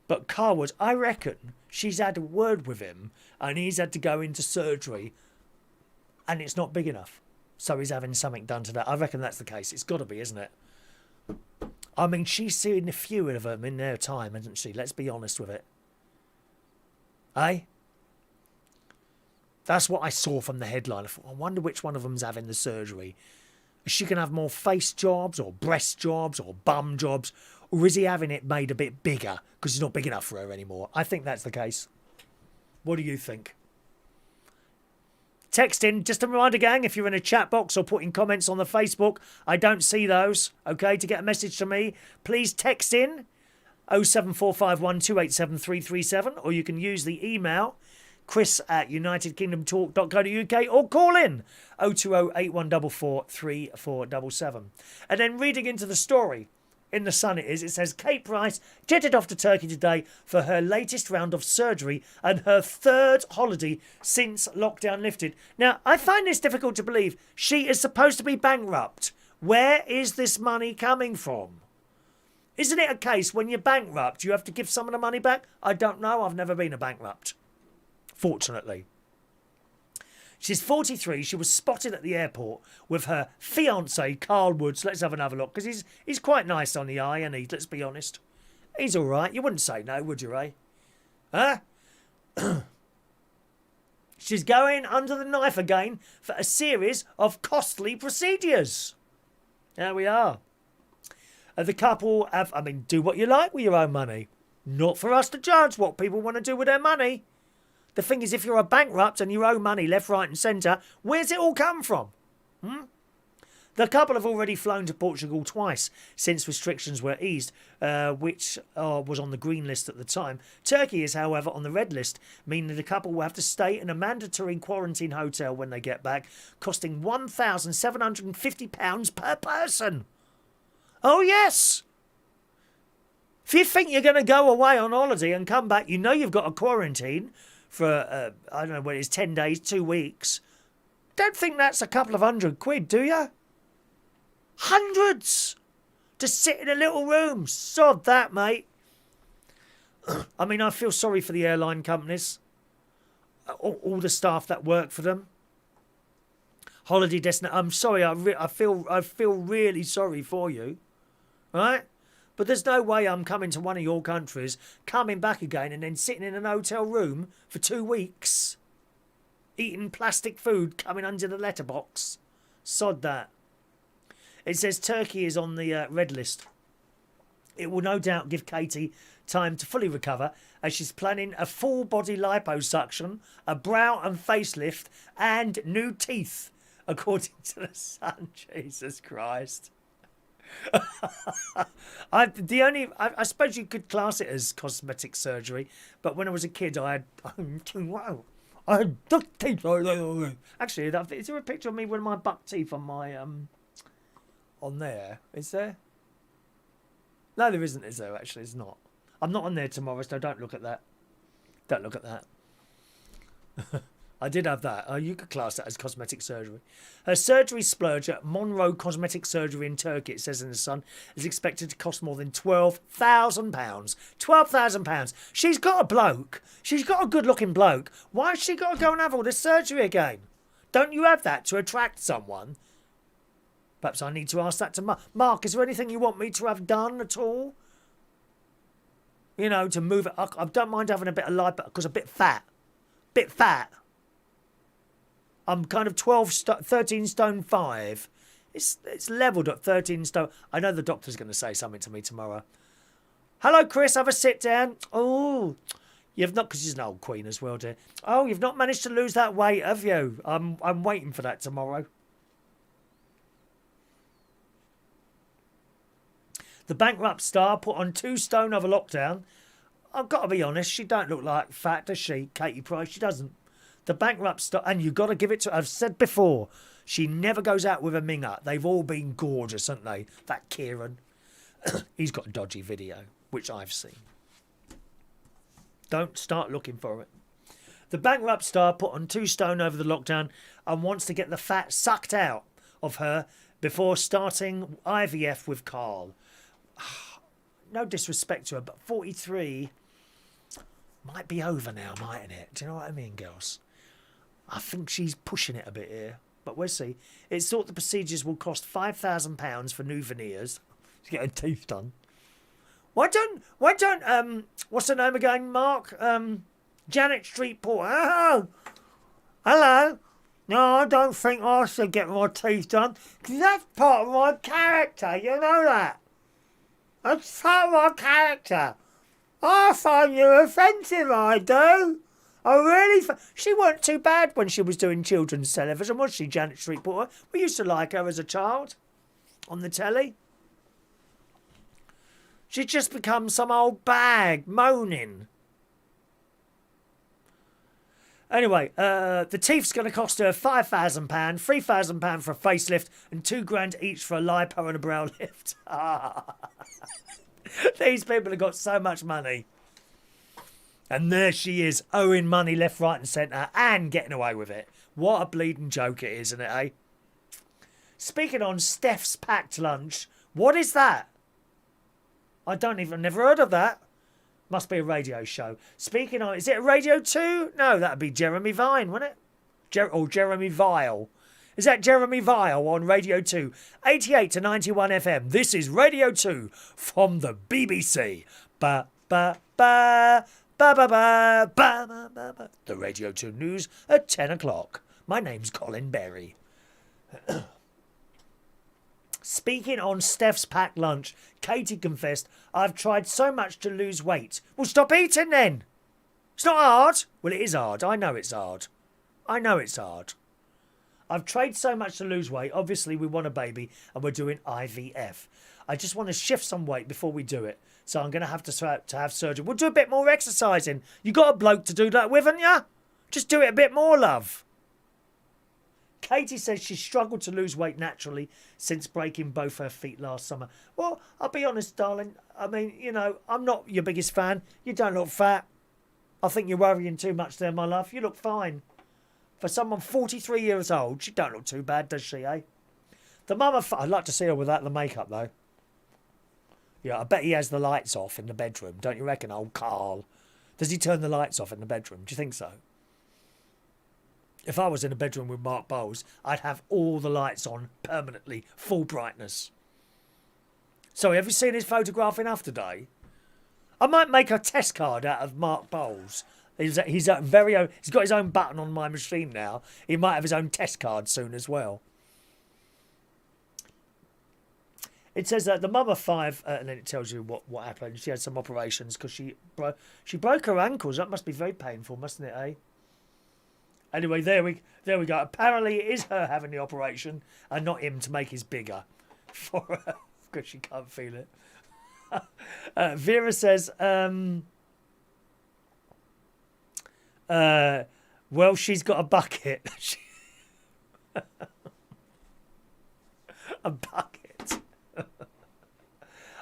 But Carwood, I reckon she's had a word with him and he's had to go into surgery and it's not big enough. So he's having something done to that. I reckon that's the case. It's got to be, isn't it? I mean, she's seen a few of them in their time, hasn't she? Let's be honest with it. Eh? That's what I saw from the headline. I thought, I wonder which one of them's having the surgery. Is she going to have more face jobs or breast jobs or bum jobs? Or is he having it made a bit bigger because it's not big enough for her anymore? I think that's the case. What do you think? Text in, just a reminder, gang, if you're in a chat box or putting comments on the Facebook, I don't see those, okay? To get a message to me, please text in 07451 287 337, or you can use the email chris@unitedkingdomtalk.co.uk, or call in 020 8144 3477. And then reading into the story, in the Sun it says, Kate Price jetted off to Turkey today for her latest round of surgery and her third holiday since lockdown lifted. Now, I find this difficult to believe. She is supposed to be bankrupt. Where is this money coming from? Isn't it a case when you're bankrupt, you have to give some of the money back? I don't know. I've never been a bankrupt, fortunately. She's 43. She was spotted at the airport with her fiancé, Carl Woods. Let's have another look, because he's quite nice on the eye, and let's be honest. He's all right. You wouldn't say no, would you, Ray? Huh? She's going under the knife again for a series of costly procedures. There we are. The couple have, do what you like with your own money. Not for us to judge what people want to do with their money. The thing is, if you're a bankrupt and you owe money left, right and centre, where's it all come from? The couple have already flown to Portugal twice since restrictions were eased, which was on the green list at the time. Turkey is, however, on the red list, meaning the couple will have to stay in a mandatory quarantine hotel when they get back, costing £1,750 per person. Oh, yes! If you think you're going to go away on holiday and come back, you know you've got a quarantine for, I don't know what it is, 10 days, 2 weeks. Don't think that's a couple of £100, do you? Hundreds to sit in a little room. Sod that, mate. I mean, I feel sorry for the airline companies, all the staff that work for them. Holiday destination. I'm sorry. I feel really sorry for you, right? But there's no way I'm coming to one of your countries, coming back again, and then sitting in an hotel room for 2 weeks, eating plastic food coming under the letterbox. Sod that. It says Turkey is on the red list. It will no doubt give Katie time to fully recover, as she's planning a full-body liposuction, a brow and facelift, and new teeth, according to the Sun. Jesus Christ. I suppose you could class it as cosmetic surgery, but when I was a kid, I had duck teeth. Actually, is there a picture of me with my buck teeth on my on there? Is there? No, there isn't, is there? Actually, it's not. I'm not on there tomorrow, so don't look at that. Don't look at that. I did have that. You could class that as cosmetic surgery. Her surgery splurge at Monroe Cosmetic Surgery in Turkey, it says in the Sun, is expected to cost more than £12,000. £12,000. She's got a bloke. She's got a good-looking bloke. Why has she got to go and have all this surgery again? Don't you have that to attract someone? Perhaps I need to ask that to Mark. Mark, is there anything you want me to have done at all? You know, to move it. I don't mind having a bit of lipo, because I'm a bit fat. Bit fat. I'm kind of 13 stone 5. It's levelled at 13 stone. I know the doctor's going to say something to me tomorrow. Hello, Chris. Have a sit down. Oh, you've not, because she's an old queen as well, dear. Oh, you've not managed to lose that weight, have you? I'm waiting for that tomorrow. The bankrupt star put on 2 stone over lockdown. I've got to be honest, she don't look like fat, does she? Katie Price, she doesn't. The bankrupt star, and you've got to give it to, I've said before, she never goes out with a minger. They've all been gorgeous, haven't they? That Kieran, he's got a dodgy video, which I've seen. Don't start looking for it. The bankrupt star put on 2 stone over the lockdown and wants to get the fat sucked out of her before starting IVF with Carl. No disrespect to her, but 43 might be over now, mightn't it? Do you know what I mean, girls? I think she's pushing it a bit here, but we'll see. It's thought the procedures will cost £5,000 for new veneers to get her teeth done. Why don't what's her name again, Mark? Janet Street Porter. Oh, hello. No, I don't think I should get my teeth done, because that's part of my character, you know that. That's part of my character. I find you offensive, I do. I really... She weren't too bad when she was doing children's television, was she, Janet Street Porter? We used to like her as a child on the telly. She'd just become some old bag, moaning. Anyway, the teeth's going to cost her £5,000, £3,000 for a facelift, and £2,000 each for a lipo and a brow lift. These people have got so much money. And there she is, owing money left, right and centre, and getting away with it. What a bleeding joke it is, isn't it, eh? Speaking on Steph's packed lunch, what is that? I never heard of that. Must be a radio show. Speaking of, is it Radio 2? No, that'd be Jeremy Vine, wouldn't it? Or Jeremy Vile. Is that Jeremy Vile on Radio 2? 88 to 91 FM. This is Radio 2 from the BBC. Ba ba ba ba ba ba ba ba ba ba. The Radio 2 news at 10 o'clock. My name's Colin Berry. Speaking on Steph's packed lunch, Katie confessed, I've tried so much to lose weight. Well, stop eating then. It's not hard. Well, it is hard. I know it's hard. I've trained so much to lose weight. Obviously, we want a baby and we're doing IVF. I just want to shift some weight before we do it. So I'm going to have surgery. We'll do a bit more exercising. You got a bloke to do that with, haven't you? Just do it a bit more, love. Katie says she struggled to lose weight naturally since breaking both her feet last summer. Well, I'll be honest, darling. I mean, you know, I'm not your biggest fan. You don't look fat. I think you're worrying too much there, my love. You look fine. For someone 43 years old, she don't look too bad, does she, eh? The mum I'd like to see her without the makeup, though. Yeah, I bet he has the lights off in the bedroom. Don't you reckon, old Carl? Does he turn the lights off in the bedroom? Do you think so? If I was in a bedroom with Mark Bowles, I'd have all the lights on permanently, full brightness. Sorry, have you seen his photograph enough today? I might make a test card out of Mark Bowles. He's got his own button on my machine now. He might have his own test card soon as well. It says that the mum of 5, and then it tells you what happened. She had some operations because she broke her ankles. That must be very painful, mustn't it, eh? Anyway, there we go. Apparently, it is her having the operation and not him to make his bigger for her because she can't feel it. Vera says, well, she's got a bucket. A bucket.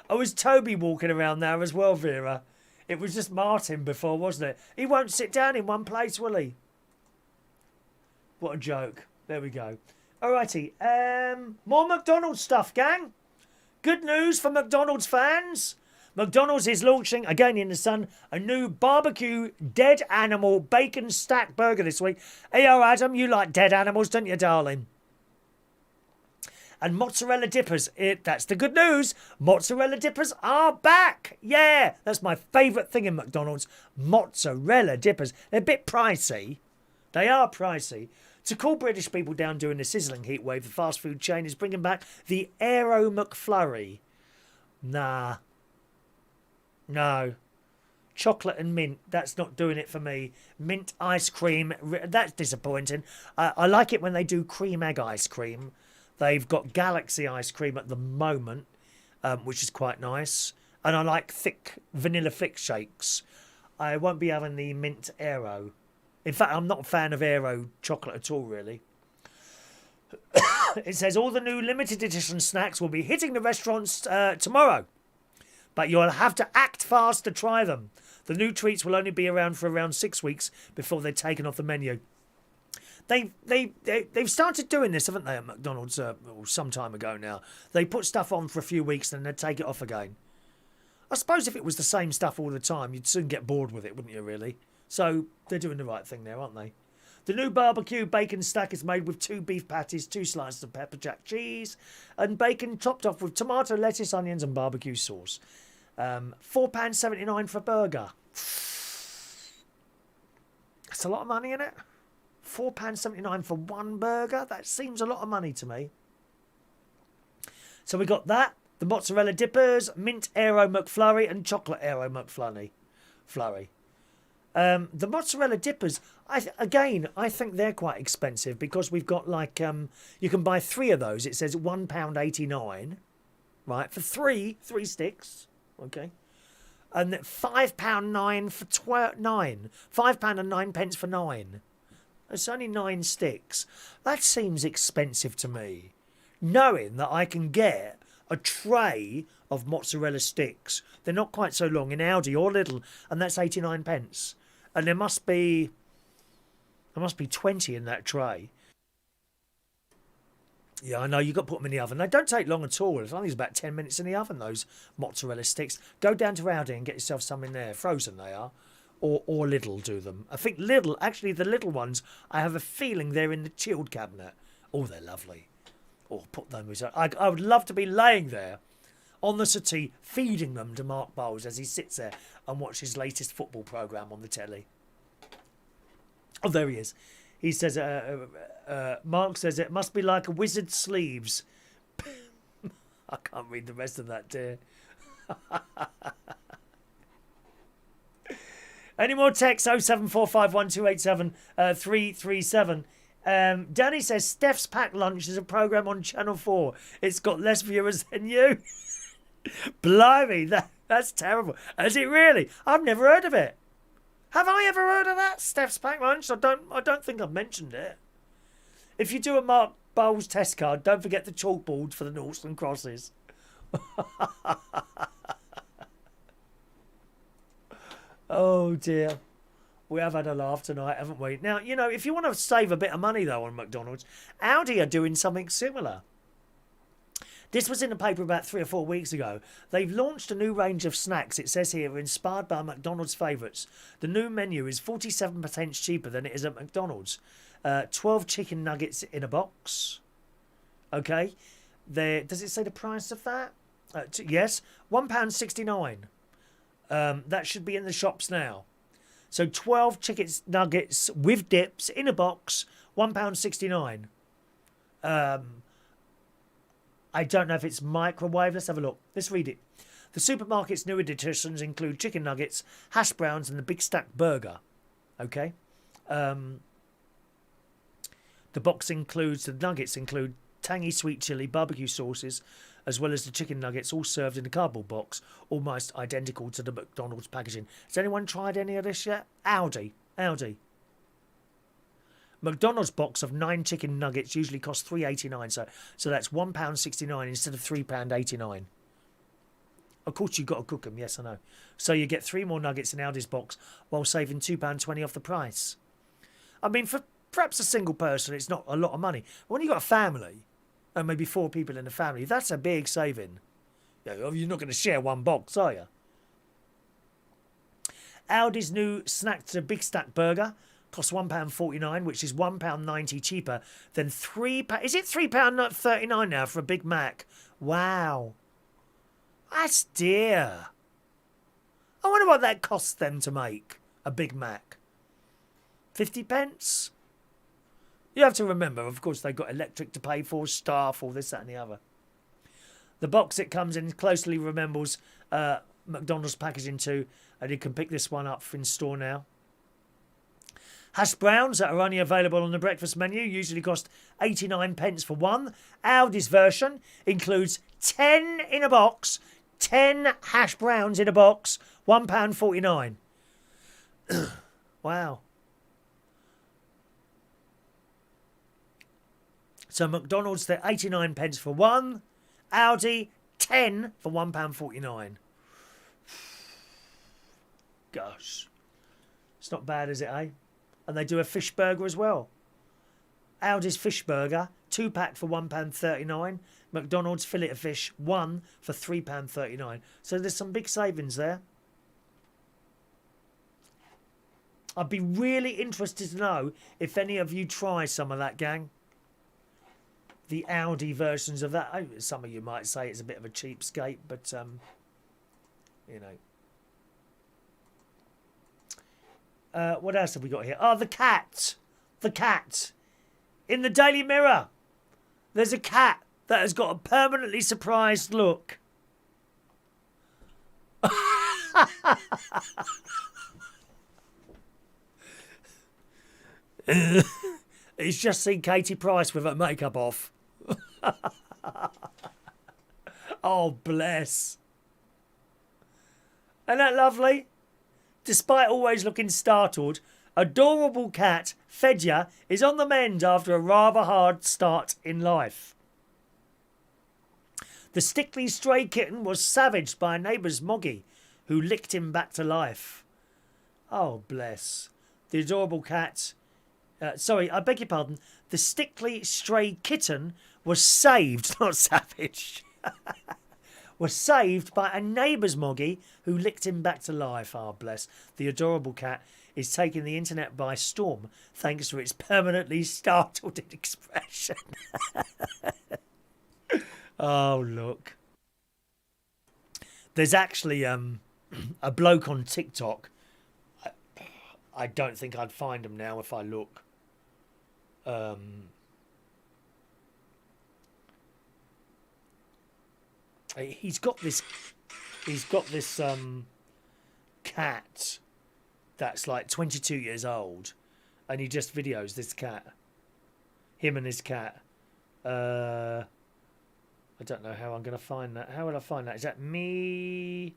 Oh, was Toby walking around there as well, Vera? It was just Martin before, wasn't it? He won't sit down in one place, will he? What a joke. There we go. Alrighty. More McDonald's stuff, gang. Good news for McDonald's fans. McDonald's is launching, again in the sun, a new barbecue dead animal bacon stack burger this week. Hey, Adam, you like dead animals, don't you, darling? And mozzarella dippers. That's the good news. Mozzarella dippers are back. Yeah, that's my favourite thing in McDonald's. Mozzarella dippers. They're a bit pricey. They are pricey. To cool British people down during the sizzling heat wave, the fast food chain is bringing back the Aero McFlurry. Nah. No. Chocolate and mint, that's not doing it for me. Mint ice cream, that's disappointing. I like it when they do cream egg ice cream. They've got Galaxy ice cream at the moment, which is quite nice. And I like vanilla thick shakes. I won't be having the mint Aero. In fact, I'm not a fan of Aero chocolate at all, really. It says all the new limited edition snacks will be hitting the restaurants tomorrow. But you'll have to act fast to try them. The new treats will only be around for around 6 weeks before they're taken off the menu. They've started doing this, haven't they, at McDonald's some time ago now. They put stuff on for a few weeks and then they take it off again. I suppose if it was the same stuff all the time, you'd soon get bored with it, wouldn't you, really? So they're doing the right thing there, aren't they? The new barbecue bacon stack is made with 2 beef patties, 2 slices of pepper jack cheese, and bacon topped off with tomato, lettuce, onions, and barbecue sauce. £4.79 for a burger. That's a lot of money, isn't it? £4.79 for one burger? That seems a lot of money to me. So we got that, the mozzarella dippers, mint Aero McFlurry, and chocolate Aero McFlurry. The mozzarella dippers, I think they're quite expensive because we've got like, you can buy 3 of those. It says £1.89, right, for three sticks, okay? And £5.09 for 9. £5.09 for 9. It's only 9 sticks. That seems expensive to me, knowing that I can get a tray of mozzarella sticks. They're not quite so long in Aldi or Lidl, and that's 89 pence. And there must be 20 in that tray. Yeah, I know, you've got to put them in the oven. They don't take long at all. It's only about 10 minutes in the oven, those mozzarella sticks. Go down to Aldi and get yourself some in there. Frozen they are. Or Lidl do them. I think Lidl, actually the little ones, I have a feeling they're in the chilled cabinet. Oh, they're lovely. Oh, put them. I would love to be laying there on the settee, feeding them to Mark Bowles as he sits there and watches his latest football programme on the telly. Oh, there he is. He says, Mark says, it must be like a wizard's sleeves. I can't read the rest of that, dear. Any more texts? 07451287337. Danny says Steph's Packed Lunch is a programme on Channel 4. It's got less viewers than you. Blimey, that's terrible. Is it really? I've never heard of it. Have I ever heard of that? Steph's Packed Lunch? I don't think I've mentioned it. If you do a Mark Bowles test card, don't forget the chalkboard for the noughts and crosses. Oh dear. We have had a laugh tonight, haven't we? Now, you know, if you want to save a bit of money, though, on McDonald's, Aldi are doing something similar. This was in the paper about 3 or 4 weeks ago. They've launched a new range of snacks, it says here, inspired by McDonald's favourites. The new menu is 47% cheaper than it is at McDonald's. 12 chicken nuggets in a box. Okay. Does it say the price of that? Yes. £1.69. That should be in the shops now. So 12 chicken nuggets with dips in a box, £1.69. I don't know if it's microwave. Let's have a look. Let's read it. The supermarket's new additions include chicken nuggets, hash browns, and the Big Stack burger. Okay. The nuggets include tangy sweet chili, barbecue sauces, as well as the chicken nuggets, all served in a cardboard box, almost identical to the McDonald's packaging. Has anyone tried any of this yet? Aldi. McDonald's box of 9 chicken nuggets usually costs $3.89, so that's £1.69 instead of £3.89. Of course, you've got to cook them, yes, I know. So you get 3 more nuggets in Aldi's box while saving £2.20 off the price. I mean, for perhaps a single person, it's not a lot of money. When you've got a family, and maybe 4 people in the family, that's a big saving. You're not going to share one box, are you? Aldi's new snack to Big Stack burger costs £1.49, which is £1.90 cheaper than £3. Is it £3.39 now for a Big Mac? Wow. That's dear. I wonder what that costs them to make a Big Mac. 50 pence? You have to remember, of course, they've got electric to pay for, staff, all this, that and the other. The box it comes in closely resembles McDonald's packaging too, and you can pick this one up in store now. Hash browns that are only available on the breakfast menu usually cost 89 pence for one. Aldi's version includes 10 in a box, 10 hash browns in a box, £1.49. Wow. So McDonald's, they're 89 pence for one. Aldi, 10 for £1.49. Gosh. It's not bad, is it, eh? And they do a fish burger as well. Aldi's fish burger, 2-pack for £1.39. McDonald's fillet of fish, 1 for £3.39. So there's some big savings there. I'd be really interested to know if any of you try some of that, gang. The Aldi versions of that. Some of you might say it's a bit of a cheapskate, but, you know. What else have we got here? Oh, the cat. The cat. In the Daily Mirror, there's a cat that has got a permanently surprised look. He's just seen Katie Price with her makeup off. Oh, bless. Isn't that lovely? Despite always looking startled, adorable cat Fedya is on the mend after a rather hard start in life. The stickly stray kitten was savaged by a neighbour's Moggy, who licked him back to life. Oh, bless. The adorable cat... sorry, I beg your pardon. The stickly stray kitten was saved, not savaged, was saved by a neighbour's Moggy who licked him back to life. Ah, bless. The adorable cat is taking the internet by storm thanks to its permanently startled expression. Oh, look. There's actually a bloke on TikTok. I don't think I'd find him now if I look. He's got this cat that's like 22 years old, and he just videos this cat. Him and his cat. I don't know how I'm going to find that. How will I find that? Is that me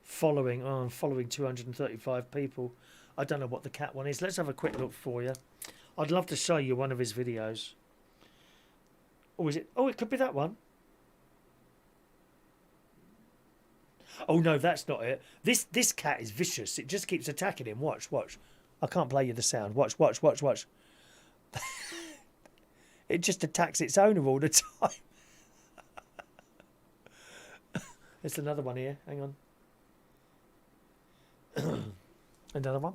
following? Oh, I'm following 235 people. I don't know what the cat one is. Let's have a quick look for you. I'd love to show you one of his videos. Or is it? Oh, it could be that one. Oh no, that's not it. This cat is vicious. It just keeps attacking him. Watch. I can't play you the sound. Watch. It just attacks its owner all the time. There's another one here. Hang on. Another one.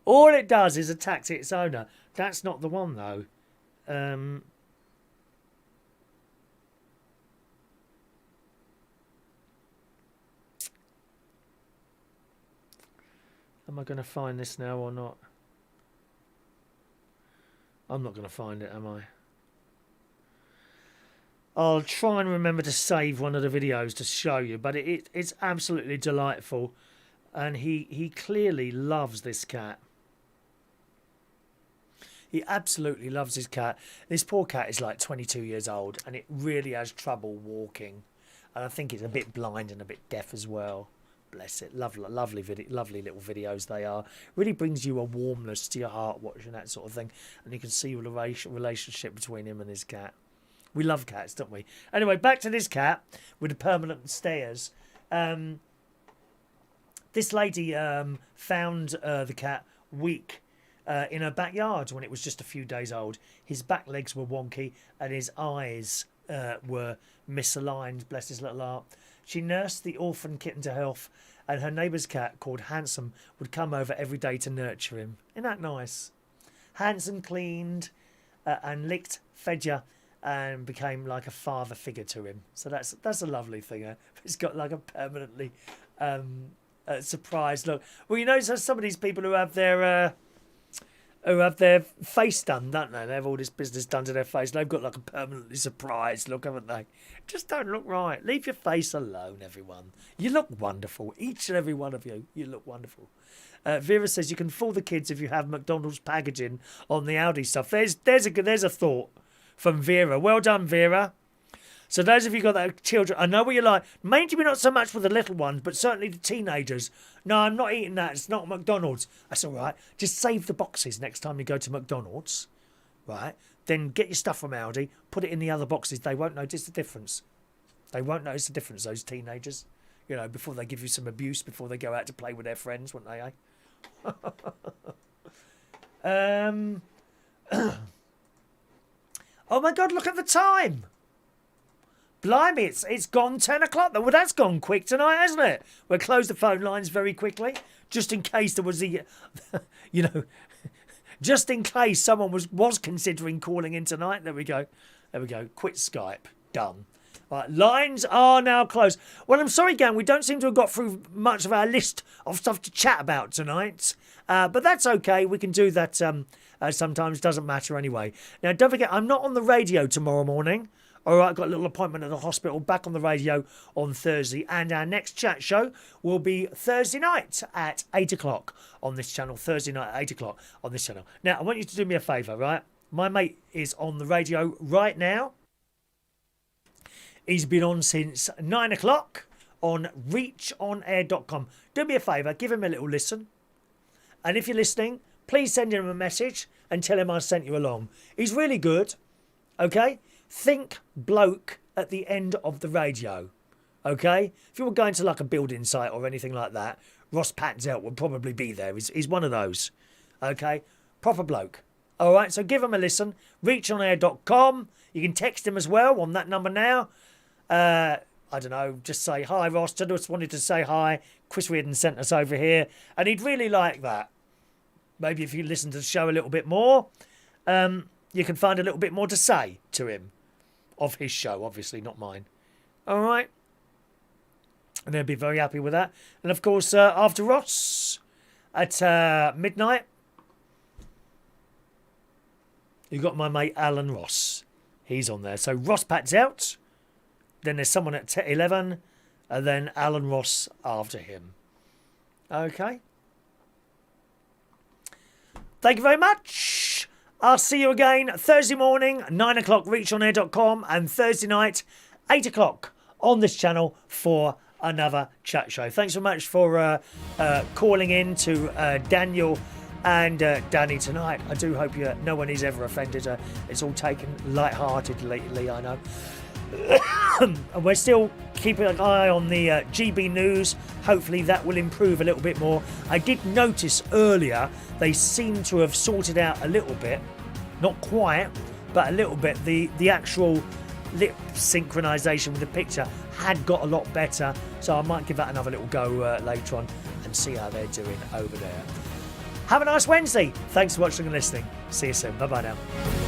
All it does is attacks its owner. That's not the one though. Am I going to find this now or not? I'm not going to find it, am I? I'll try and remember to save one of the videos to show you, but it's absolutely delightful. And he clearly loves this cat. He absolutely loves his cat. This poor cat is like 22 years old and it really has trouble walking. And I think it's a bit blind and a bit deaf as well. Bless it. Lovely little videos they are. Really brings you a warmness to your heart watching that sort of thing. And you can see the relationship between him and his cat. We love cats, don't we? Anyway, back to this cat with the permanent stairs. This lady found the cat weak in her backyard when it was just a few days old. His back legs were wonky and his eyes were misaligned, bless his little heart. She nursed the orphan kitten to health, and her neighbour's cat, called Handsome, would come over every day to nurture him. Isn't that nice? Handsome cleaned and licked, fed you, and became like a father figure to him. So that's a lovely thing. It's got like a permanently surprised look. Well, you know, so some of these people who have their face done, don't they? They have all this business done to their face. They've got like a permanently surprised look, haven't they? Just don't look right. Leave your face alone, everyone. You look wonderful. Each and every one of you. You look wonderful. Vera says you can fool the kids if you have McDonald's packaging on the Aldi stuff. There's a thought from Vera. Well done, Vera. So those of you got that children, I know what you're like. Maybe not so much for the little ones, but certainly the teenagers. No, I'm not eating that. It's not McDonald's. That's all right. Just save the boxes next time you go to McDonald's, right? Then get your stuff from Aldi, put it in the other boxes. They won't notice the difference. They won't notice the difference, those teenagers. You know, before they give you some abuse, before they go out to play with their friends, won't they, Oh my God, look at the time. Blimey, it's gone 10 o'clock. Well, that's gone quick tonight, hasn't it? We'll close the phone lines very quickly, just in case there was just in case someone was considering calling in tonight. There we go. Quit Skype. Done. Right, lines are now closed. Well, I'm sorry, gang, we don't seem to have got through much of our list of stuff to chat about tonight. But that's okay. We can do that sometimes. Doesn't matter anyway. Now, don't forget, I'm not on the radio tomorrow morning. All right, got a little appointment at the hospital, back on the radio on Thursday. And our next chat show will be Thursday night at 8 o'clock on this channel. Thursday night at 8 o'clock on this channel. Now, I want you to do me a favour, right? My mate is on the radio right now. He's been on since 9 o'clock on reachonair.com. Do me a favour, give him a little listen. And if you're listening, please send him a message and tell him I sent you along. He's really good, okay? Think bloke at the end of the radio, okay? If you were going to like a building site or anything like that, Ross Patzelt would probably be there. He's one of those, okay? Proper bloke. All right, so give him a listen. Reachonair.com. You can text him as well on that number now. I don't know, just say, hi, Ross. Just wanted to say hi. Chris Reardon sent us over here. And he'd really like that. Maybe if you listen to the show a little bit more, you can find a little bit more to say to him. Of his show, obviously, not mine. All right. And they'll be very happy with that. And, of course, after Ross at midnight, you've got my mate Alan Ross. He's on there. So Ross Pat's out. Then there's someone at 11. And then Alan Ross after him. Okay. Thank you very much. I'll see you again Thursday morning, 9 o'clock, reachonair.com, and Thursday night, 8 o'clock on this channel for another chat show. Thanks so much for calling in to Daniel and Danny tonight. I do hope no one is ever offended. It's all taken light-heartedly, I know. And we're still keeping an eye on the GB News. Hopefully that will improve a little bit more. I did notice earlier they seem to have sorted out a little bit, not quite, but a little bit, the actual lip synchronization with the picture had got a lot better, so I might give that another little go later on and see how they're doing over there. Have a nice Wednesday. Thanks for watching and listening. See you soon. Bye bye now.